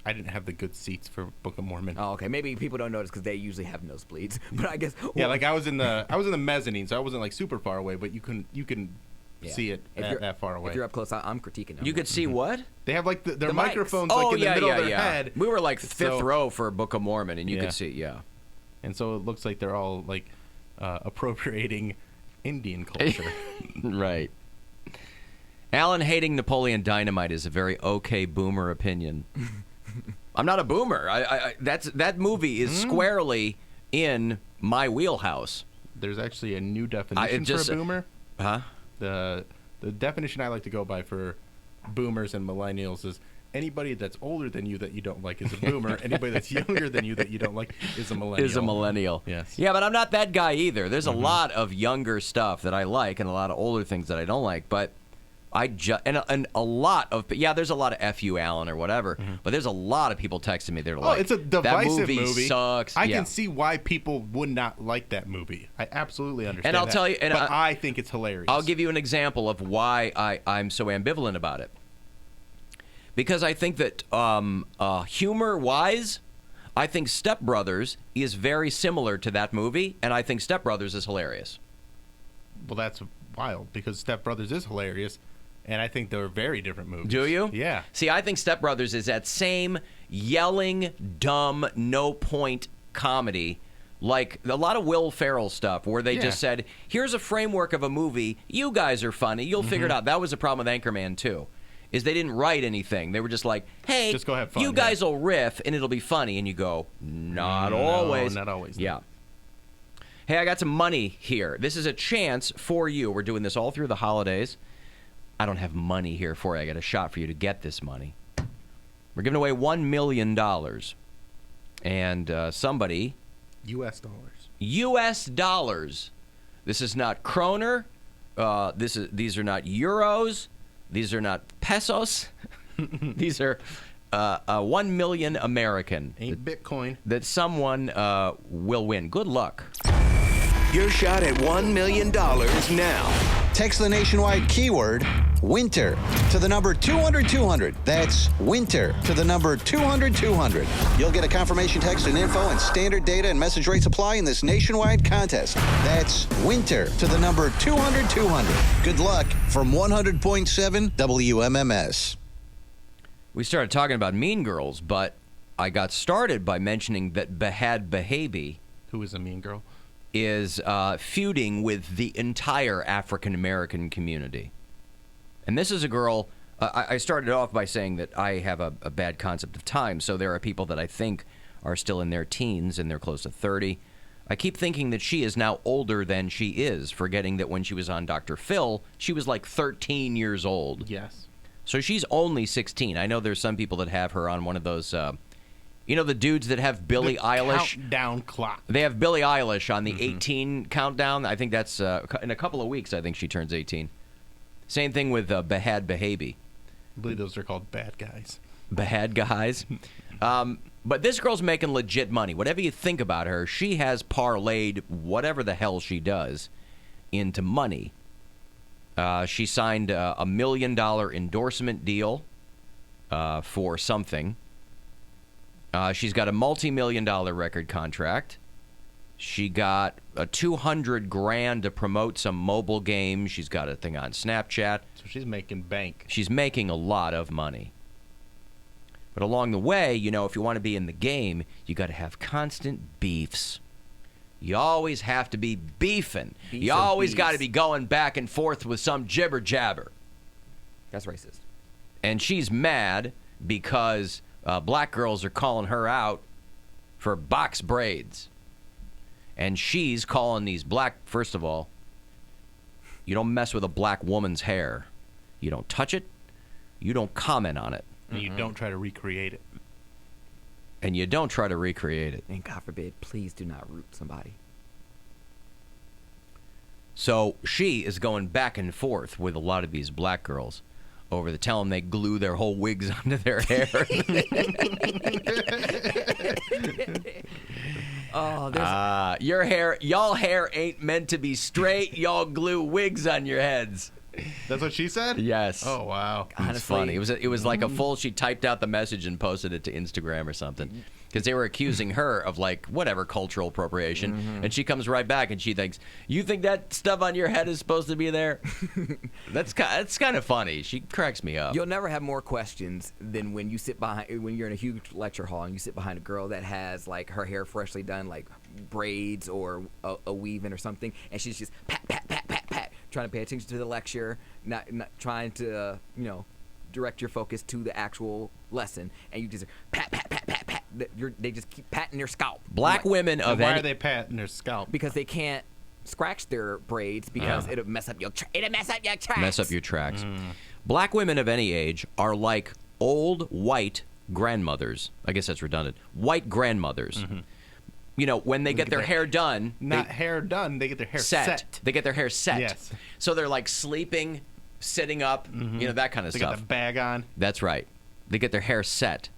I didn't have the good seats for Book of Mormon. Oh, okay. Maybe people don't notice because they usually have nosebleeds. But I guess. Yeah, like I was in the mezzanine, so I wasn't like super far away, but you can see it that far away. If you're up close, I'm critiquing them. You could see what? They have like their The microphones mics. like in the middle of their head. We were like fifth row for Book of Mormon, and you could see, And so it looks like they're all like appropriating Indian culture. Right. Alan hating Napoleon Dynamite is a very okay boomer opinion. I'm not a boomer. That movie is squarely in my wheelhouse. There's actually a new definition for a boomer. Huh? The definition I like to go by for boomers and millennials is anybody that's older than you that you don't like is a boomer. Anybody that's younger than you that you don't like is a millennial. Is a millennial. Yes. Yeah, but I'm not that guy either. There's a lot of younger stuff that I like and a lot of older things that I don't like. But and a lot of there's a lot of FU Alan or whatever. But there's a lot of people texting me. They're like, it's a divisive that movie sucks. I can see why people would not like that movie. I absolutely understand. And I'll tell you, but I think it's hilarious. I'll give you an example of why I'm so ambivalent about it. Because I think that humor-wise, I think Step Brothers is very similar to that movie, and I think Step Brothers is hilarious. Well, that's wild because Step Brothers is hilarious, and I think they're very different movies. Do you? Yeah. See, I think Step Brothers is that same yelling, dumb, no-point comedy, like a lot of Will Ferrell stuff, where they just said, here's a framework of a movie. You guys are funny. You'll figure it out. That was the problem with Anchorman 2, is they didn't write anything. They were just like, hey, just go have fun, you guys will riff, and it'll be funny. And you go, not always. Not always. Yeah. Hey, I got some money here. This is a chance for you. We're doing this all through the holidays. I don't have money here for you. I got a shot for you to get this money. We're giving away $1 million. And somebody... U.S. dollars. U.S. dollars. This is not kroner. These are not euros. These are not pesos. These are 1 million American. Ain't Bitcoin. That someone will win. Good luck. Your shot at $1 million now. Text the nationwide keyword winter to the number 200-200. That's winter to the number 200-200. You'll get a confirmation text and info, and standard data and message rates apply in this nationwide contest. That's winter to the number 200-200. Good luck from 100.7 WMMS. We started talking about Mean Girls, but I got started by mentioning that Behad Behabi, who is a mean girl, is feuding with the entire African-American community. And this is a girl, I started off by saying that I have a bad concept of time, so there are people that I think are still in their teens and they're close to 30. I keep thinking that she is now older than she is, forgetting that when she was on Dr. Phil, she was like 13 years old. Yes. So she's only 16. I know there's some people that have her on one of those... you know the dudes that have Billie Eilish? Countdown clock. They have Billie Eilish on the 18 countdown. I think that's in a couple of weeks, I think she turns 18. Same thing with Behad Behabi. I believe those are called bad guys. Bad guys. But this girl's making legit money. Whatever you think about her, she has parlayed whatever the hell she does into money. She signed a $1 million endorsement deal for something. She's got a multi-million-dollar record contract. She got a $200,000 to promote some mobile game. She's got a thing on Snapchat. So she's making bank. She's making a lot of money. But along the way, you know, if you want to be in the game, you got to have constant beefs. You always have to be beefing. You always got to be going back and forth with some jibber jabber. That's racist. And she's mad because black girls are calling her out for box braids. And she's calling these black... First of all, you don't mess with a black woman's hair. You don't touch it. You don't comment on it. And you don't try to recreate it. And you don't try to recreate it. And God forbid, please do not root somebody. So she is going back and forth with a lot of these black girls over the tell them they glue their whole wigs onto their hair. Oh, your hair, y'all hair ain't meant to be straight. Y'all glue wigs on your heads. That's what she said? Yes. Oh, wow. It's funny. It was like a full, she typed out the message and posted it to Instagram or something. Because they were accusing her of, like, whatever, cultural appropriation. And she comes right back and she thinks, you think that stuff on your head is supposed to be there? That's kind of funny. She cracks me up. You'll never have more questions than when you sit behind, when you're in a huge lecture hall and you sit behind a girl that has, like, her hair freshly done, like braids or a weave-in or something, and she's just pat, pat, pat, pat, pat, trying to pay attention to the lecture, not trying to, direct your focus to the actual lesson, and you just pat, pat, pat, pat, pat. They just keep patting their scalp. Black women of why any... are they patting their scalp? Because they can't scratch their braids because it'll mess up your it'll mess up your tracks. Mess up your tracks. Black women of any age are like old white grandmothers. I guess that's redundant. White grandmothers. You know, when they get their hair done... Not hair done, they get their hair set. They get their hair set. Yes. So they're like sleeping, sitting up, that kind of they stuff. They got the bag on. That's right. They get their hair set.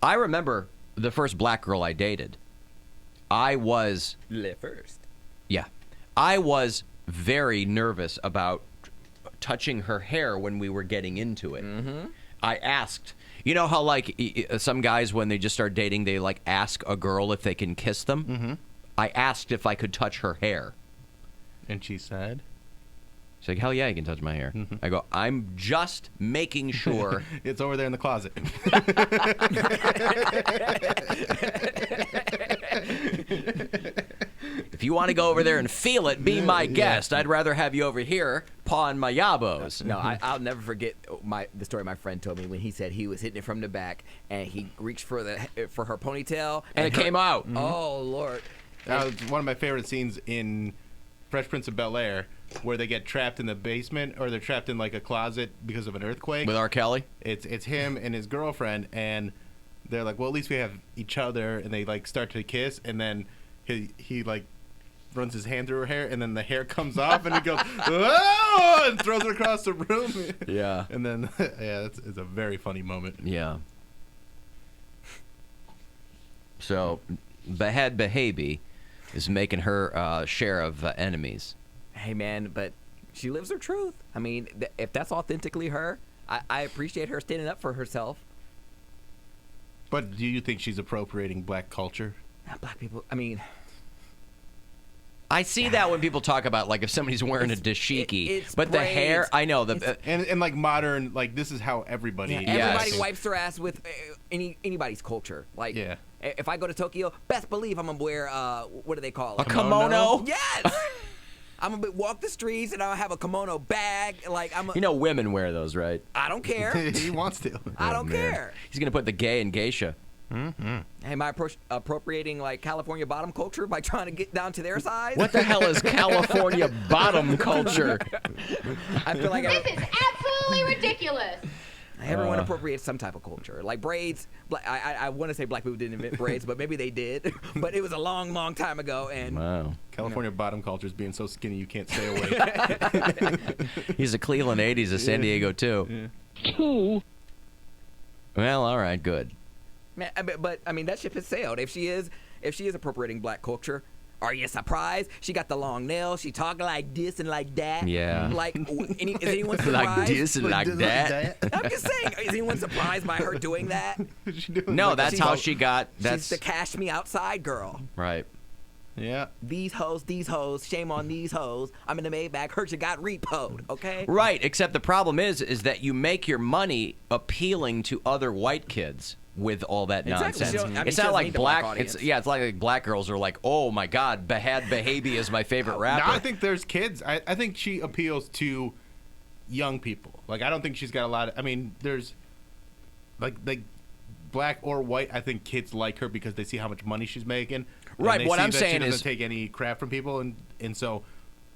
I remember the first black girl I dated. I was... The first. Yeah. I was very nervous about touching her hair when we were getting into it. I asked... You know how, like, some guys, when they just start dating, they, like, ask a girl if they can kiss them? I asked if I could touch her hair. And she said? She's like, hell yeah, you can touch my hair. I go, I'm just making sure. It's over there in the closet. If you want to go over there and feel it, be my guest. I'd rather have you over here pawing my yabos. No, I'll never forget the story my friend told me when he said he was hitting it from the back and he reached for her ponytail and it came out. Oh Lord! That was one of my favorite scenes in Fresh Prince of Bel-Air, where they get trapped in the basement or they're trapped in like a closet because of an earthquake. With R. Kelly? It's him and his girlfriend, and they're like, well, at least we have each other, and they like start to kiss, and then he like runs his hand through her hair, and then the hair comes off, and he goes, oh, and throws it across the room. Yeah. And then, yeah, it's a very funny moment. Yeah. So, Behead Behaby is making her share of enemies. Hey, man, but she lives her truth. I mean, if that's authentically her, I appreciate her standing up for herself. But do you think she's appropriating black culture? Black people, I mean... I see that when people talk about, like, if somebody's wearing a dashiki. But the hair, I know. And like, modern, like, this is how everybody... Everybody wipes their ass with anybody's culture. Like, if I go to Tokyo, best believe I'm going to wear, what do they call it? A kimono? Yes! I'm going to walk the streets and I'll have a kimono bag. Like, You know women wear those, right? I don't care. He wants to. I don't care. He's going to put the gay in geisha. Hey, am I appropriating like California bottom culture by trying to get down to their size? What the hell is California bottom culture? I feel like This is absolutely ridiculous. everyone appropriates some type of culture. Like braids. I want to say black people didn't invent braids, but maybe they did. But it was a long, long time ago. And wow, California bottom culture is being so skinny you can't stay awake. He's a Cleveland 80s, a San Diego too. Two. Well, all right, good. Man, but I mean that ship has sailed. If she is appropriating black culture, are you surprised? She got the long nails. She talking like this and like that. Yeah. Like, is anyone surprised? Like this and like that. I'm just saying. Is anyone surprised by her doing that? No, that's how she got. She's the cash me outside girl. Right. Yeah. These hoes. Shame on these hoes. I'm in the Maybach. Heard you got repoed. Okay. Right. Except the problem is that you make your money appealing to other white kids with all that nonsense. It's not like black. It's like black girls are like, oh my God, Behead Behaby is my favorite rapper. No, I think there's kids. I think she appeals to young people. Like I don't think she's got a lot of. I mean, there's like black or white. I think kids like her because they see how much money she's making. Right. What I'm saying is she is doesn't take any crap from people, and so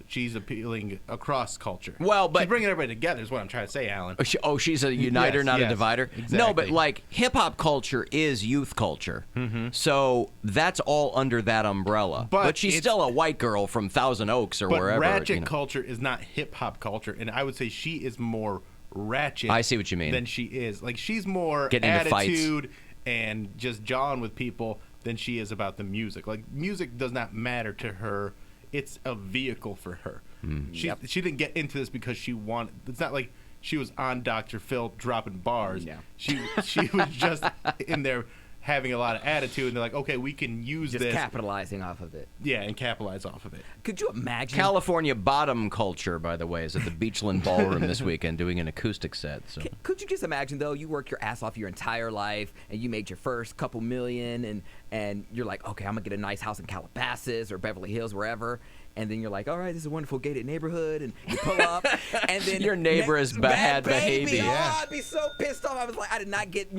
she's appealing across culture. Well, but she's bringing everybody together is what I'm trying to say, Alan. She's a uniter, not a divider. Exactly. No, but like hip hop culture is youth culture, so that's all under that umbrella. But she's still a white girl from Thousand Oaks or wherever. Ratchet culture is not hip hop culture, and I would say she is more ratchet. I see what you mean. Than she is. Like she's more getting into attitude and just jawing with people than she is about the music. Like music does not matter to her. It's a vehicle for her. She didn't get into this because she wanted. It's not like she was on Dr. Phil dropping bars. Yeah. She was just in there having a lot of attitude, and they're like, okay, we can use just this. capitalizing off of it. Yeah, and capitalize off of it. Could you imagine? California bottom culture, by the way, is at the Beachland Ballroom this weekend doing an acoustic set. So. Could you just imagine, though, you work your ass off your entire life, and you made your first couple million, and you're like, okay, I'm going to get a nice house in Calabasas or Beverly Hills, wherever. And then you're like, all right, this is a wonderful gated neighborhood, and you pull up, and then your neighbor is Behead Behaby. Oh, I'd be so pissed off. I was like, I did not get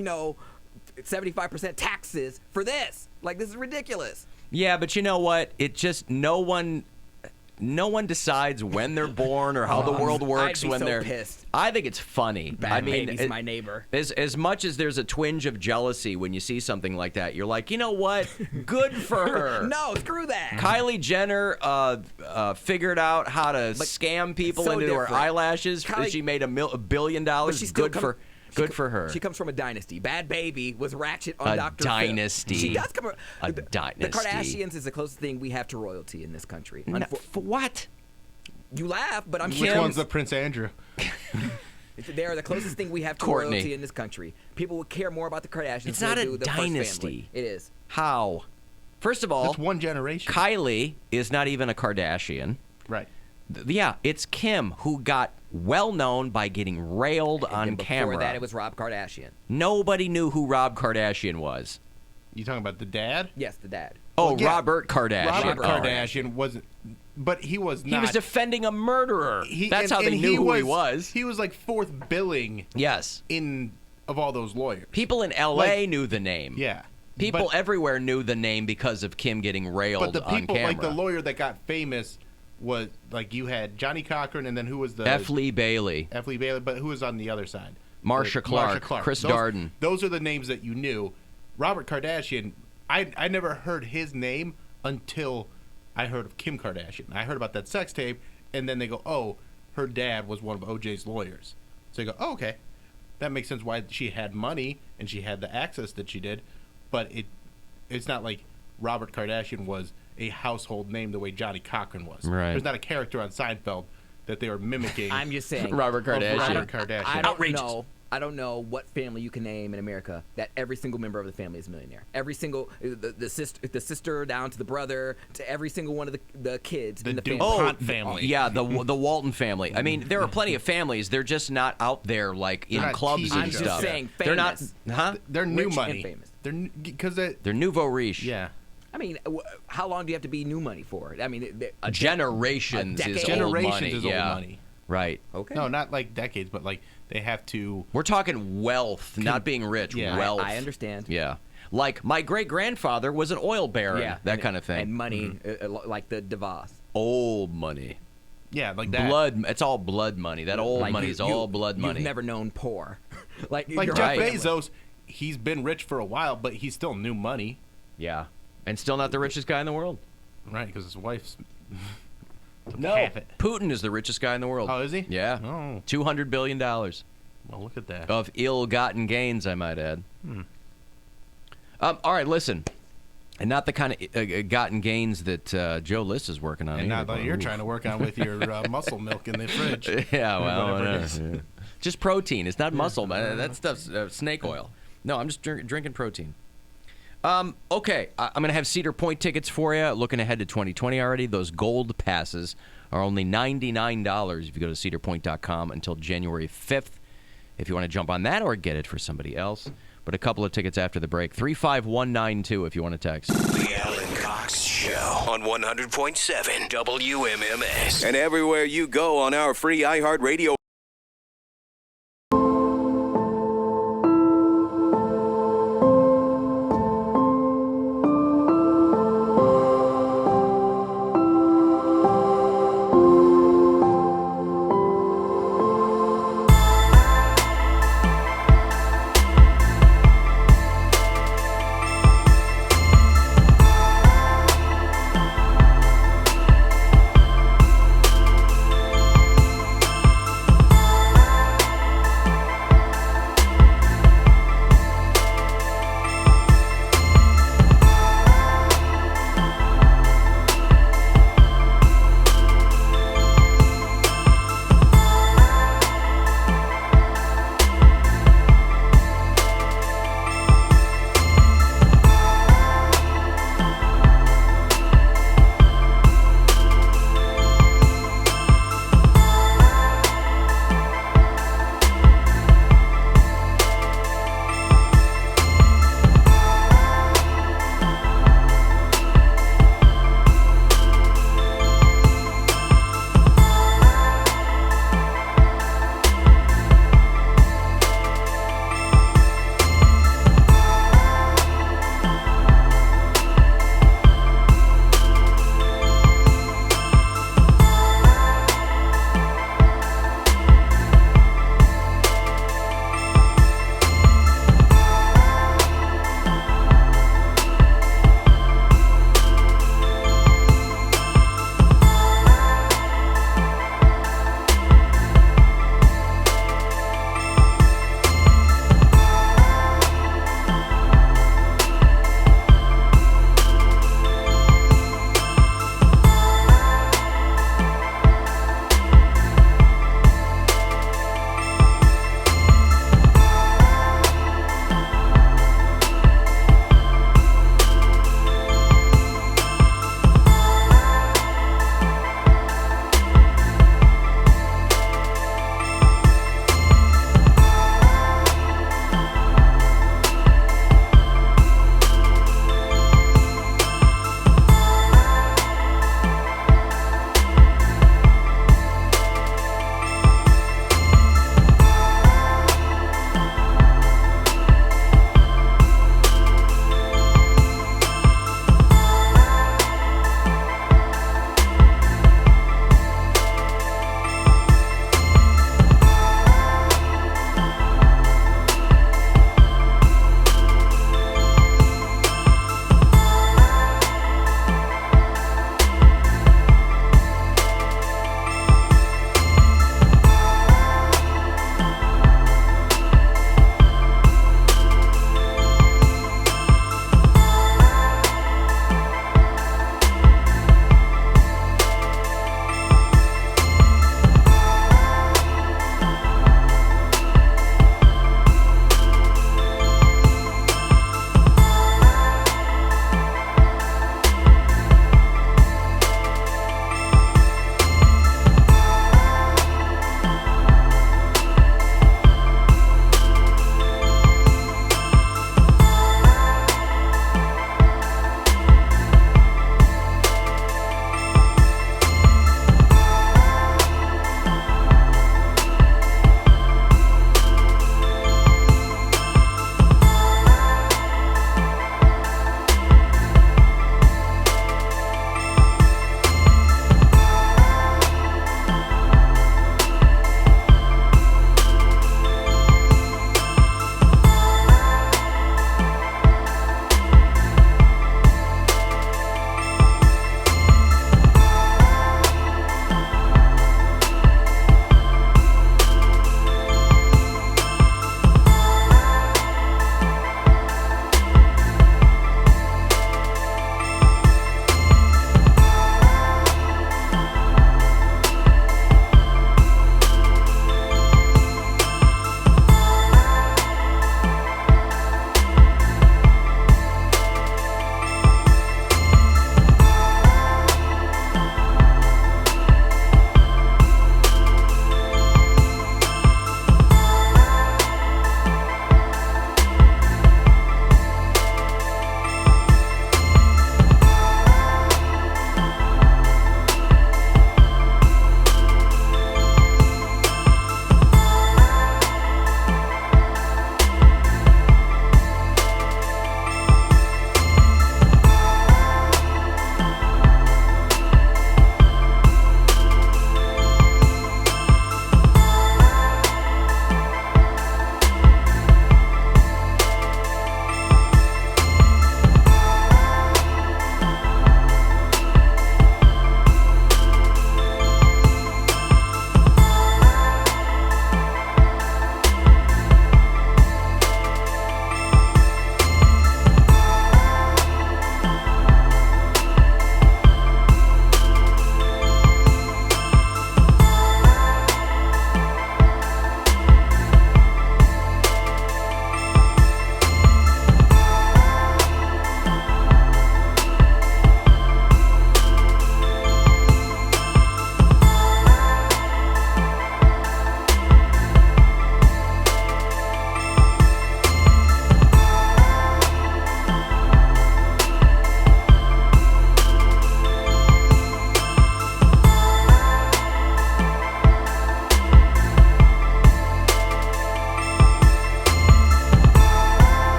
75% taxes for this. Like, this is ridiculous. Yeah, but you know what? It just no one decides when they're born or how the world works I'd be when so they're pissed. I think it's funny. Bad Baby's my neighbor. As much as there's a twinge of jealousy when you see something like that, you're like, you know what? Good for her. No, screw that. Kylie Jenner figured out how to scam people so into different. her eyelashes. She made $1 billion. Good for her. She comes from a dynasty. Bad Baby was ratchet on Dr. Phil. Dynasty. She does come from a dynasty. The Kardashians is the closest thing we have to royalty in this country. For what? You laugh, but I'm Which one's the Prince Andrew? They are the closest thing we have to royalty in this country. People would care more about the Kardashians. It's than not they a do the dynasty. First family. It is. How? First of all, it's one generation. Kylie is not even a Kardashian. Right. Yeah, it's Kim who got well known by getting railed on Before camera. that, it was Rob Kardashian. Nobody knew who Rob Kardashian was. You talking about the dad? Yes, the dad. Oh, Well, yeah. Robert Kardashian. Robert Kardashian wasn't, but he was not. He was defending a murderer. That's how they knew who he was. He was like fourth billing. Yes. Of all those lawyers. People in L.A. knew the name. Yeah. People everywhere knew the name because of Kim getting railed But the people, on camera. like the lawyer that got famous was, like, you had Johnny Cochran, and then who was the... F. Lee Bailey. F. Lee Bailey, but who was on the other side? Marsha Clark, Chris Darden. Those are the names that you knew. Robert Kardashian, I never heard his name until I heard of Kim Kardashian. I heard about that sex tape, and then they go, oh, her dad was one of OJ's lawyers. So you go, oh, okay. That makes sense why she had money and she had the access that she did, but it's not like Robert Kardashian was a household name the way Johnny Cochran was. Right. There's not a character on Seinfeld that they were mimicking. I'm just saying. Robert Kardashian. I don't know what family you can name in America that every single member of the family is a millionaire. Every single the sister down to the brother to every single one of the kids in the family. family. Yeah, the Walton family. I mean, there are plenty of families. They're just not out there like in clubs and I'm stuff. just saying, They're not. famous. They're new Rich money. and famous. They're nouveau riche. Yeah. I mean, how long do you have to be new money for? I mean, Generations is old money. Is yeah. old money. Right. Okay. No, not like decades, but like they have to. We're talking wealth, not being rich. Yeah. Wealth. I understand. Yeah. Like my great grandfather was an oil baron. Yeah, that kind of thing. And money, like the DeVos. Old money. Yeah, like that. Blood. It's all blood money. That old Like money is all blood money. You've never known poor. like Jeff family. Bezos, he's been rich for a while, but he's still new money. Yeah. And still not the richest guy in the world. Right, because his wife's. No, half it. Putin is the richest guy in the world. Oh, is he? Yeah. Oh. $200 billion. Well, look at that. Of ill-gotten gains, I might add. All right, listen. And not the kind of gotten gains that Joe List is working on. And either, not that you're trying to work on with your muscle milk in the fridge. Yeah, well, Whatever it whatever. is. Yeah. Just protein. It's not muscle, man. That stuff's snake oil. No, I'm just drinking protein. Okay, I'm going to have Cedar Point tickets for you. Looking ahead to 2020 already. Those gold passes are only $99 if you go to cedarpoint.com until January 5th. If you want to jump on that or get it for somebody else. But a couple of tickets after the break. 35192 if you want to text. The Alan Cox Show on 100.7 WMMS. And everywhere you go on our free iHeartRadio.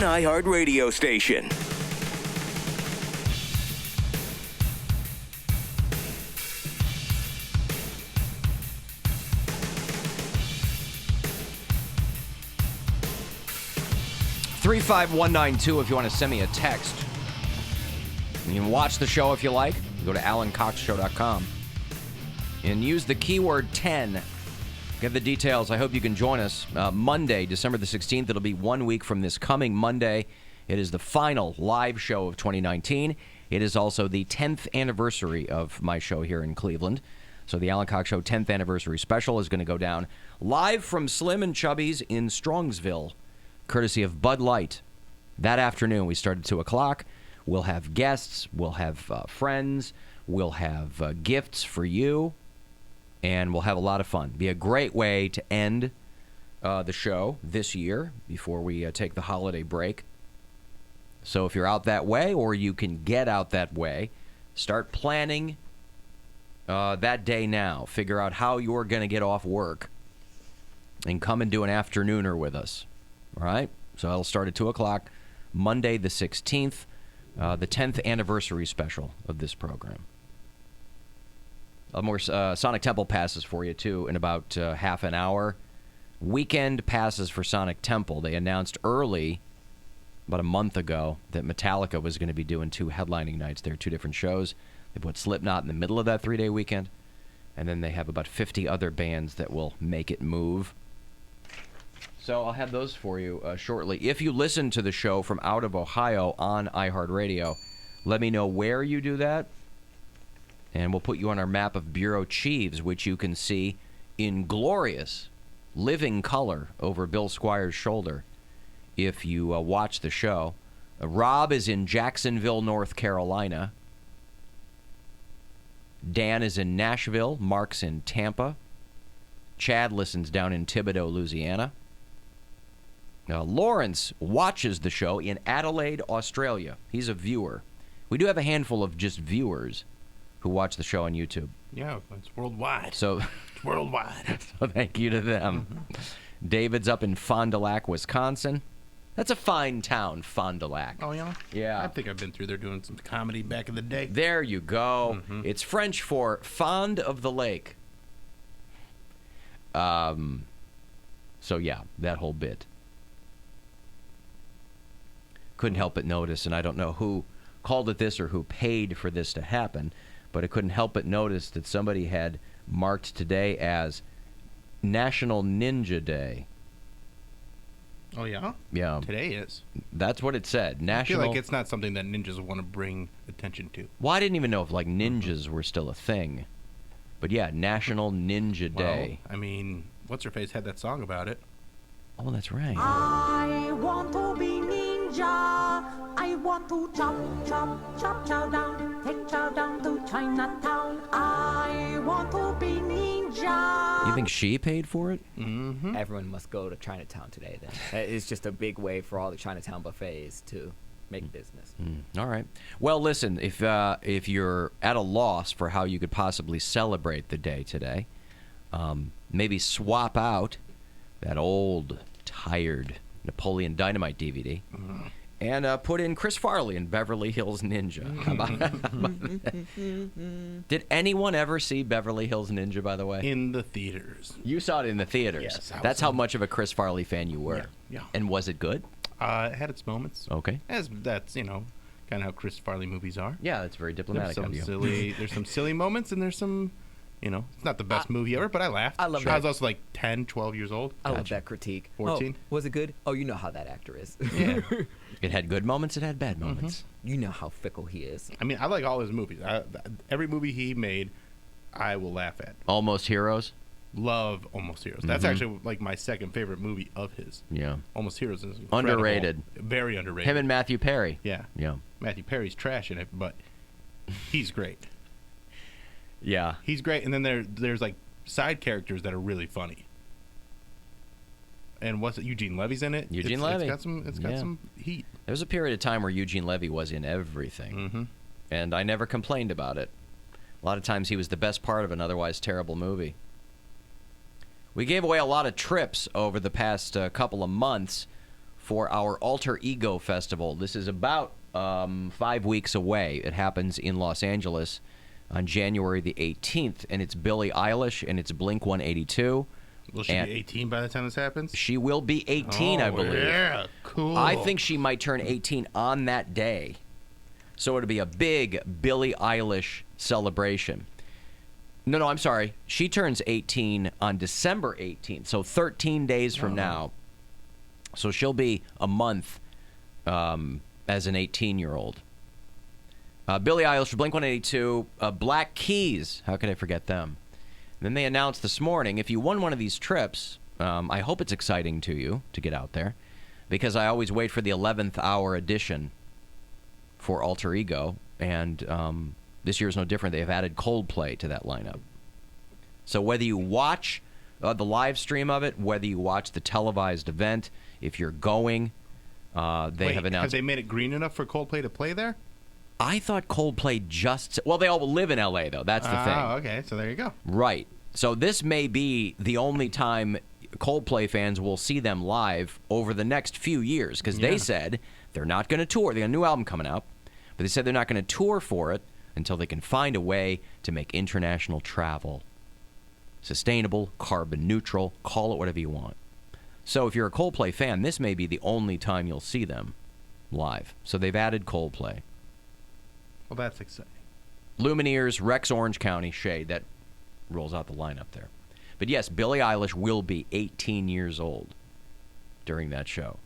iHeart radio station. $35192 if you want to send me a text. You can watch the show if you like. Go to AlanCoxShow.com and use the keyword 10. Get the details. I hope you can join us Monday, December the 16th. It'll be 1 week from this coming Monday. It is the final live show of 2019. It is also the 10th anniversary of my show here in Cleveland. So the Alan Cox Show 10th anniversary special is going to go down live from Slim and Chubby's in Strongsville, courtesy of Bud Light. That afternoon, we start at 2 o'clock. We'll have guests. We'll have friends. We'll have gifts for you. And we'll have a lot of fun. Be a great way to end the show this year before we take the holiday break. So if you're out that way, or you can get out that way, start planning that day now. Figure out how you're going to get off work and come and do an afternooner with us. All right? So it'll start at 2 o'clock, Monday the 16th, the 10th anniversary special of this program. More Sonic Temple passes for you, too, in about half an hour. Weekend passes for Sonic Temple. They announced early, about a month ago, that Metallica was going to be doing 2 headlining nights. There are 2 different shows. They put Slipknot in the middle of that 3-day weekend. And then they have about 50 other bands that will make it move. So I'll have those for you shortly. If you listen to the show from out of Ohio on iHeartRadio, let me know where you do that. And we'll put you on our map of bureau chiefs, which you can see in glorious living color over Bill Squire's shoulder if you watch the show. Rob is in Jacksonville, North Carolina. Dan is in Nashville. Mark's in Tampa. Chad listens down in Thibodaux, Louisiana. Lawrence watches the show in Adelaide, Australia. He's a viewer. We do have a handful of just viewers who watch the show on YouTube. Yeah, it's worldwide. So it's worldwide. So thank you to them. Mm-hmm. David's up in Fond du Lac, Wisconsin. That's a fine town, Fond du Lac. Oh, yeah? Yeah. I think I've been through there doing some comedy back in the day. There you go. Mm-hmm. It's French for Fond of the Lake. So, yeah, that whole bit. Couldn't help but notice, and I don't know who called it this or who paid for this to happen, but I couldn't help but notice that somebody had marked today as National Ninja Day. Oh, yeah? Yeah. Today is. That's what it said. National. I feel like it's not something that ninjas want to bring attention to. Well, I didn't even know if, like, ninjas were still a thing. But, yeah, National Ninja Day. Well, I mean, What's-Her-Face had that song about it. Oh, that's right. I want to be ninja. I want to chop, chop, chop, chow down. Take chow down to Chinatown. I want to be ninja. You think she paid for it? Mm-hmm. Everyone must go to Chinatown today, then. It's just a big way for all the Chinatown buffets to make business. All right. Well, listen, if you're at a loss for how you could possibly celebrate the day today, maybe swap out that old, tired Napoleon Dynamite DVD and put in Chris Farley in Beverly Hills Ninja. How about that? Did anyone ever see Beverly Hills Ninja, by the way? In the theaters. You saw it in the theaters. Yes. That's how much of a Chris Farley fan you were. Yeah. And was it good? It had its moments. Okay. That's, kind of how Chris Farley movies are. Yeah, that's very diplomatic of you. There's some silly moments, and there's some... it's not the best movie ever, but I laughed. I love that. I was also like 10, 12 years old. I love that critique. 14. Oh, was it good? Oh, you know how that actor is. Yeah. It had good moments, it had bad moments. You know how fickle he is. I mean, I like all his movies. Every movie he made, I will laugh at. Almost Heroes? Love Almost Heroes. That's actually like my second favorite movie of his. Yeah. Almost Heroes is incredible. Underrated. Very underrated. Him and Matthew Perry. Yeah. Yeah. Matthew Perry's trash in it, but he's great. Yeah. He's great. And then there's like side characters that are really funny. And what's it? Eugene Levy's in it. Eugene Levy. It's got some heat. There was a period of time where Eugene Levy was in everything. Mm-hmm. And I never complained about it. A lot of times he was the best part of an otherwise terrible movie. We gave away a lot of trips over the past couple of months for our Alter Ego Festival. This is about 5 weeks away. It happens in Los Angeles on January the 18th, and it's Billie Eilish, and it's Blink-182. Will she be 18 by the time this happens? She will be 18, I believe. Yeah, cool. I think she might turn 18 on that day. So it'll be a big Billie Eilish celebration. No, I'm sorry. She turns 18 on December 18th, so 13 days from now. So she'll be a month as an 18-year-old. Billie Eilish, Blink-182, Black Keys. How could I forget them? And then they announced this morning, if you won one of these trips, I hope it's exciting to you to get out there, because I always wait for the 11th hour edition for Alter Ego, and this year is no different. They have added Coldplay to that lineup. So whether you watch the live stream of it, whether you watch the televised event, if you're going, they have announced... Have they made it green enough for Coldplay to play there? I thought Coldplay just... Well, they all live in L.A., though. That's the thing. Oh, okay. So there you go. Right. So this may be the only time Coldplay fans will see them live over the next few years, because they said they're not going to tour. They got a new album coming out, but they said they're not going to tour for it until they can find a way to make international travel sustainable, carbon neutral, call it whatever you want. So if you're a Coldplay fan, this may be the only time you'll see them live. So they've added Coldplay. Well, that's exciting. Lumineers, Rex Orange County, Shade. That rolls out the lineup there. But yes, Billie Eilish will be 18 years old during that show.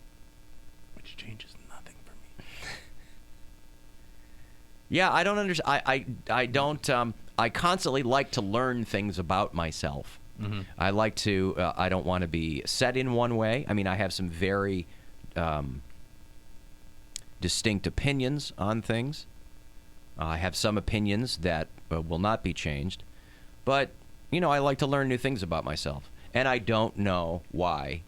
Which changes nothing for me. Yeah, I don't understand. I don't. I constantly like to learn things about myself. Mm-hmm. I like to. I don't want to be set in one way. I mean, I have some very distinct opinions on things. I have some opinions that will not be changed. But, you know, I like to learn new things about myself. And I don't know why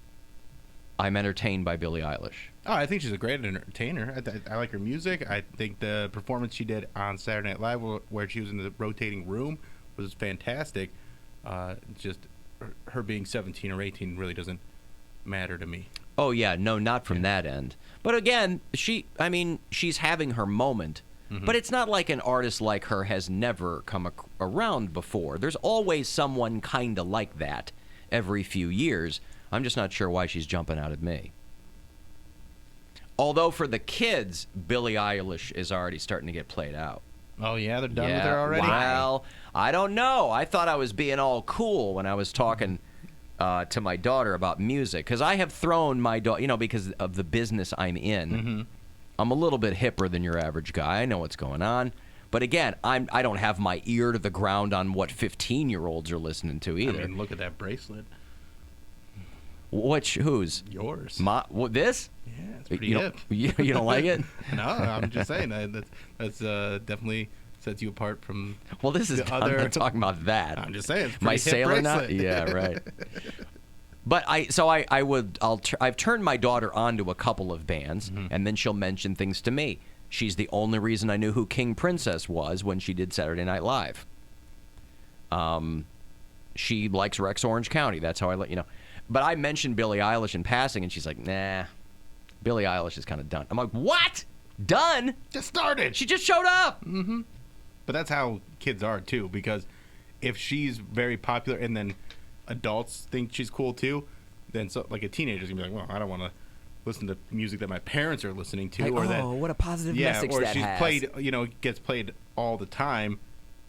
I'm entertained by Billie Eilish. Oh, I think she's a great entertainer. I like her music. I think the performance she did on Saturday Night Live, where she was in the rotating room, was fantastic. Just her being 17 or 18 really doesn't matter to me. Oh, yeah. No, not from that end. But again, she's having her moment. Mm-hmm. But it's not like an artist like her has never come around before. There's always someone kind of like that every few years. I'm just not sure why she's jumping out at me. Although for the kids, Billie Eilish is already starting to get played out. Oh, yeah? They're done with her already? Well, I don't know. I thought I was being all cool when I was talking to my daughter about music. Because I have thrown my daughter, because of the business I'm in. Mm-hmm. I'm a little bit hipper than your average guy. I know what's going on. But again, I don't have my ear to the ground on what 15-year-olds are listening to either. I mean, look at that bracelet. Whose? Yours. This? Yeah, it's pretty hip. You don't like it? No, I'm just saying that's definitely sets you apart from. Well, this is. I'm not talking about that. I'm just saying. It's my hip sailor bracelet. knot. Yeah, right. But I've turned my daughter on to a couple of bands, and then she'll mention things to me. She's the only reason I knew who King Princess was when she did Saturday Night Live. She likes Rex Orange County. That's how I let you know. But I mentioned Billie Eilish in passing, and she's like, nah, Billie Eilish is kind of done. I'm like, what? Done? Just started. She just showed up. Mm-hmm. But that's how kids are, too, because if she's very popular and then adults think she's cool, too, then like a teenager's going to be like, well, I don't want to listen to music that my parents are listening to. Like, what a positive message that has. Or she's played, gets played all the time.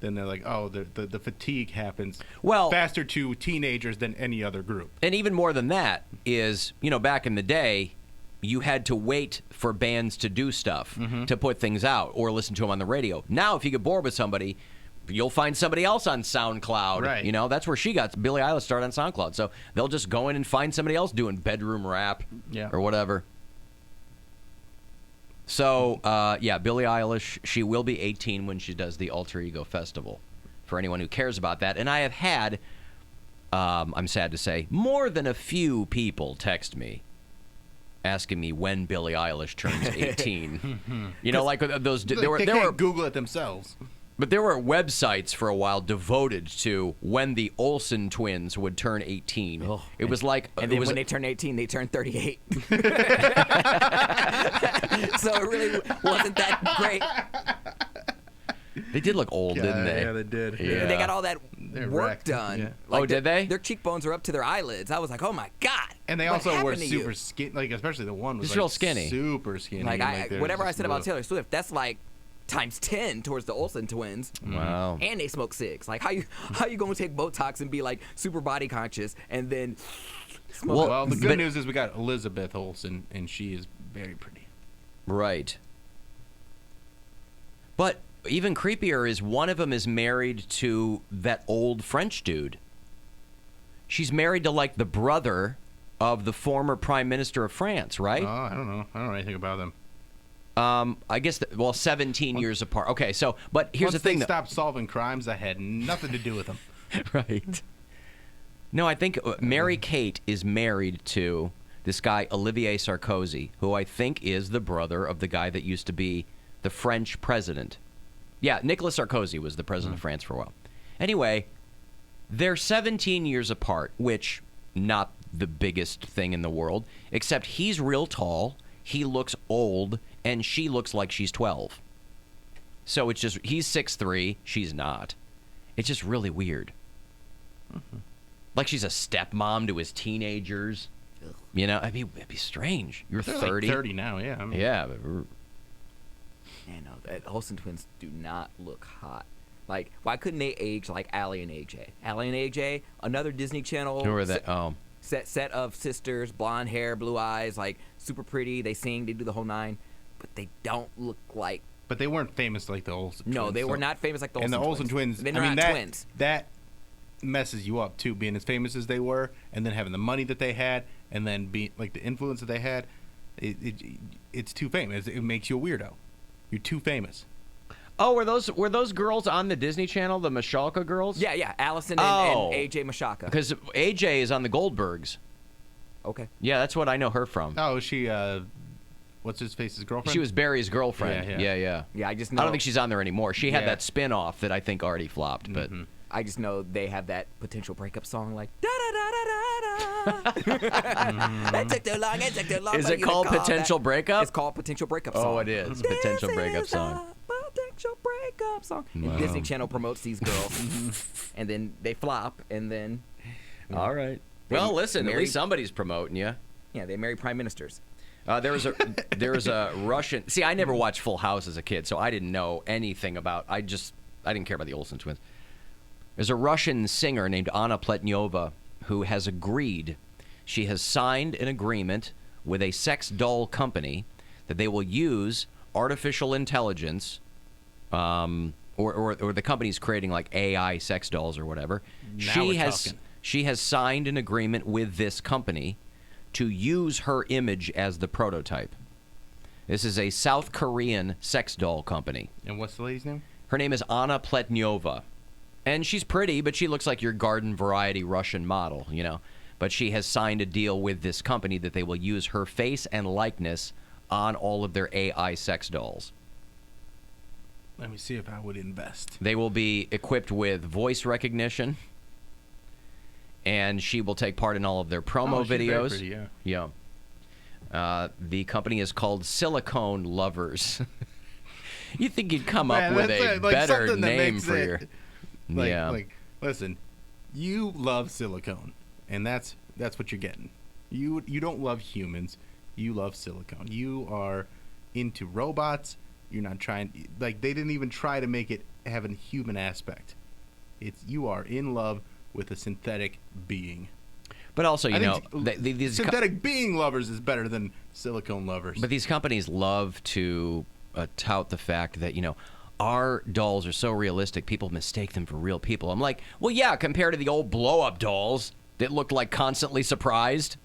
Then they're like, oh, the fatigue happens faster to teenagers than any other group. And even more than that is, back in the day, you had to wait for bands to do stuff, to put things out, or listen to them on the radio. Now, if you get bored with somebody, you'll find somebody else on SoundCloud. Right. That's where Billie Eilish started on SoundCloud. So they'll just go in and find somebody else doing bedroom rap or whatever. So, Billie Eilish, she will be 18 when she does the Alter Ego Festival, for anyone who cares about that. And I have had, I'm sad to say, more than a few people text me asking me when Billie Eilish turns 18. Like those... They can't Google it themselves. But there were websites for a while devoted to when the Olsen twins would turn 18. It was like... And then when they turned 18, they turned 38. So it really wasn't that great. They did look old, didn't they? Yeah, they did. Yeah. They got all that They're work wrecked. done. Yeah. Like did they? Their cheekbones are up to their eyelids. I was like, oh my God. And they what also were happened to you? super skinny. Like, especially the one was Just like real skinny. Super skinny. Like, they were whatever I just said about little. Taylor Swift, that's like times 10 towards the Olsen twins. Wow. And they smoke cigs. Like, how you gonna take Botox and be like super body conscious and then smoke? Well, the good news is we got Elizabeth Olsen, and she is very pretty. Right. But even creepier is one of them is married to that old French dude. She's married to, like, the brother of the former Prime Minister of France, right? Oh, I don't know. I don't know anything about them. I guess, 17 years apart. Okay, so, but here's Once the thing. they stopped solving crimes, that had nothing to do with them. Right. No, I think Mary Kate is married to this guy, Olivier Sarkozy, who I think is the brother of the guy that used to be the French president. Yeah, Nicolas Sarkozy was the president of France for a while. Anyway, they're 17 years apart, which not the biggest thing in the world, except he's real tall, he looks old, and she looks like she's 12. So it's just, he's 6'3", she's not. It's just really weird. Like she's a stepmom to his teenagers. You know, it'd be strange. You're They're 30. Like 30 now, yeah. I mean, yeah. The Olsen twins do not look hot. Like, why couldn't they age like Allie and AJ? Allie and AJ, another Disney Channel. Who are they? Oh. Set of sisters, blonde hair, blue eyes, like super pretty. They sing, they do the whole nine, but they don't look like. But they weren't famous like the Olsen twins. No, they were not famous like the Olsen twins. And the twins. Olsen twins, They're I mean, not that, twins. That messes you up, too, being as famous as they were, and then having the money that they had, and then being like the influence that they had. It's too famous. It makes you a weirdo. You're too famous. Oh, were those girls on the Disney Channel, the Mashalka girls? Yeah, Allison and AJ Mashaka. Because AJ is on the Goldbergs. Okay. Yeah, that's what I know her from. Oh, is she, what's his face's girlfriend? She was Barry's girlfriend. Yeah. Yeah, I just know. I don't think she's on there anymore. She had that spin-off that I think already flopped, but... I just know they have that potential breakup song like da da da da da da. It took too long. It took too long. Is for it you to called call Potential that. Breakup? It's called Potential Breakup Song. Oh, it is. Potential Breakup Song. Potential breakup song. Wow. And Disney Channel promotes these girls, and then they flop, and then. All right. Well, listen. At least somebody's promoting you. Yeah, they marry prime ministers. There was a Russian. See, I never watched Full House as a kid, so I didn't know anything about. I didn't care about the Olsen twins. There's a Russian singer named Anna Pletnyova who has agreed. She has signed an agreement with a sex doll company that they will use artificial intelligence, or the company's creating like AI sex dolls or whatever. Now She has signed an agreement with this company to use her image as the prototype. This is a South Korean sex doll company. And what's the lady's name? Her name is Anna Pletnyova. And she's pretty, but she looks like your garden variety Russian model, you know. But she has signed a deal with this company that they will use her face and likeness on all of their AI sex dolls. Let me see if I would invest. They will be equipped with voice recognition, and she will take part in all of their promo she's very videos. pretty, Yeah. The company is called Silicone Lovers. You think you'd come up with a better name for your... Like, listen, you love silicone, and that's what you're getting. You don't love humans, you love silicone. You are into robots. You're not trying, like, they didn't even try to make it have a human aspect. You are in love with a synthetic being. But also, these synthetic being lovers is better than silicone lovers. But these companies love to tout the fact that, our dolls are so realistic, people mistake them for real people. I'm like, well, yeah, compared to the old blow-up dolls that looked like Constantly Surprised.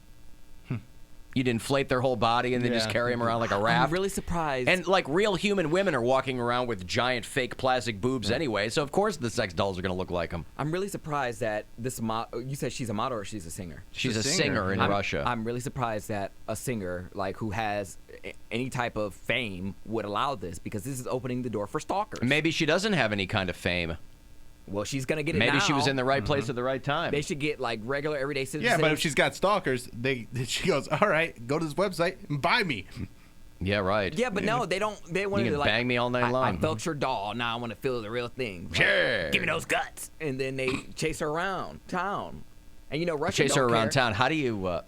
You'd inflate their whole body and then just carry them around like a raft. I'm really surprised. And like real human women are walking around with giant fake plastic boobs anyway, so of course the sex dolls are going to look like them. I'm really surprised that this you said she's a model or she's a singer? She's a singer in Russia. I'm really surprised that a singer like who has any type of fame would allow this, because this is opening the door for stalkers. Maybe she doesn't have any kind of fame. Well, she's going to get it Maybe now. she was in the right place at the right time. They should get like regular everyday citizens. Yeah, but if she's got stalkers, she goes, all right, go to this website and buy me. Yeah, right. Yeah, but no, they don't. They want You to can like bang me all night long. I felt your doll. Now I want to feel the real thing. Sure. Give me those guts. And then they chase her around town. And you know, Russians Chase her don't around care. town. How do you?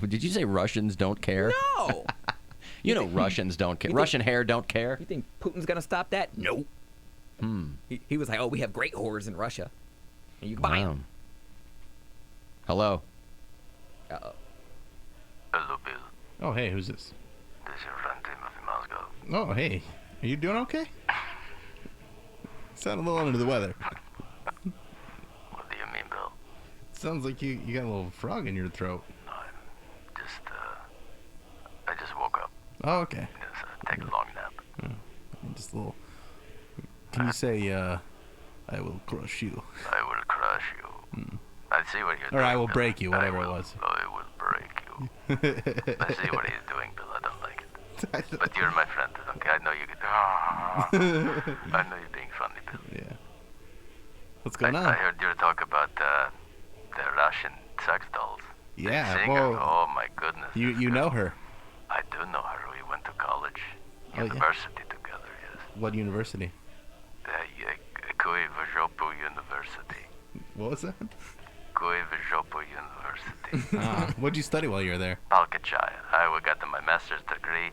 Did you say Russians don't care? No. you know Russians don't care. Russian hair don't care. You think Putin's gonna stop that? Nope. He was like, oh, we have great whores in Russia, and you can buy them. Hello. Uh-oh. Hello, Bill. Oh, hey, who's this? This is your friend Timothy Moscow. Oh, hey. Are you doing okay? Sound a little under the weather. What do you mean, Bill? Sounds like you got a little frog in your throat. I just woke up. Oh, okay. Just take a long nap. Just a little. Can you say, I will crush you? I will crush you. I see what you're doing. Or I will Bill. break you, whatever it was. I will break you. I see what he's doing, Bill. I don't like it. But you're my friend, okay? I know you get. I know you're being funny, Bill. Yeah. What's going on? I heard you talk about the Russian sex dolls. Yeah, The singer. well, Oh my goodness. You know her. I do know her. We went to college, Oh, yeah. university together. Yes. What university? Kuiva-Zhopu University. What was that? Kuiva-Zhopu University. What'd you study while you were there? Balkachaya. I got my master's degree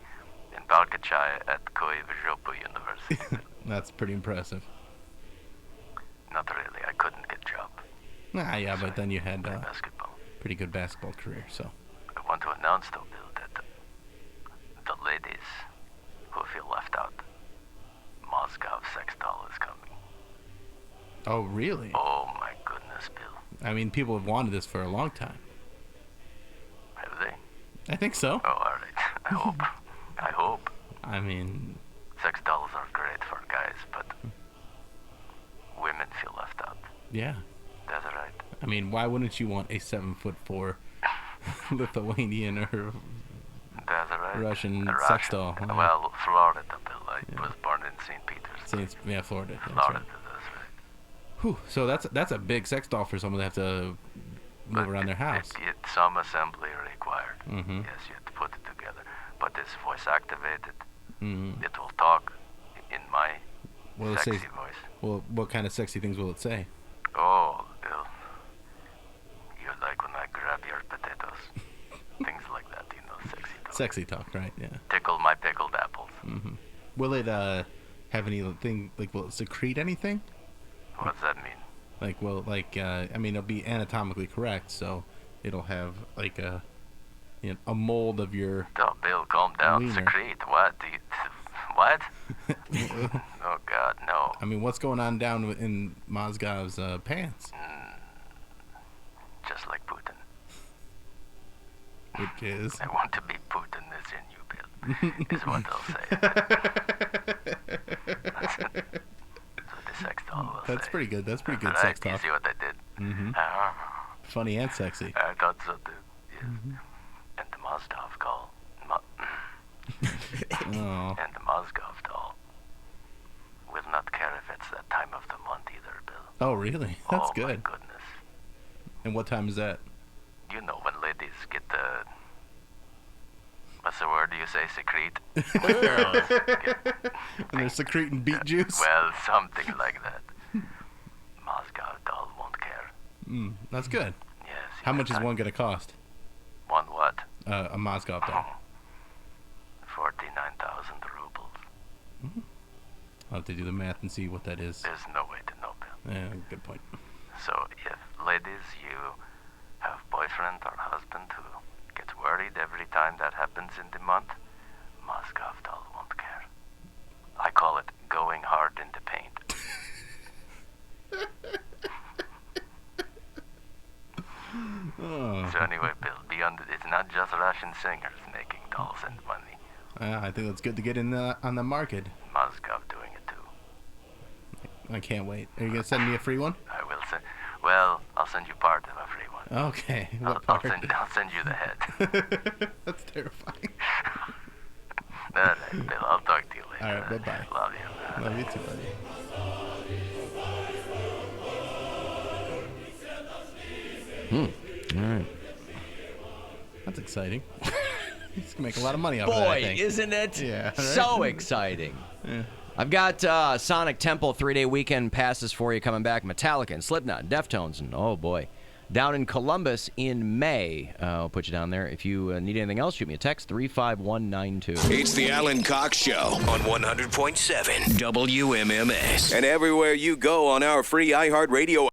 in Balkachaya at Kuiva-Zhopu University. That's pretty impressive. Not really. I couldn't get a job. Yeah, but then you had basketball. Pretty good basketball career, so. I want to announce, though, Bill, that the ladies who feel left out, Moscow sex doll is coming. Oh, really? Oh, my goodness, Bill. I mean, people have wanted this for a long time. Have they? I think so. Oh, all right. I hope. I hope. I mean... Sex dolls are great for guys, but women feel left out. Yeah. That's right. I mean, why wouldn't you want a 7'4" Lithuanian or That's right. Russian A sex doll? Well, Florida, Bill. I was born in St. Petersburg. Florida. That's Florida, right. that's right. Whew, so that's a big sex doll for someone to have to move around their house. It's some assembly required. Mm-hmm. Yes, you have to put it together. But it's voice activated. Mm-hmm. It will talk in my sexy voice. Well, what kind of sexy things will it say? Oh, Bill. You like when I grab your potatoes. Things like that, sexy talk. Sexy talk, right? Yeah. Tickle my pickled apples. Mm-hmm. Will it have anything, like, will it secrete anything? What's that mean? Like, well, like, I mean, it'll be anatomically correct, so it'll have, like, a mold of your... Oh, Bill, calm down. wiener. Secrete. What? What? Oh, God, no. I mean, what's going on down in Mozgov's pants? Just like Putin. Which is... I want to be Putin is in you, Bill. Is what they'll say. That's what the sex doll will say. That's pretty good. That's pretty good Right, sex you talk. see what I did? Mm-hmm. Funny and sexy. I thought so, too. Yes. And the Moscow call. Oh. And the Moscow doll will not care if it's that time of the month either, Bill. Oh, really? That's good. Oh, my goodness. And what time is that? You know when ladies get the... What's the word you say? Secrete? And they're secreting beet juice? Well, something like that. Moscow doll won't care. That's good. Yes. How much is one going to cost? One what? A Moscow doll. 49,000 rubles. I'll have to do the math and see what that is. There's no way to know, Bill. Yeah, good point. So if, ladies, you have boyfriend or husband who gets worried every time that happens in the month, Moscow doll won't care. I call it going hard in the paint. Oh. So anyway, Bill, it's not just Russian singers making dolls and money. I think that's good to get in on the market. Moscow doing it too. I can't wait. Are you going to send me a free one? I will send. Well, I'll send you part of a free one. Okay. What I'll part? send you the head. That's terrifying. All right, Bill. I'll talk to you later. All right, bye-bye. Love you. Love you too, buddy. All right. That's exciting. He's going to make a lot of money off of that, I Boy, think. isn't it? Yeah. Right? So exciting. Yeah. I've got Sonic Temple 3-day weekend passes for you coming back. Metallica and Slipknot and Deftones and oh boy. Down in Columbus in May. I'll put you down there. If you need anything else, shoot me a text, 35192. It's the Alan Cox Show on 100.7 WMMS. And everywhere you go on our free iHeartRadio.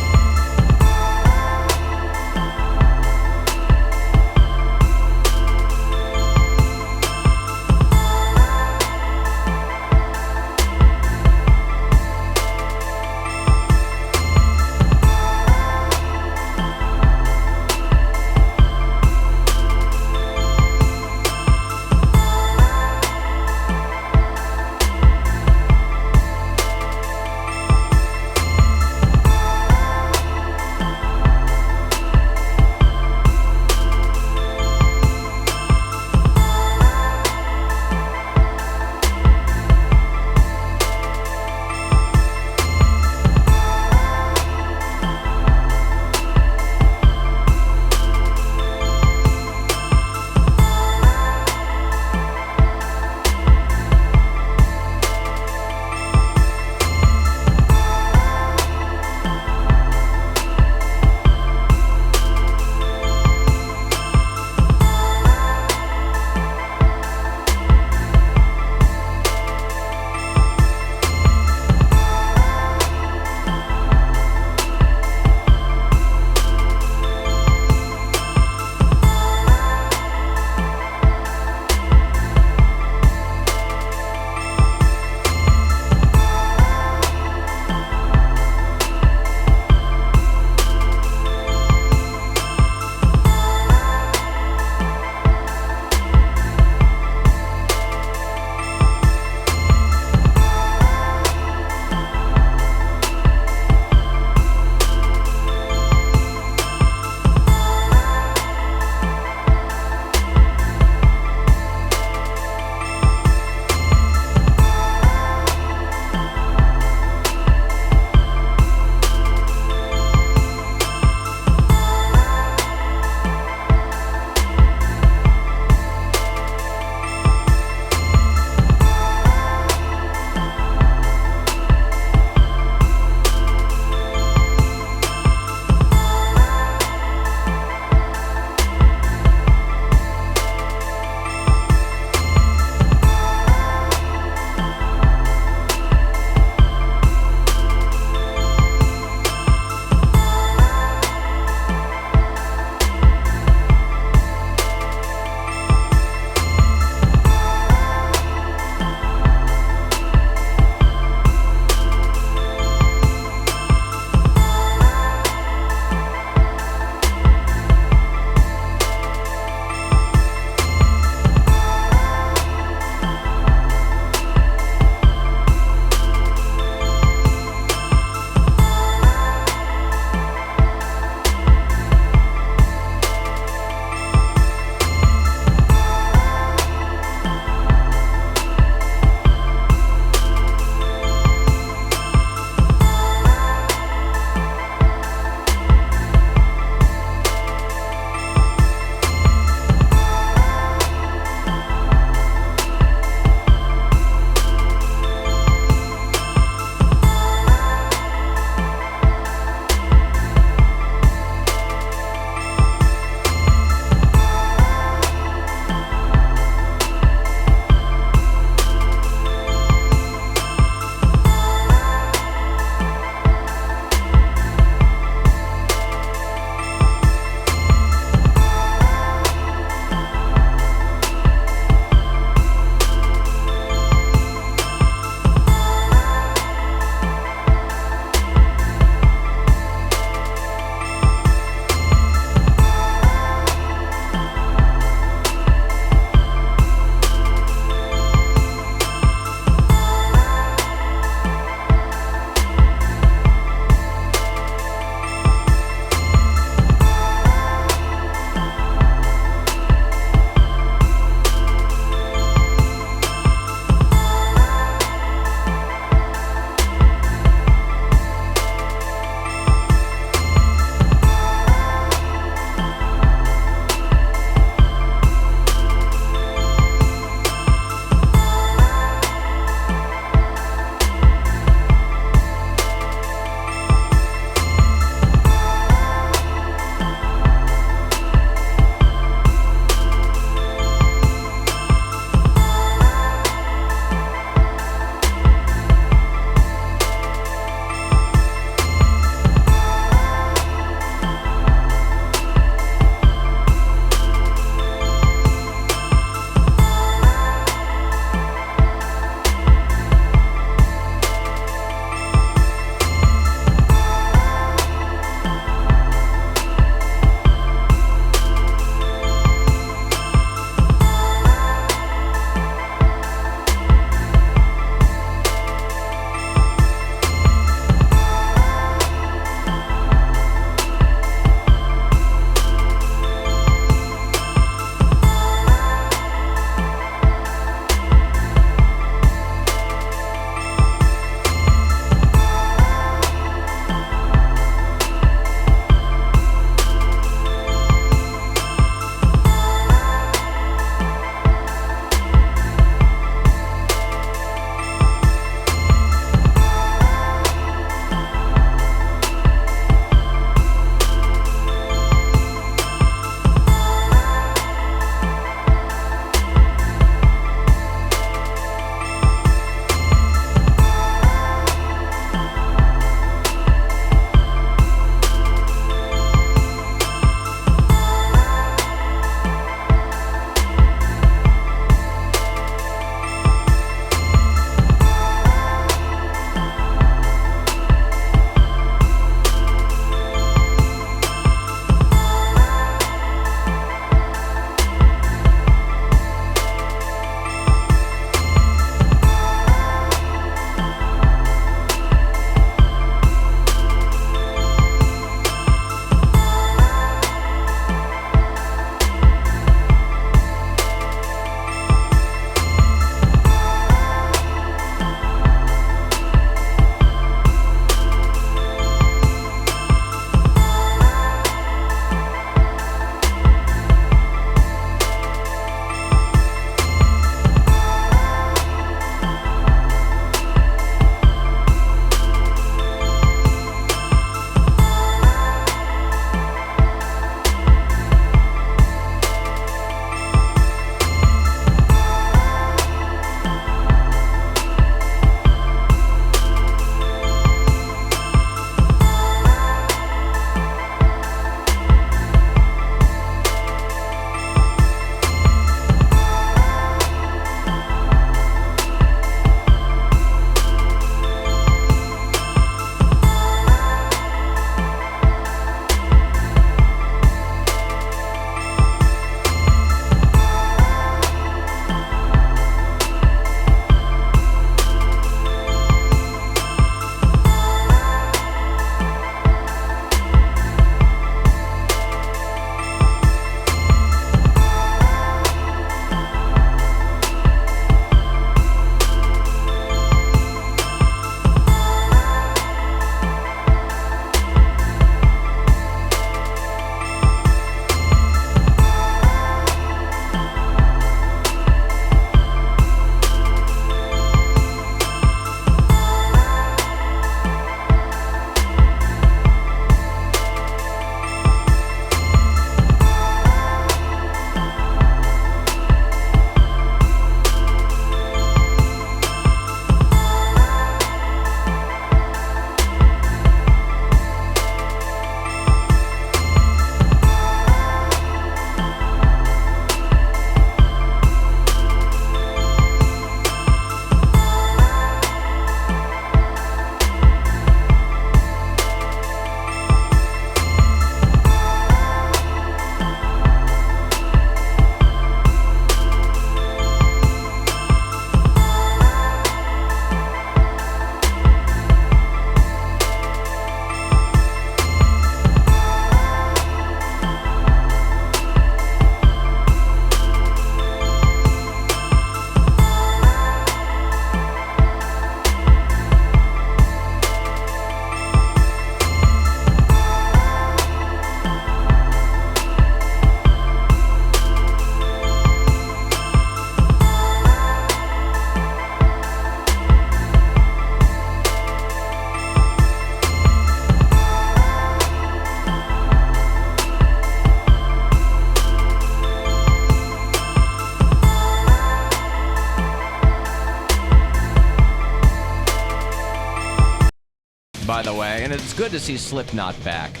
by the way, and it's good to see Slipknot back.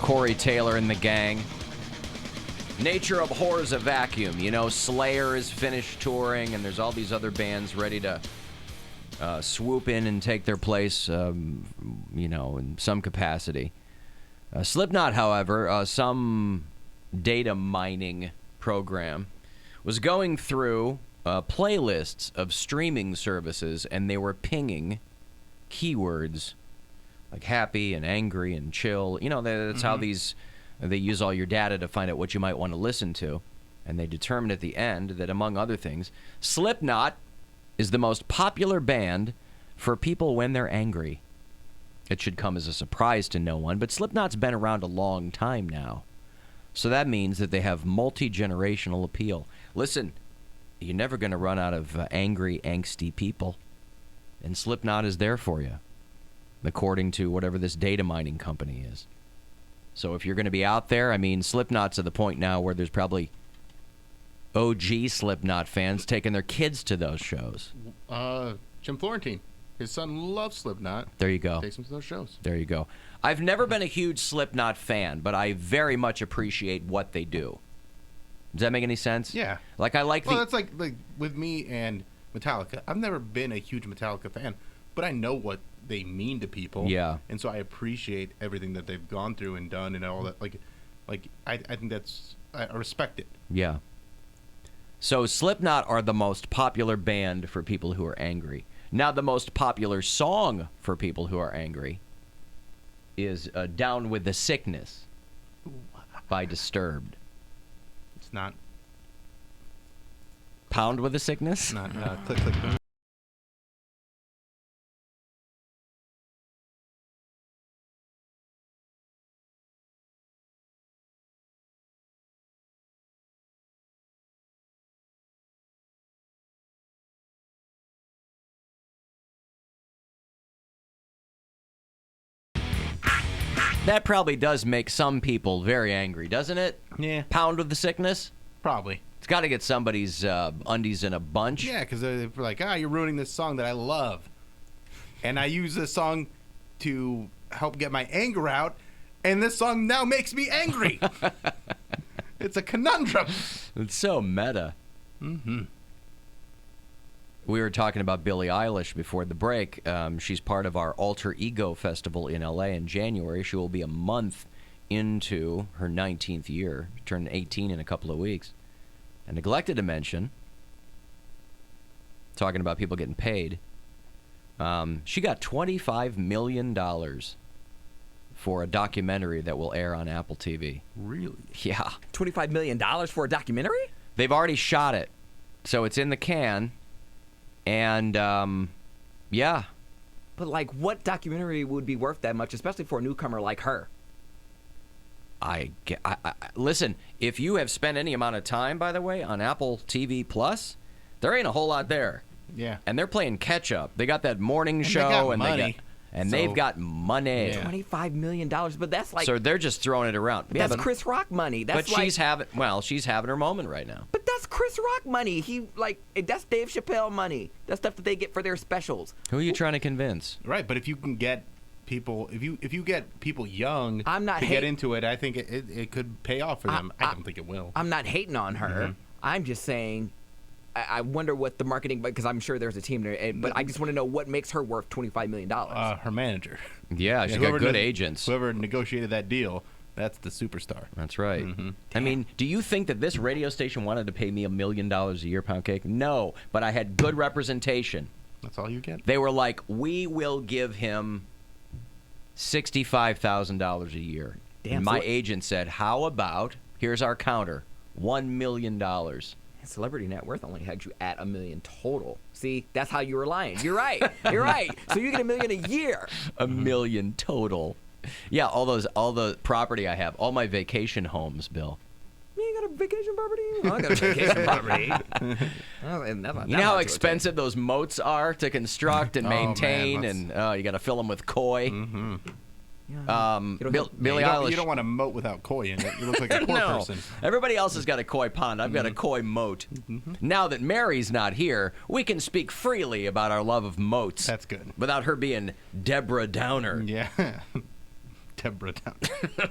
Corey Taylor and the gang. Nature abhors a vacuum. You know, Slayer is finished touring, and there's all these other bands ready to swoop in and take their place, you know, in some capacity. Slipknot, however, some data mining program was going through playlists of streaming services, and they were pinging keywords like happy and angry and chill. You know, that's how they use all your data to find out what you might want to listen to. And they determined at the end that, among other things, Slipknot is the most popular band for people when they're angry. It should come as a surprise to no one, but Slipknot's been around a long time now. So that means that they have multi-generational appeal. Listen, you're never going to run out of angry, angsty people. And Slipknot is there for you, according to whatever this data mining company is. So if you're going to be out there, I mean, Slipknot's to the point now where there's probably OG Slipknot fans taking their kids to those shows. Jim Florentine, his son loves Slipknot. There you go. Takes him to those shows. There you go. I've never been a huge Slipknot fan, but I very much appreciate what they do. Does that make any sense? Yeah. Like, I like that's like with me and Metallica. I've never been a huge Metallica fan, but I know what they mean to people. Yeah. And so I appreciate everything that they've gone through and done and all that. I think I respect it. Yeah. So Slipknot are the most popular band for people who are angry. Now, the most popular song for people who are angry is Down with the Sickness by Disturbed. It's not. Pound with the Sickness? It's not. Click, click. That probably does make some people very angry, doesn't it? Yeah. Pound with the Sickness? Probably. It's got to get somebody's undies in a bunch. Yeah, because they're like, you're ruining this song that I love. And I use this song to help get my anger out, and this song now makes me angry. It's a conundrum. It's so meta. Mm-hmm. We were talking about Billie Eilish before the break. She's part of our Alter Ego Festival in L.A. in January. She will be a month into her 19th year, turn 18 in a couple of weeks. I neglected to mention, talking about people getting paid, she got $25 million for a documentary that will air on Apple TV. Really? Yeah. $25 million for a documentary? They've already shot it, so it's in the can. And, yeah. But, like, what documentary would be worth that much, especially for a newcomer like her? Listen, if you have spent any amount of time, by the way, on Apple TV Plus, there ain't a whole lot there. Yeah. And they're playing catch up. They got that morning show. They got and money. they've got money. Yeah. $25 million, but that's like... So they're just throwing it around. That's Chris Rock money. That's but she's having her moment right now. But that's Chris Rock money. That's Dave Chappelle money. That's stuff that they get for their specials. Who are you trying to convince? Right, but if you can get people, if you get people young to get into it, I think it could pay off for them. I don't think it will. I'm not hating on her. Mm-hmm. I'm just saying... I wonder what the marketing, because I'm sure there's a team there, but I just want to know what makes her worth $25 million. Her manager. Yeah, she's got good agents. Whoever negotiated that deal, that's the superstar. That's right. Mm-hmm. I mean, do you think that this radio station wanted to pay me $1 million a year, Poundcake? No, but I had good representation. That's all you get? They were like, we will give him $65,000 a year. Damn, and my agent said, how about, here's our counter, $1 million. Celebrity net worth only had you at $1 million total. See, that's how you were lying. You're right. You're right. So you get $1 million a year. $1 million total. Yeah, all the property I have, all my vacation homes, Bill. You got a vacation property? Oh, I got a vacation property. You know how expensive those moats are to construct and maintain, and you got to fill them with koi. Mm-hmm. Billie Eilish. You don't want a moat without koi in it. You look like a poor No. person. Everybody else has got a koi pond. I've got a koi moat. Now that Mary's not here, we can speak freely about our love of moats. That's good. Without her being Deborah Downer. Yeah. Deborah Downer.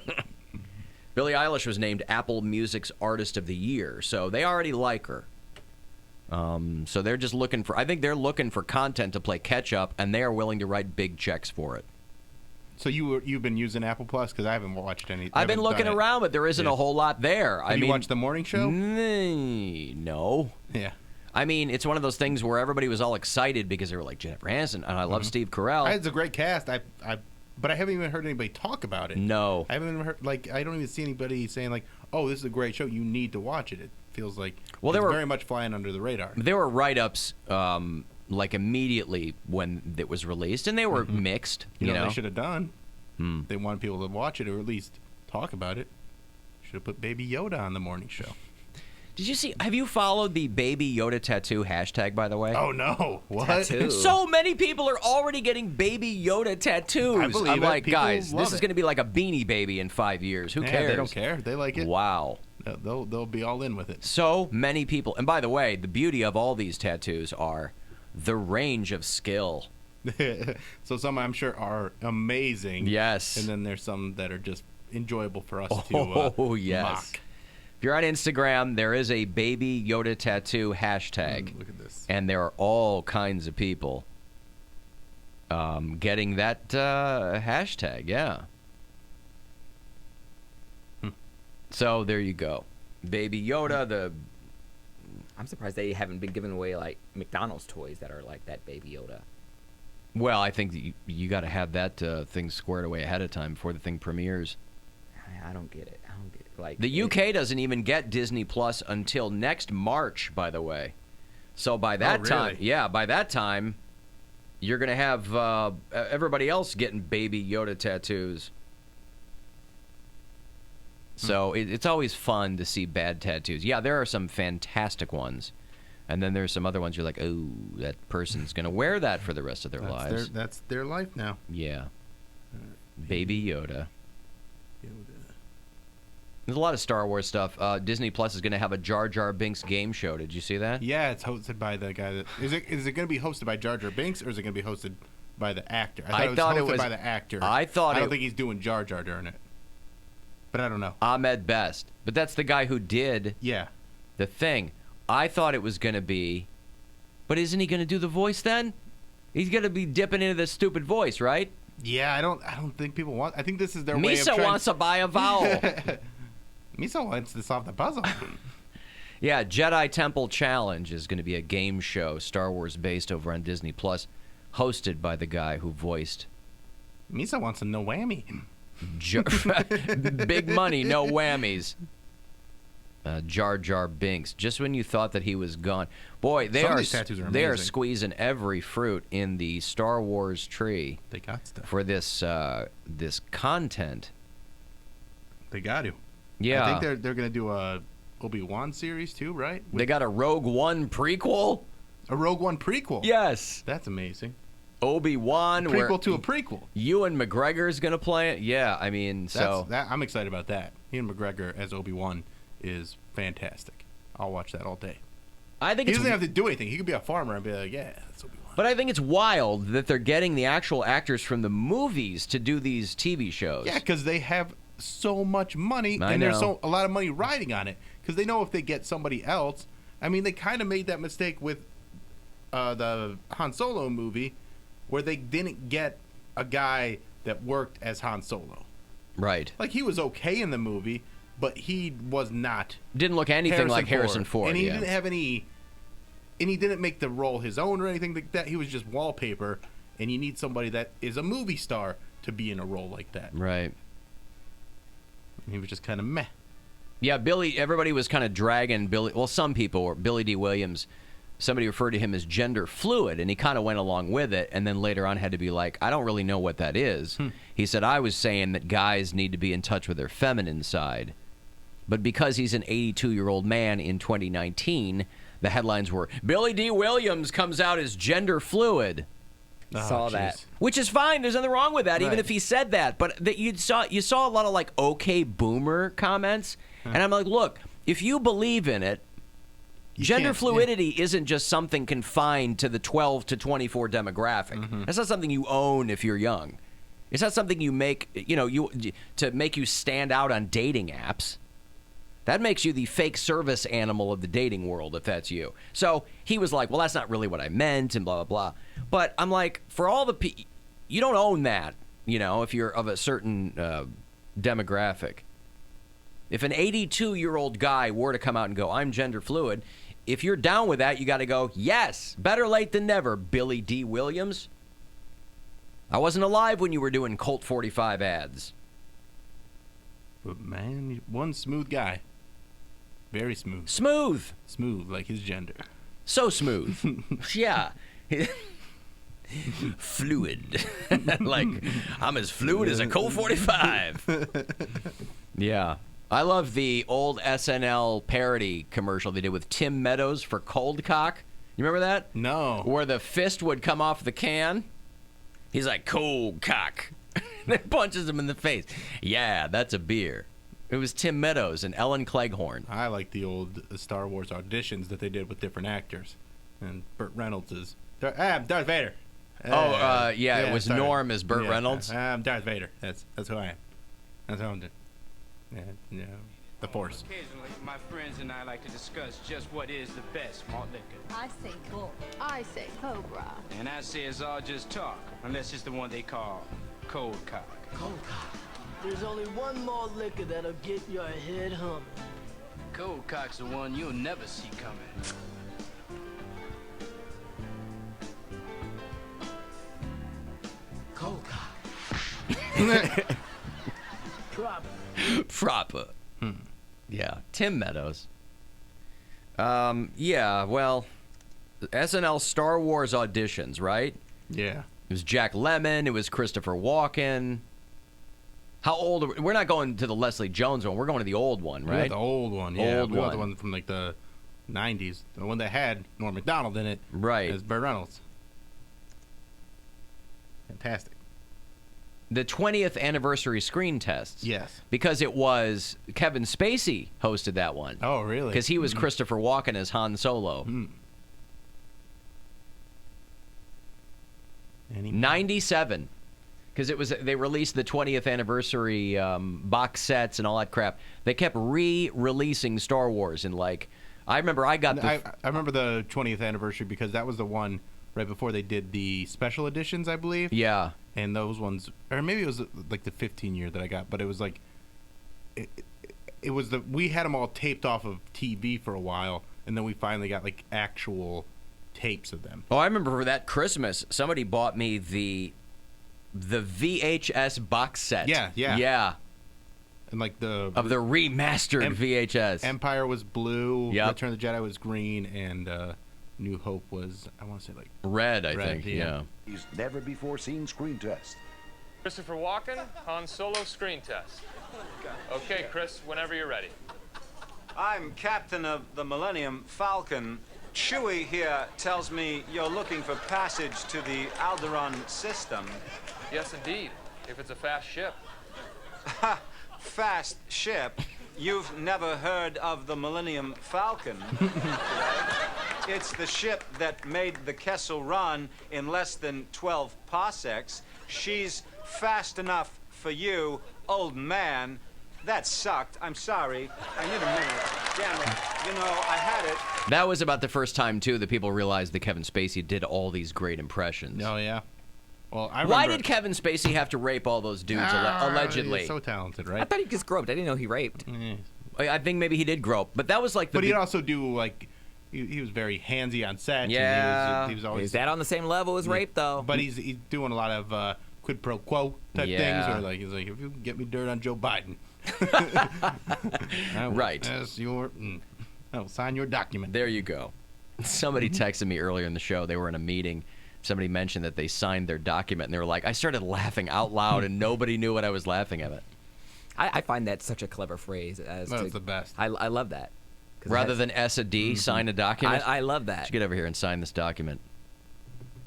Billie Eilish was named Apple Music's Artist of the Year, so they already like her. So they're just looking for, I think they're looking for content to play catch up, and they are willing to write big checks for it. So you've been using Apple Plus? Because I haven't watched any. I've been looking around, but there isn't a whole lot there. Have you watched the morning show? No. Yeah. I mean, it's one of those things where everybody was all excited because they were like Jennifer Aniston, and I love Steve Carell. It's a great cast. But I haven't even heard anybody talk about it. No. I haven't even heard, I don't even see anybody saying, oh, this is a great show. You need to watch it. It feels like it's very much flying under the radar. There were write-ups, immediately when it was released, and they were mixed. You know what they should have done? They wanted people to watch it or at least talk about it. Should have put Baby Yoda on the morning show. Did you see? Have you followed the Baby Yoda tattoo hashtag, by the way? Oh, no. What? Tattoo. So many people are already getting Baby Yoda tattoos. I believe I'm like, People guys, love this is it. going to be like a Beanie Baby in 5 years. Who cares? They don't care. They like it. Wow. They'll be all in with it. So many people. And by the way, the beauty of all these tattoos are the range of skill. So some, I'm sure, are amazing. Yes. And then there's some that are just enjoyable for us Oh, to yes. mock. If you're on Instagram, there is a Baby Yoda tattoo hashtag. Look at this. And there are all kinds of people getting that hashtag, yeah. So there you go. Baby Yoda, I'm surprised they haven't been giving away, like, McDonald's toys that are like that Baby Yoda. Well, I think you got to have that thing squared away ahead of time before the thing premieres. I don't get it. Like, the UK doesn't even get Disney Plus until next March, by the way. So by that time, by that time, you're going to have everybody else getting Baby Yoda tattoos. So it's always fun to see bad tattoos. Yeah, there are some fantastic ones. And then there's some other ones you're like, oh, that person's going to wear that for the rest of their lives. That's their life now. Yeah. Baby Yoda. There's a lot of Star Wars stuff. Disney Plus is going to have a Jar Jar Binks game show. Did you see that? Yeah, it's hosted by the guy that... Is it going to be hosted by Jar Jar Binks, or is it going to be hosted by the actor? I thought it was hosted by the actor. I don't think he's doing Jar Jar during it. But I don't know. Ahmed Best. But that's the guy who did the thing. I thought it was going to be... But isn't he going to do the voice then? He's going to be dipping into the stupid voice, right? Yeah, I don't think people want... I think this is their way of Misa wants to buy a vowel. Misa wants to solve the puzzle. Yeah, Jedi Temple Challenge is going to be a game show, Star Wars based over on Disney Plus, hosted by the guy who voiced. Misa wants a no whammy. Big money, no whammies. Jar Jar Binks. Just when you thought that he was gone, boy, they are squeezing every fruit in the Star Wars tree. They got stuff for this this content. They got to. Yeah, I think they're going to do a Obi-Wan series too, right? They got a Rogue One prequel. A Rogue One prequel. Yes, that's amazing. Obi-Wan, a prequel to a prequel. Ewan McGregor's going to play it. Yeah, I mean, I'm excited about that. Ewan McGregor as Obi-Wan is fantastic. I'll watch that all day. I think he doesn't have to do anything. He could be a farmer and be like, yeah, that's Obi-Wan. But I think it's wild that they're getting the actual actors from the movies to do these TV shows. Yeah, because they have so much money, and there's a lot of money riding on it. Because they know if they get somebody else, I mean, they kind of made that mistake with the Han Solo movie, where they didn't get a guy that worked as Han Solo. Right. Like, he was okay in the movie, but he was not. Didn't look anything like Harrison Ford. And he didn't have any. And he didn't make the role his own or anything like that. He was just wallpaper. And you need somebody that is a movie star to be in a role like that. Right. And he was just kind of meh. Yeah, everybody was kind of dragging Billy. Well, some people were. Billy D. Williams, somebody referred to him as gender fluid, and he kind of went along with it, and then later on had to be like, I don't really know what that is. He said, I was saying that guys need to be in touch with their feminine side. But because he's an 82-year-old man in 2019, the headlines were, Billy D. Williams comes out as gender fluid. Saw that. Which is fine. There's nothing wrong with that, even Right. if he said that. But that you saw a lot of like okay boomer comments, and I'm like, look, if you believe in it, gender fluidity isn't just something confined to the 12 to 24 demographic. That's not something you own if you're young. It's not something you make, to make you stand out on dating apps. That makes you the fake service animal of the dating world, if that's you. So he was like, well, that's not really what I meant, and blah, blah, blah. But I'm like, for all the you don't own that, if you're of a certain demographic. If an 82-year-old guy were to come out and go, I'm gender fluid, if you're down with that, you got to go, yes, better late than never, Billy D. Williams. I wasn't alive when you were doing Colt 45 ads. But man, one smooth guy. Very smooth. Smooth. Smooth, like his gender. So smooth. Yeah. Fluid. Like, I'm as fluid as a Colt 45. Yeah. I love the old SNL parody commercial they did with Tim Meadows for Cold Cock. You remember that? No. Where the fist would come off the can. He's like, cold cock. And it punches him in the face. Yeah, that's a beer. It was Tim Meadows and Ellen Cleghorn. I like the old Star Wars auditions that they did with different actors. And Burt Reynolds is... I'm Darth Vader. It was Darth, Norm as Burt Reynolds. I'm Darth Vader. That's who I am. That's who I'm doing. Yeah, the Force. Occasionally, my friends and I like to discuss just what is the best malt liquor. I say Bull. I say Cobra. And I say it's all just talk, unless it's the one they call cold cock. Cold cock. There's only one malt liquor that'll get your head humming. Cold cock's the one you'll never see coming. Cold cock. Proper. Yeah, Tim Meadows. Yeah, well, SNL Star Wars auditions, right? Yeah. It was Jack Lemmon. It was Christopher Walken. How old are we? We're not going to the Leslie Jones one. We're going to the old one, right? Yeah, the old one. Yeah, Old we got one. the one from like the 90s. The one that had Norm Macdonald in it. Right. As Burt Reynolds. Fantastic. The 20th anniversary screen tests. Yes. Because it was Kevin Spacey hosted that one. Oh, really? Because he was Christopher Walken as Han Solo. 97. Because they released the 20th anniversary box sets and all that crap. They kept re-releasing Star Wars and I remember I got the... I remember the 20th anniversary because that was the one right before they did the special editions, I believe. Yeah. And those ones, or maybe it was like the 15 year that I got, but it was like, it was we had them all taped off of TV for a while, and then we finally got like actual tapes of them. Oh, I remember for that Christmas, somebody bought me the VHS box set. Yeah. And like of the remastered VHS. Empire was blue, Yep. Return of the Jedi was green, and New Hope was, I want to say like red, I think, yeah. He's never before seen screen test. Christopher Walken, Han Solo screen test. Okay, Chris, whenever you're ready. I'm captain of the Millennium Falcon. Chewie here tells me you're looking for passage to the Alderaan system. Yes, indeed, if it's a fast ship. Ha! Fast ship? You've never heard of the Millennium Falcon. It's the ship that made the Kessel Run in less than 12 parsecs. She's fast enough for you, old man. That sucked. I'm sorry. I need a minute. Damn it. You know, I had it. That was about the first time, too, that people realized that Kevin Spacey did all these great impressions. Oh, yeah. Well, I Why did Kevin Spacey have to rape all those dudes, allegedly? He's so talented, right? I thought he just groped. I didn't know he raped. I think maybe he did grope, but that was like the... But he'd also do, like... He was very handsy on set. Yeah. And he was always... Is that on the same level as rape, though? But he's doing a lot of quid pro quo type things, where like he's like, if you get me dirt on Joe Biden, right? That's your... I'll sign your document. There you go. Somebody texted me earlier in the show. They were in a meeting. Somebody mentioned that they signed their document, and they were like, I started laughing out loud, and nobody knew what I was laughing at. I find that such a clever phrase. That's the best. I love that. Rather than S a D, sign a document. I love that. Just get over here and sign this document.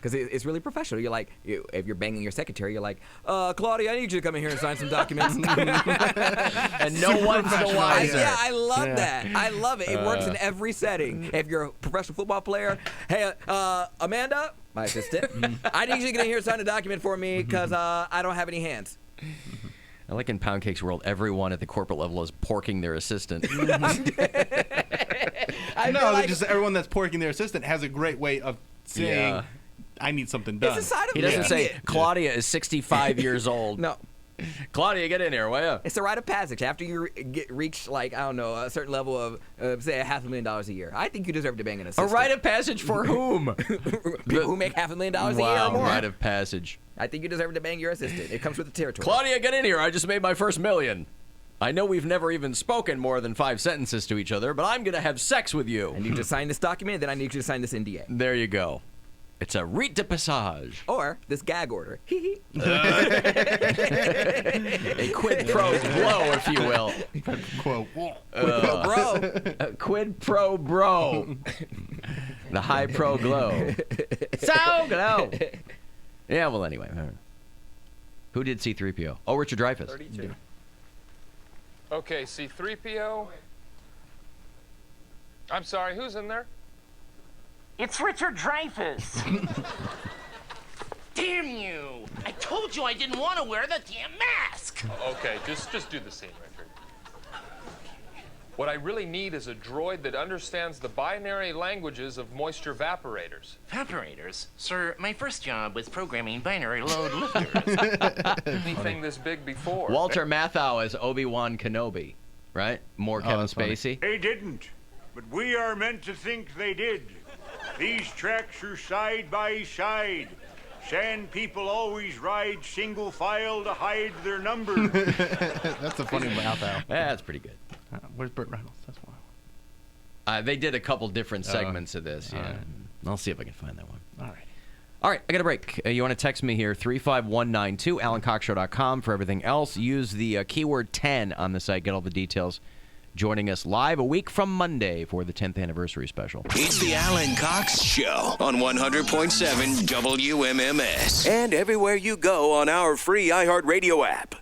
Because it's really professional. You're like, if you're banging your secretary, you're like, Claudia, I need you to come in here and sign some documents. And no one's the wiser. Yeah, I love that. I love it. It works in every setting. If you're a professional football player, hey, Amanda, my assistant, I need you to get in here and sign a document for me because I don't have any hands. I like in Poundcake's world, everyone at the corporate level is porking their assistant. Just everyone that's porking their assistant has a great way of saying, I need something done. It's a side of He doesn't say, Claudia is 65 years old. No. Claudia, get in here, will ya? It's a rite of passage. After you reach, like, I don't know, a certain level of, say, $500,000 a year. I think you deserve to bang an assistant. A rite of passage for whom? People who make $500,000 a year or more. Rite of passage. I think you deserve to bang your assistant. It comes with the territory. Claudia, get in here. I just made my first $1 million. I know we've never even spoken more than 5 sentences to each other, but I'm going to have sex with you. I need you to sign this document, then I need you to sign this NDA. There you go. It's a rite de passage. Or this gag order. A quid pro blow, if you will. Quid pro bro. The high pro glow. So glow. Yeah, well, anyway. Who did C-3PO? Oh, Richard Dreyfuss. 32. Okay, C-3PO. I'm sorry, who's in there? It's Richard Dreyfuss. Damn you! I told you I didn't want to wear the damn mask. Okay, just do the scene, Richard. What I really need is a droid that understands the binary languages of moisture evaporators. Evaporators? Sir, my first job was programming binary load lifters. Anything this big before. Walter Matthau as Obi-Wan Kenobi, right? More Kevin Spacey. They didn't, but we are meant to think they did. These tracks are side by side. Sand people always ride single file to hide their number. That's a funny Matthau. That's pretty good. Where's Burt Reynolds? That's why. They did a couple different segments of this. Yeah, right. I'll see if I can find that one. All right, I got a break. You want to text me here, 35192, AlanCoxShow.com for everything else. Use the keyword 10 on the site. Get all the details. Joining us live a week from Monday for the 10th anniversary special. It's the Alan Cox Show on 100.7 WMMS. And everywhere you go on our free iHeartRadio app.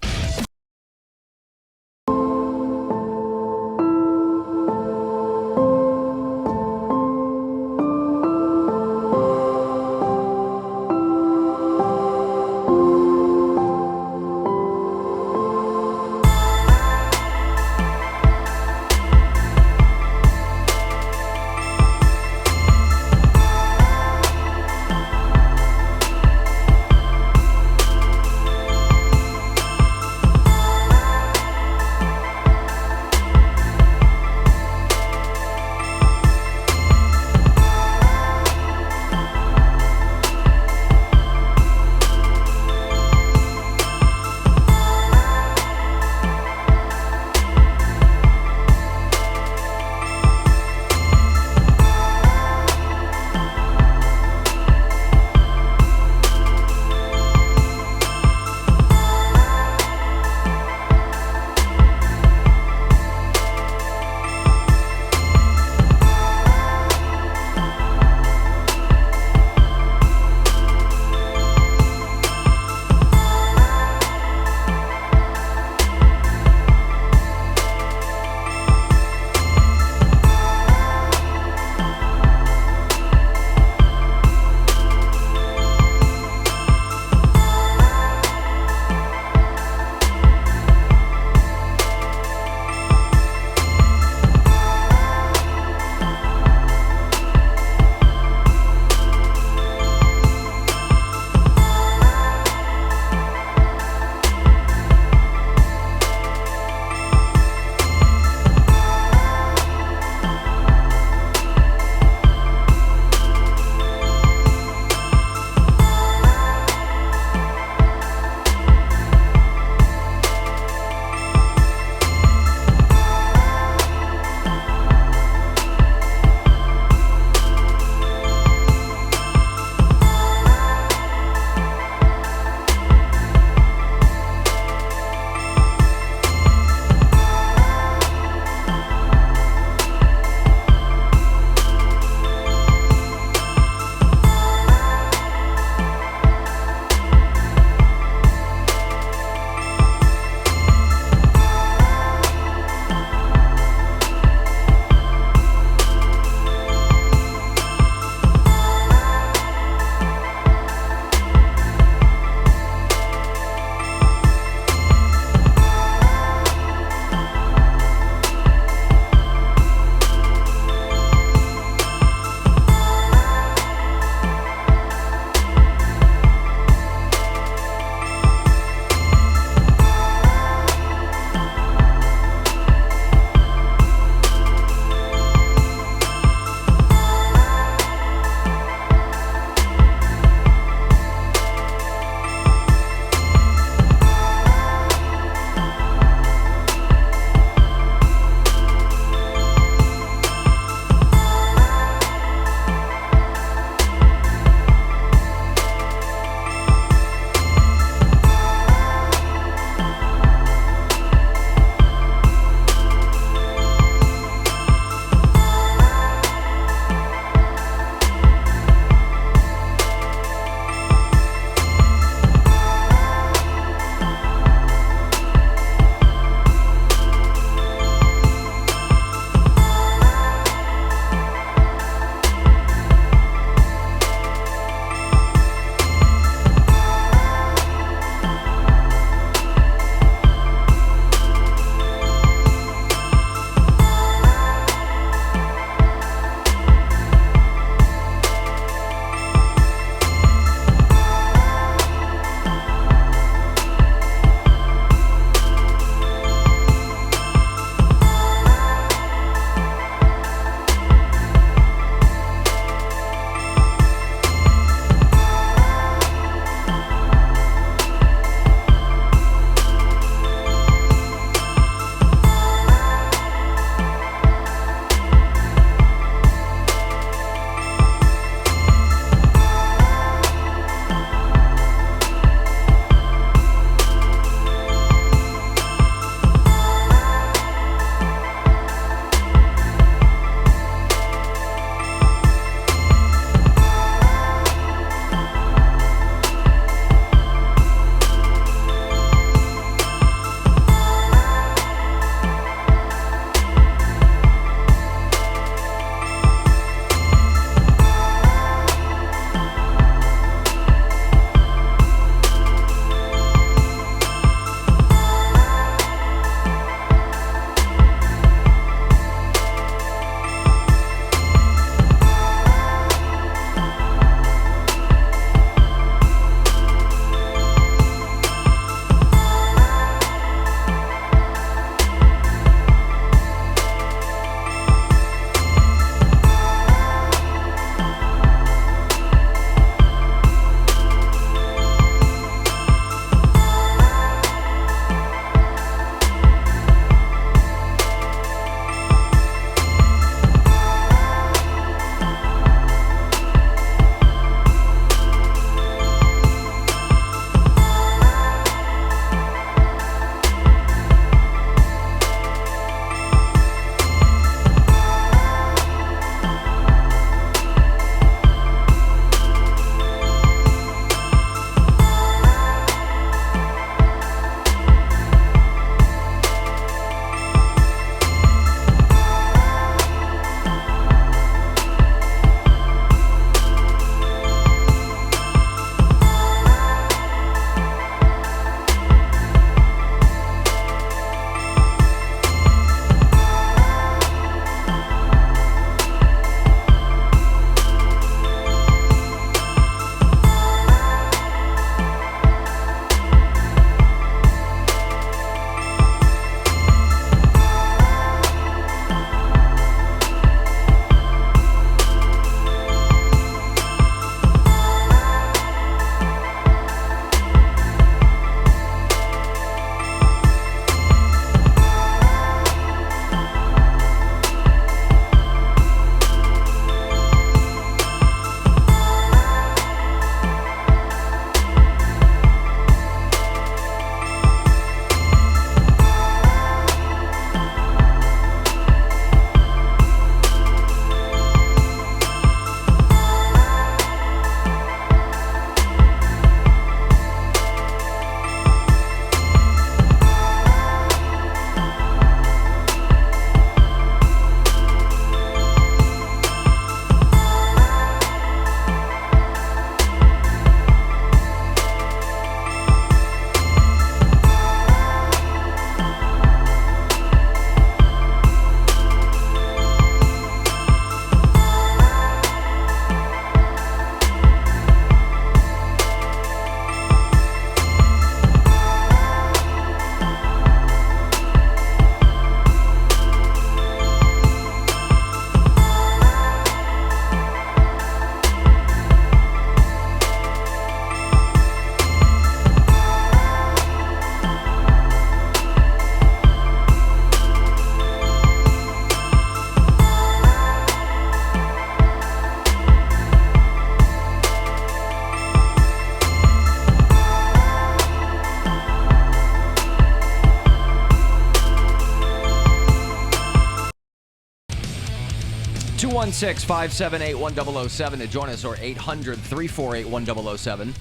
216-578-1007 to join us, or 800-348-1007.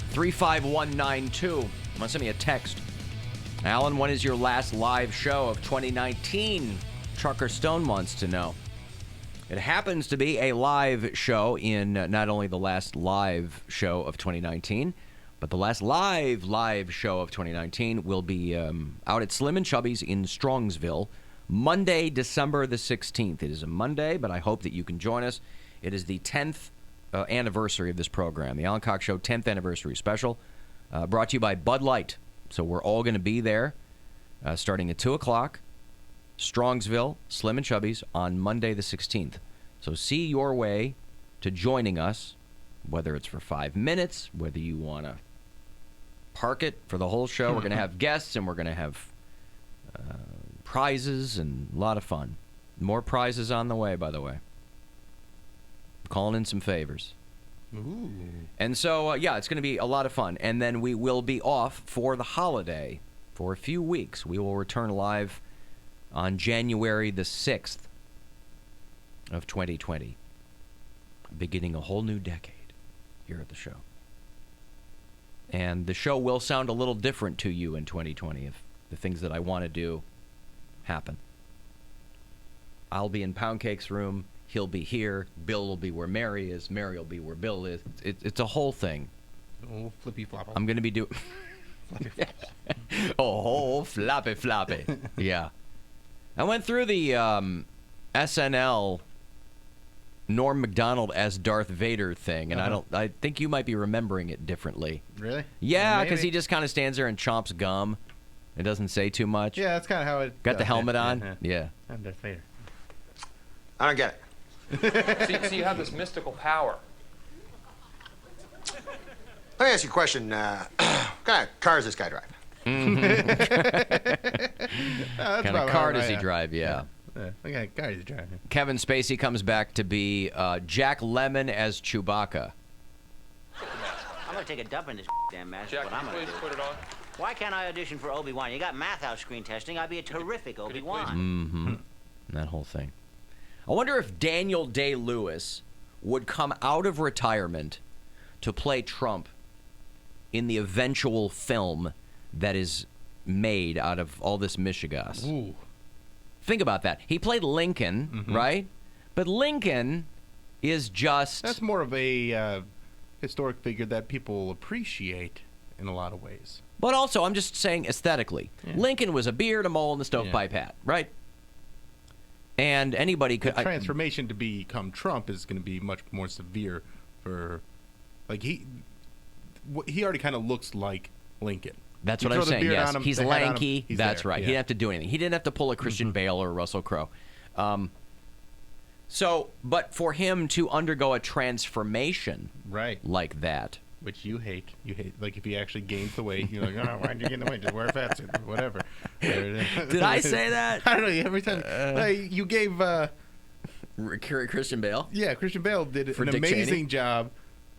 35192. Want to send me a text. Alan, when is your last live show of 2019? Trucker Stone wants to know. It happens to be a live show in not only the last live show of 2019, but the last live show of 2019 will be out at Slim and Chubby's in Strongsville, Monday, December the 16th. It is a Monday, but I hope that you can join us. It is the 10th anniversary of this program, the Alan Cox Show 10th anniversary special, brought to you by Bud Light. So we're all going to be there starting at 2 o'clock, Strongsville, Slim and Chubby's on Monday the 16th. So see your way to joining us, whether it's for 5 minutes, whether you want to park it for the whole show. We're going to have guests, and we're going to have prizes and a lot of fun. More prizes on the way, by the way. Calling in some favors. Ooh. And so, yeah, it's going to be a lot of fun. And then we will be off for the holiday for a few weeks. We will return live on January the 6th of 2020, beginning a whole new decade here at the show. And the show will sound a little different to you in 2020 if the things that I want to do happen. I'll be in Poundcake's room. He'll be here. Bill will be where Mary is. Mary will be where Bill is. It's a whole thing. Oh, flippy flopper. I'm going to be doing... Oh, floppy. Yeah. I went through the SNL Norm Macdonald as Darth Vader thing, and I think you might be remembering it differently. Really? Yeah, because he just kind of stands there and chomps gum. It doesn't say too much. Yeah, that's kind of how it... Got the helmet on? Yeah. I'm Darth Vader. I don't get it. So you have this mystical power. Let me ask you a question. What kind of car does this guy drive? What kind of car does he drive? Yeah. What kind of car does he drive? Kevin Spacey comes back to be Jack Lemmon as Chewbacca. I'm gonna take a dump in this damn mask. Jack, What I'm gonna please do. put it on. Why can't I audition for Obi-Wan? You got Math House screen testing. I'd be a terrific Obi-Wan. Mm-hmm. That whole thing. I wonder if Daniel Day-Lewis would come out of retirement to play Trump in the eventual film that is made out of all this mishigas. Ooh. Think about that. He played Lincoln, right? But Lincoln is just... That's more of a historic figure that people appreciate in a lot of ways. But also, I'm just saying aesthetically. Yeah. Lincoln was a beard, a mole, and a stovepipe hat, right? And anybody could... The transformation to become Trump is going to be much more severe for... Like, he already kind of looks like Lincoln. That's You what I'm throw the saying, beard yes. on him, He's the hat on him, lanky. he's That's there. right. Yeah. He didn't have to do anything. He didn't have to pull a Christian Bale or Russell Crowe. But for him to undergo a transformation like that... Which you hate. Like, if he actually gains the weight, you're like, oh, why'd you gain the weight? Just wear a fat suit, whatever. Did I say that? I don't know. Every time you gave... Christian Bale? Yeah, Christian Bale did For an Dick amazing Cheney? job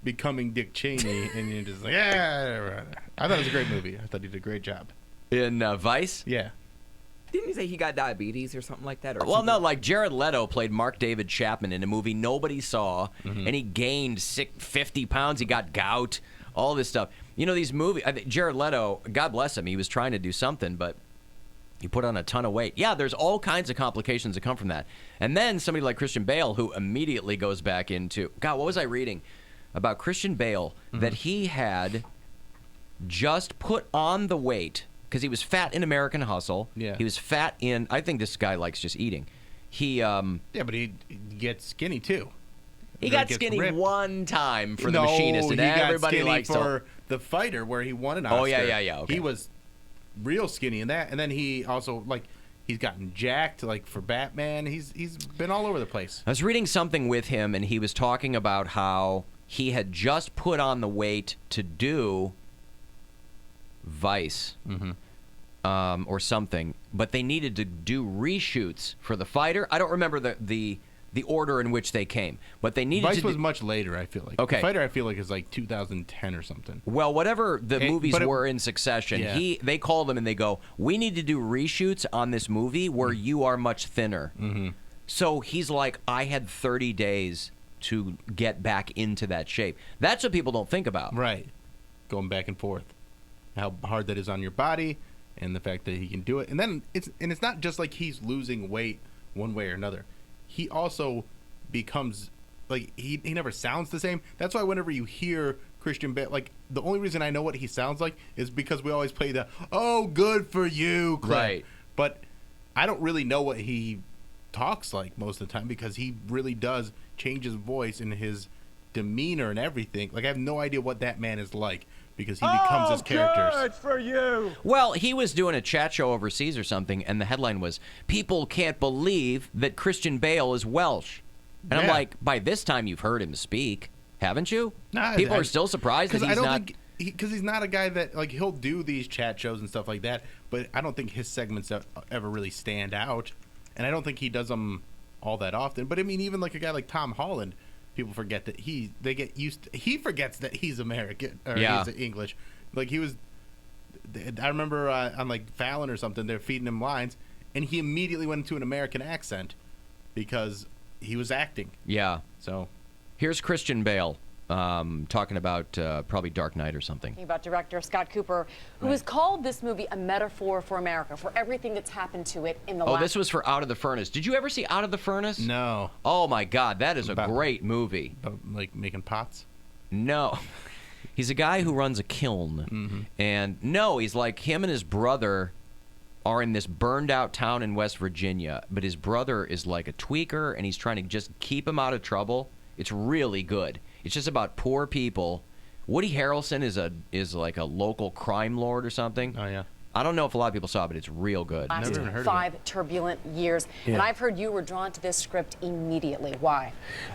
becoming Dick Cheney, and you're just like, yeah. I thought it was a great movie. I thought he did a great job. In Vice? Yeah. Didn't he say he got diabetes or something like that? Or Well, no, like Jared Leto played Mark David Chapman in a movie nobody saw, and he gained 50 pounds. He got gout, all this stuff. You know, these movies, Jared Leto, God bless him, he was trying to do something, but he put on a ton of weight. Yeah, there's all kinds of complications that come from that. And then somebody like Christian Bale, who immediately goes back into, God, what was I reading about Christian Bale, that he had just put on the weight, because he was fat in American Hustle. Yeah. He was fat in, I think this guy likes just eating. He, Yeah, but he gets skinny, too. He Then got gets skinny ripped. one time for the No, machinist, and he got everybody skinny likes for the fighter where he won an Oscar. Oh, yeah. Okay. He was real skinny in that, and then he also, like, he's gotten jacked, like, for Batman. He's been all over the place. I was reading something with him, and he was talking about how he had just put on the weight to do Vice or something, but they needed to do reshoots for the fighter. I don't remember the order in which they came, but they needed Vice to was much later, I feel like. Okay. The fighter, I feel like, is like 2010 or something. Well, whatever the movies but it- were in succession, Yeah. they call them and they go, we need to do reshoots on this movie where you are much thinner. So he's like, I had 30 days to get back into that shape. That's what people don't think about. Right. Going back and forth. How hard that is on your body and the fact that he can do it. And then it's not just like he's losing weight one way or another. He also becomes like he never sounds the same. That's why whenever you hear Christian Bale, like the only reason I know what he sounds like is because we always play the "Oh, good for you" clip. Right. But I don't really know what he talks like most of the time because he really does change his voice and his demeanor and everything. Like I have no idea what that man is like because he becomes his characters. Good for you. Well, he was doing a chat show overseas or something, and the headline was, "People can't believe that Christian Bale is Welsh." And I'm like, by this time you've heard him speak, haven't you? Nah, People are still surprised that he's not... Because he's not a guy that, like, he'll do these chat shows and stuff like that, but I don't think his segments ever really stand out. And I don't think he does them all that often. But, I mean, even like a guy like Tom Holland, people forget that he forgets that he's American, or he's English. Like, I remember on, like, Fallon or something, they're feeding him lines, and he immediately went into an American accent because he was acting. Yeah. So here's Christian Bale talking about probably Dark Knight or something. About director Scott Cooper, who has called this movie a metaphor for America, for everything that's happened to it in the last... Oh, this was for Out of the Furnace. Did you ever see Out of the Furnace? No. Oh, my God. That is a great movie. About, like, making pots? No. He's a guy who runs a kiln. Mm-hmm. And, no, he's like him and his brother are in this burned-out town in West Virginia, but his brother is like a tweaker, and he's trying to just keep him out of trouble. It's really good. It's just about poor people. Woody Harrelson is like a local crime lord or something. Oh, yeah. I don't know if a lot of people saw it, but it's real good. Last 5 turbulent years. Yeah. And I've heard you were drawn to this script immediately. Why?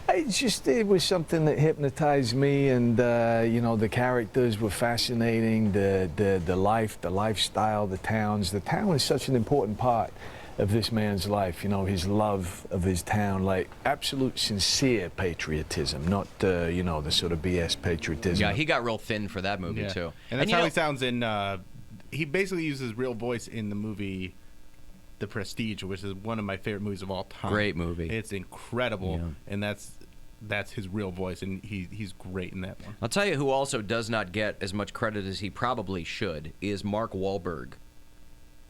It was something that hypnotized me, and the characters were fascinating. The life, the lifestyle, the towns. The town is such an important part of this man's life. His love of his town, like absolute sincere patriotism, not the sort of BS patriotism. Yeah, he got real thin for that movie too. And that's how he sounds in. He basically uses real voice in the movie The Prestige, which is one of my favorite movies of all time. Great movie. It's incredible, and that's his real voice, and he's great in that one. I'll tell you who also does not get as much credit as he probably should is Mark Wahlberg,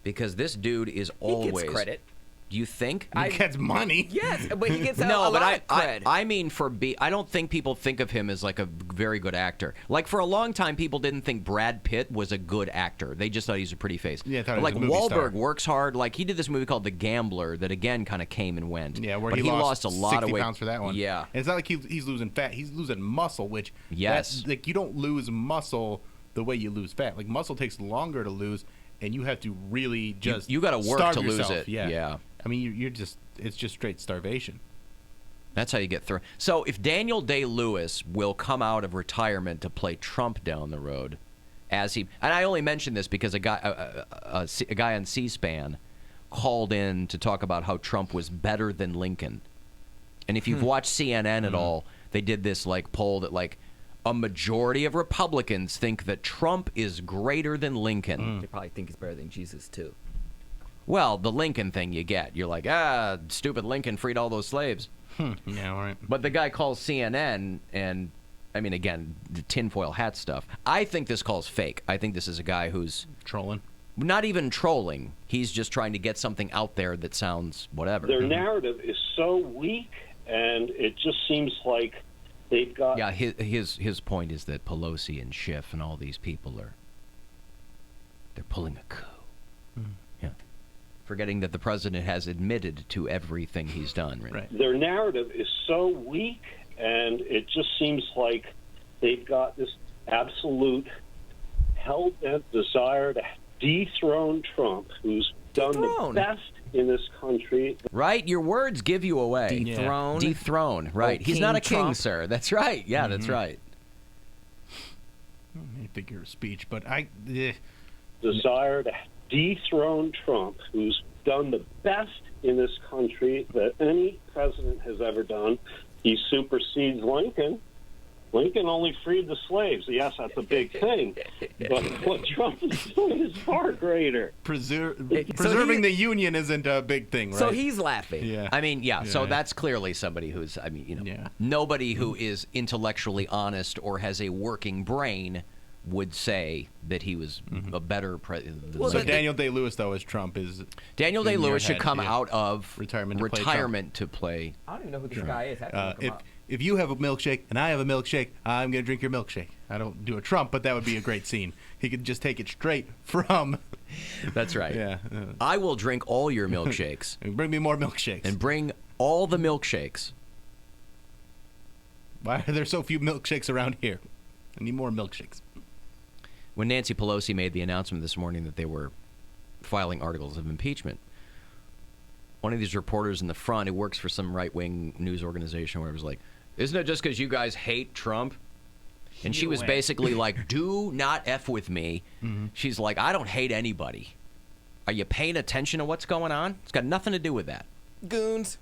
because this dude is always... He gets credit. Do you think? He gets money. Yes, but he gets a lot of cred. I mean, I don't think people think of him as like a very good actor. Like for a long time, people didn't think Brad Pitt was a good actor. They just thought he was a pretty face. Yeah, but like Wahlberg works hard. Like he did this movie called The Gambler that again kind of came and went. Yeah, where but he lost a lot 60 of weight. pounds for that one. Yeah, and it's not like he's losing fat. He's losing muscle, which like you don't lose muscle the way you lose fat. Like muscle takes longer to lose, and you have to really just you got to work starve to yourself. lose it. Yeah. I mean, it's just straight starvation. That's how you get through. So if Daniel Day-Lewis will come out of retirement to play Trump down the road, and I only mention this because a guy on C-SPAN called in to talk about how Trump was better than Lincoln. And if you've watched CNN at all, they did this like poll that like a majority of Republicans think that Trump is greater than Lincoln. They probably think he's better than Jesus too. Well, the Lincoln thing you get. You're like, stupid Lincoln freed all those slaves. Yeah, all right. But the guy calls CNN, and, I mean, again, the tinfoil hat stuff. I think this call's fake. I think this is a guy who's... Trolling? Not even trolling. He's just trying to get something out there that sounds whatever. Their narrative is so weak, and it just seems like they've got... Yeah, his point is that Pelosi and Schiff and all these people they're pulling a coup. Yeah. Forgetting that the president has admitted to everything he's done. Right. Their narrative is so weak, and it just seems like they've got this absolute hell-bent desire to dethrone Trump, who's done the best in this country. Right? Your words give you away. Dethrone? Dethrone, right. Oh, He's King not a king, Trump. sir. That's right. Yeah, that's right. Figure of speech, but desire to dethrone Trump, who's done the best in this country that any president has ever done. He supersedes Lincoln, Lincoln only freed the slaves. Yes, that's a big thing. But what Trump is doing is far greater. Preserving the Union isn't a big thing, right? So he's laughing. Yeah. I mean, yeah. So that's clearly somebody who's, nobody who is intellectually honest or has a working brain would say that he was a better president. Well, so Daniel Day-Lewis, though, as Trump is. Daniel Day-Lewis should come out of retirement to play. I don't even know who this guy is. I have to look him up. If you have a milkshake and I have a milkshake, I'm going to drink your milkshake. I don't do a Trump, but that would be a great scene. He could just take it straight from. That's right. Yeah. I will drink all your milkshakes. Bring me more milkshakes. And bring all the milkshakes. Why are there so few milkshakes around here? I need more milkshakes. When Nancy Pelosi made the announcement this morning that they were filing articles of impeachment, one of these reporters in the front who works for some right-wing news organization where it was like, isn't it just because you guys hate Trump? And she was basically like, do not F with me. Mm-hmm. She's like, I don't hate anybody. Are you paying attention to what's going on? It's got nothing to do with that. Goons.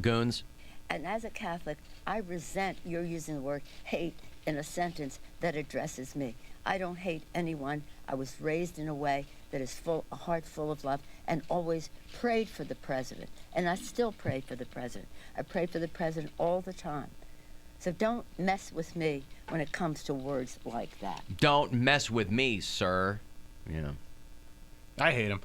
Goons. And as a Catholic, I resent your using the word hate in a sentence that addresses me. I don't hate anyone. I was raised in a way that is a heart full of love, and always prayed for the president. And I still pray for the president. I pray for the president all the time. So don't mess with me when it comes to words like that. Don't mess with me, sir. Yeah. I hate him.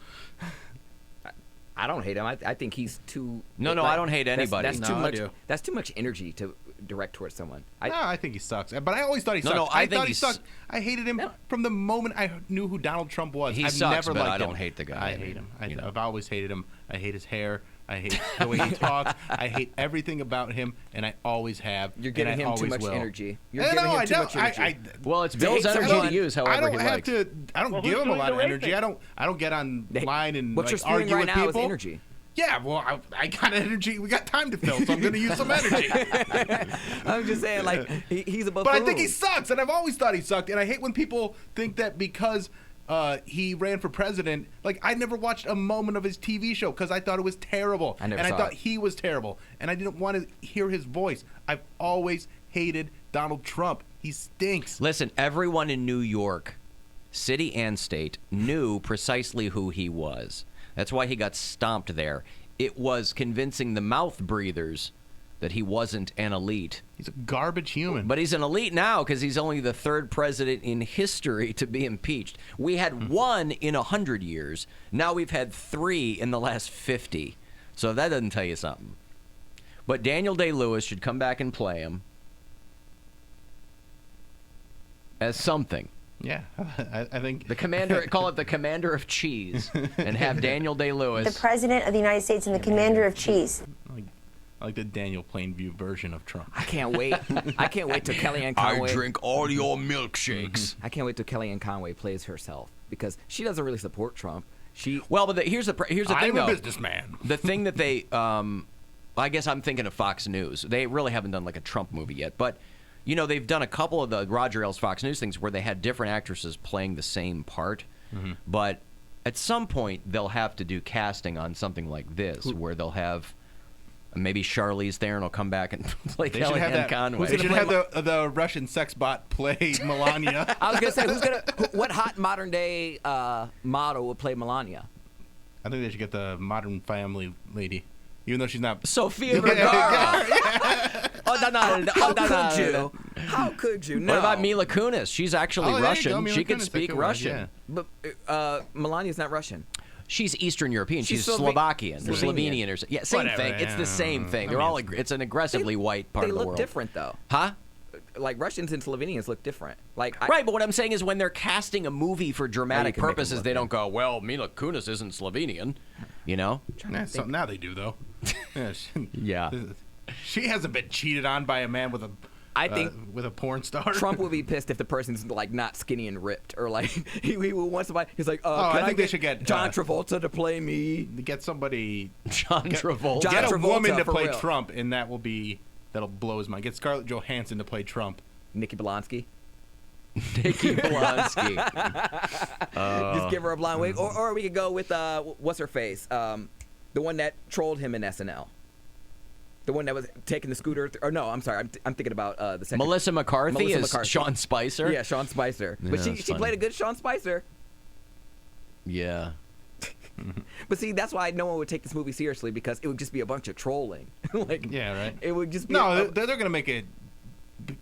I don't hate him. I think he's too. No, I don't hate anybody. That's too much. That's too much energy to direct towards someone. I think he sucks. But I always thought he sucked. I thought he sucked. I hated him from the moment I knew who Donald Trump was. He I've sucks, never but liked I don't him. hate the guy. I hate him. I've always hated him. I hate his hair. I hate the way he talks. I hate everything about him, and I always have. You're giving him too much energy. You're giving him too much energy. Well, it's Bill's energy to use however he likes. I don't give him a lot of energy. I don't get online and what you're spewing argue right with now people. is energy. Yeah, well, I got energy. We got time to fill, so I'm going to use some energy. I'm just saying, like, he's a buffoon. But I think he sucks, and I've always thought he sucked. And I hate when people think that because he ran for president, like, I never watched a moment of his TV show because I thought it was terrible. I thought he was terrible, and I didn't want to hear his voice. I've always hated Donald Trump. He stinks. Listen, everyone in New York, city and state, knew precisely who he was. That's why he got stomped there. It was convincing the mouth breathers that he wasn't an elite. He's a garbage human. But he's an elite now because he's only the third president in history to be impeached. We had one in 100 years. Now we've had 3 in the last 50. So that doesn't tell you something. But Daniel Day-Lewis should come back and play him as something. Yeah, I think the commander. Call it the commander of cheese, and have Daniel Day-Lewis, the president of the United States and the commander of cheese. I like the Daniel Plainview version of Trump. I can't wait. I can't wait till Kellyanne Conway. I drink all your milkshakes. I can't wait till Kellyanne Conway plays herself because she doesn't really support Trump. But here's the thing, I'm though. a businessman. The thing that they, I guess I'm thinking of Fox News. They really haven't done like a Trump movie yet, but. You know, they've done a couple of the Roger Ailes Fox News things where they had different actresses playing the same part. Mm-hmm. But at some point, they'll have to do casting on something like this, where they'll have maybe Charlize Theron will come back and play Kellyanne Conway. They should have the Russian sex bot play Melania. I was going to say, what hot modern day model would play Melania? I think they should get the Modern Family lady. Even though she's not... Sofia Vergara. How could you? No. What about Mila Kunis? She's actually Russian. She can speak Russian. Yeah. But Melania's not Russian. She's Eastern European. She's Slovakian. Slovenian. Or yeah, same thing. It's the same thing. They're all. It's an aggressively white part of the world. They look different, though. Huh? Like Russians and Slovenians look different. Right, but what I'm saying is when they're casting a movie for dramatic purposes, they don't go, well, Mila Kunis isn't Slovenian, you know? Now they do, though. Yeah. She hasn't been cheated on by a man with a with a porn star. Trump would be pissed if the person's like not skinny and ripped, or like he wants somebody. He's like, I think they should get John Travolta to play me. Get somebody. John Travolta. Get a woman to play Trump, and that'll blow his mind. Get Scarlett Johansson to play Trump. Nikki Blonsky. Nikki Blonsky. Just give her a blonde wig, or we could go with what's her face, the one that trolled him in SNL. The one that was taking the scooter. Or no, I'm sorry. I'm thinking about the second. Melissa McCarthy is Sean Spicer? Yeah, Sean Spicer. Yeah, But she that's funny. played a good Sean Spicer. Yeah. But see, that's why no one would take this movie seriously, because it would just be a bunch of trolling. Like, Yeah, right. It would just be No, they're going to make it.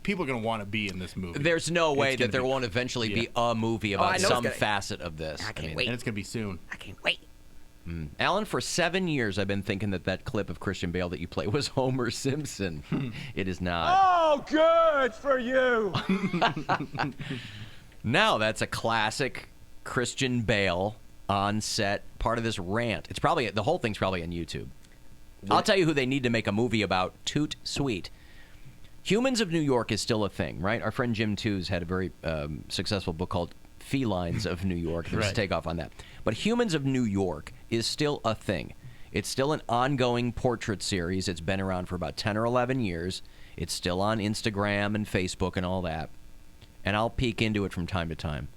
People are going to want to be in this movie. There's no way It's gonna that there be- won't eventually be a movie I about know it's some gonna- facet of this. I can't wait. And it's going to be soon. I can't wait. Alan, for 7 years, I've been thinking that clip of Christian Bale that you play was Homer Simpson. It is not. Oh, good for you. Now that's a classic Christian Bale on set, part of this rant. It's probably the whole thing's probably on YouTube. I'll tell you who they need to make a movie about. Toot Sweet. Humans of New York is still a thing, right? Our friend Jim Tooze had a very successful book called Felines of New York. There's a Right. takeoff on that. But Humans of New York is still a thing. It's still an ongoing portrait series. It's been around for about 10 or 11 years. It's still on Instagram and Facebook and all that. And I'll peek into it from time to time.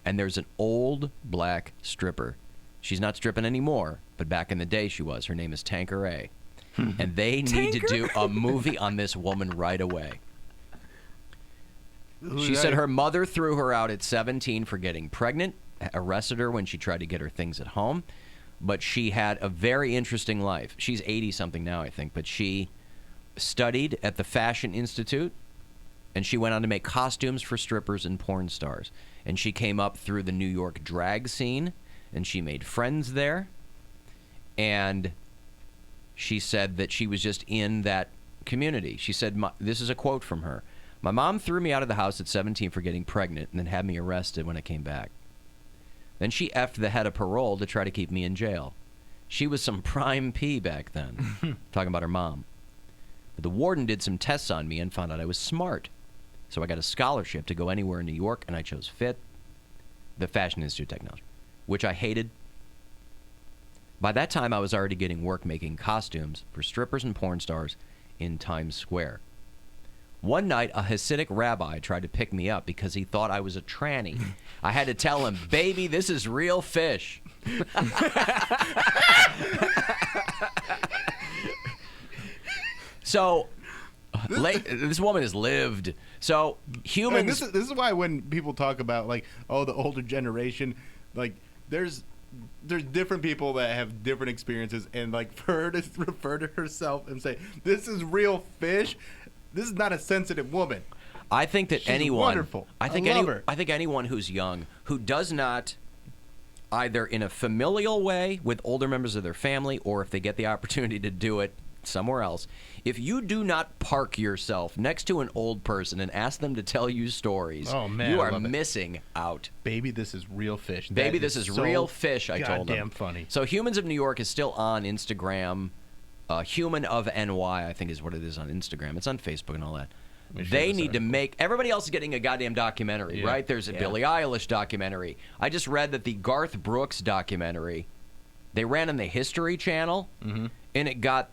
And there's an old black stripper. She's not stripping anymore, but back in the day she was. Her name is Tanqueray. And they need to do a movie on this woman right away. She said her mother threw her out at 17 for getting pregnant, arrested her when she tried to get her things at home. But she had a very interesting life. She's 80-something now, I think. But she studied at the Fashion Institute, and she went on to make costumes for strippers and porn stars. And she came up through the New York drag scene, and she made friends there. And she said that she was just in that community. She said, this is a quote from her. My mom threw me out of the house at 17 for getting pregnant and then had me arrested when I came back. Then she effed the head of parole to try to keep me in jail. She was some prime P back then. Talking about her mom. But the warden did some tests on me and found out I was smart. So I got a scholarship to go anywhere in New York, and I chose FIT, the Fashion Institute of Technology, which I hated. By that time, I was already getting work making costumes for strippers and porn stars in Times Square. One night, a Hasidic rabbi tried to pick me up because he thought I was a tranny. I had to tell him, baby, this is real fish. So, this woman has lived. So, humans... And this is why when people talk about, like, oh, the older generation, like, there's different people that have different experiences, and, like, for her to refer to herself and say, this is real fish, this is not a sensitive woman. I think that She's anyone... wonderful. I love her. I think anyone who's young, who does not, either in a familial way with older members of their family, or if they get the opportunity to do it somewhere else, if you do not park yourself next to an old person and ask them to tell you stories, Oh, man, you I are love it. missing out. Baby, this is real fish. Baby, That this is so real fish, I told them. goddamn funny. So Humans of New York is still on Instagram. Human of NY, I think is what it is on Instagram. It's on Facebook and all that. They need to make... Everybody else is getting a goddamn documentary, Yeah. right? There's a Billie Eilish documentary. I just read that the Garth Brooks documentary, they ran on the History Channel, and it got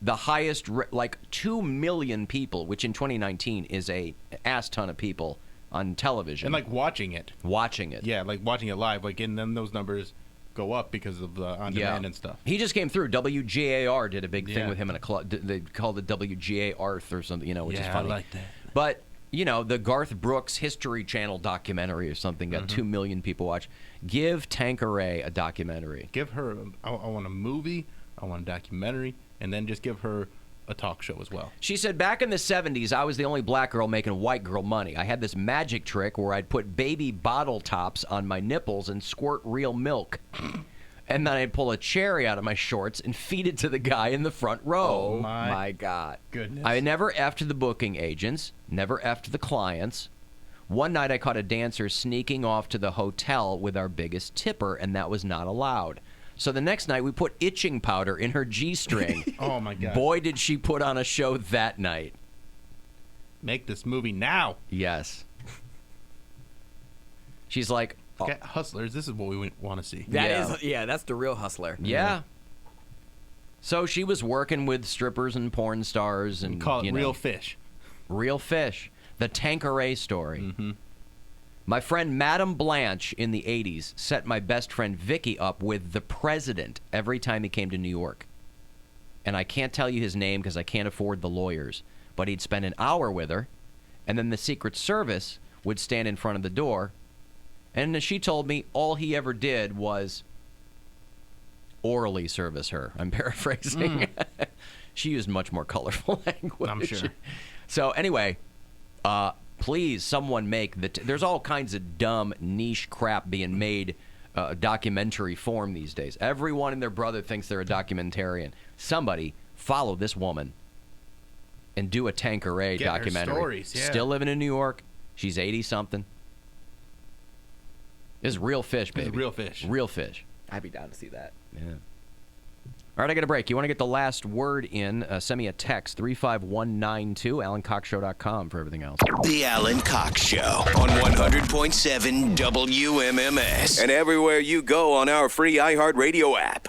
the highest, like 2 million people, which in 2019 is a ass ton of people on television. And, like, watching it. Watching it. Yeah, like, watching it live. Like, and then those numbers go up because of the on-demand and stuff. He just came through. WGAR did a big thing Yeah. with him in a club. They called it WGA Arth or something, which is Yeah, I funny. like that. But, the Garth Brooks History Channel documentary or something got 2 million people watch. Give Tanqueray a documentary. Give her, I want a movie, I want a documentary, and then just give her a talk show as well. She said, back in the 70s, I was the only black girl making white girl money. I had this magic trick where I'd put baby bottle tops on my nipples and squirt real milk. And then I'd pull a cherry out of my shorts and feed it to the guy in the front row. Oh, my God. Goodness. I never effed the booking agents, never effed the clients. One night I caught a dancer sneaking off to the hotel with our biggest tipper, and that was not allowed. So the next night we put itching powder in her G-string. Oh, my God. Boy, did she put on a show that night. Make this movie now. Yes. She's like... Get Hustlers, this is what we want to see. That's the real Hustler. Yeah. So she was working with strippers and porn stars and Call it Real Fish. Real Fish. The Tanqueray story. My friend Madame Blanche in the 80s set my best friend Vicky up with the president every time he came to New York. and I can't tell you his name because I can't afford the lawyers, but he'd spend an hour with her, and then the Secret Service would stand in front of the door, and she told me all he ever did was orally service her. I'm paraphrasing. She used much more colorful language. I'm sure. So anyway, please, someone make there's all kinds of dumb niche crap being made documentary form these days. Everyone and their brother thinks they're a documentarian. Somebody follow this woman and do a Tanqueray Get her documentary. stories, yeah. Still living in New York. She's 80-something. This is real fish, baby. This is real fish. Real fish. I'd be down to see that. Yeah. All right, I got a break. You want to get the last word in, send me a text, 35192, AlanCoxShow.com for everything else. The Alan Cox Show on 100.7 WMMS. And everywhere you go on our free iHeartRadio app.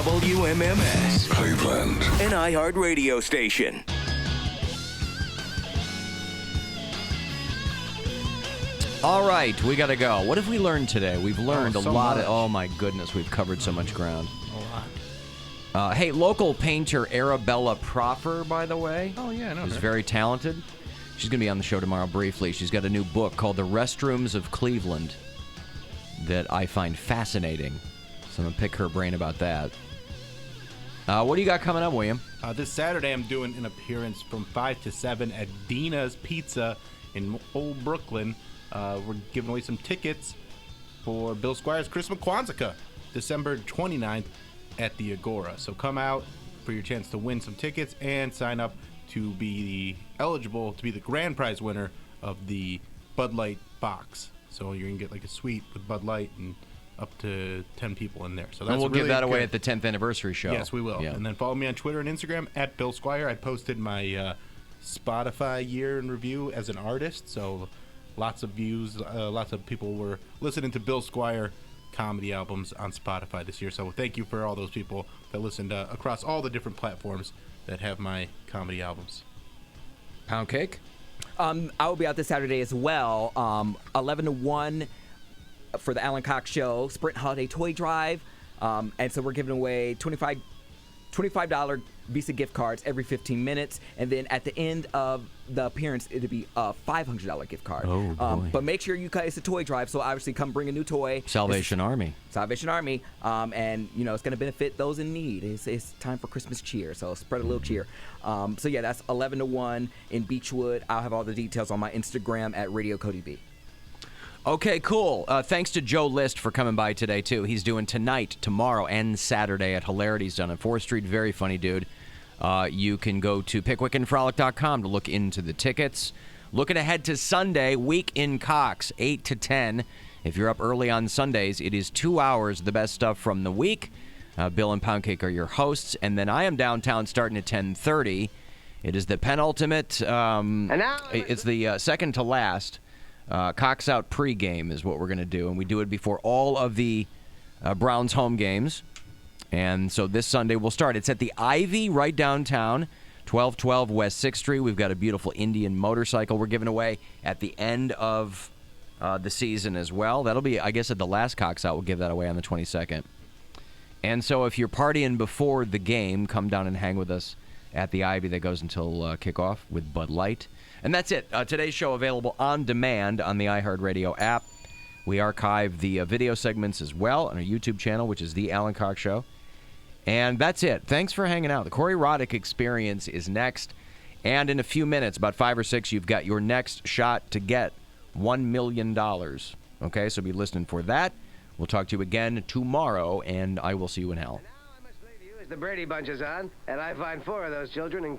WMMS Cleveland, an iHeart radio station. All right, we got to go. What have we learned today? We've learned a so lot. much. Oh, my goodness. We've covered so much ground. A lot. Hey, local painter Arabella Proffer, by the way. Oh, yeah, I know Who's her. very talented. She's going to be on the show tomorrow briefly. She's got a new book called The Restrooms of Cleveland that I find fascinating. So I'm going to pick her brain about that. What do you got coming up, William? This Saturday, I'm doing an appearance from 5 to 7 at Dina's Pizza in Old Brooklyn. We're giving away some tickets for Bill Squire's Christmas Kwanzaa, December 29th at the Agora. So come out for your chance to win some tickets and sign up to be eligible to be the grand prize winner of the Bud Light box. So you're going to get like a suite with Bud Light and up to 10 people in there. So that's And we'll really give that away good. at the 10th anniversary show. Yes, we will. Yeah. And then follow me on Twitter and Instagram at Bill Squire. I posted my Spotify year in review as an artist, so lots of views. Lots of people were listening to Bill Squire comedy albums on Spotify this year. So thank you for all those people that listened across all the different platforms that have my comedy albums. Poundcake? I will be out this Saturday as well, 11 to 1 for the Alan Cox Show, Sprint Holiday Toy Drive. And so we're giving away $25 Visa gift cards every 15 minutes. And then at the end of the appearance, it'll be a $500 gift card. Oh, boy. But make sure it's a toy drive, so obviously come bring a new toy. Salvation Army. Salvation Army. And, it's going to benefit those in need. It's time for Christmas cheer, so spread a little cheer. So, yeah, that's 11 to 1 in Beechwood. I'll have all the details on my Instagram at Radio Cody B. Okay, cool. Thanks to Joe List for coming by today, too. He's doing tonight, tomorrow, and Saturday at Hilarities down on 4th Street. Very funny dude. You can go to pickwickandfrolic.com to look into the tickets. Looking ahead to Sunday, Week in Cox, 8 to 10. If you're up early on Sundays, it is 2 hours, the best stuff from the week. Bill and Poundcake are your hosts. And then I am downtown starting at 10:30. It is the penultimate, it's the second to last Cox Out pregame is what we're going to do. And we do it before all of the Browns home games. And so this Sunday we'll start. It's at the Ivy right downtown, 1212 West 6th Street. We've got a beautiful Indian motorcycle we're giving away at the end of the season as well. That'll be, I guess, at the last Cox Out. We'll give that away on the 22nd. And so if you're partying before the game, come down and hang with us at the Ivy that goes until kickoff with Bud Light. And that's it. Today's show available on demand on the iHeartRadio app. We archive the video segments as well on our YouTube channel, which is The Alan Cox Show. And that's it. Thanks for hanging out. The Corey Roddick Experience is next. And in a few minutes, about 5 or 6, you've got your next shot to get $1 million. Okay, so be listening for that. We'll talk to you again tomorrow, and I will see you in hell. The Brady Bunch is on, and I find 4 of those children in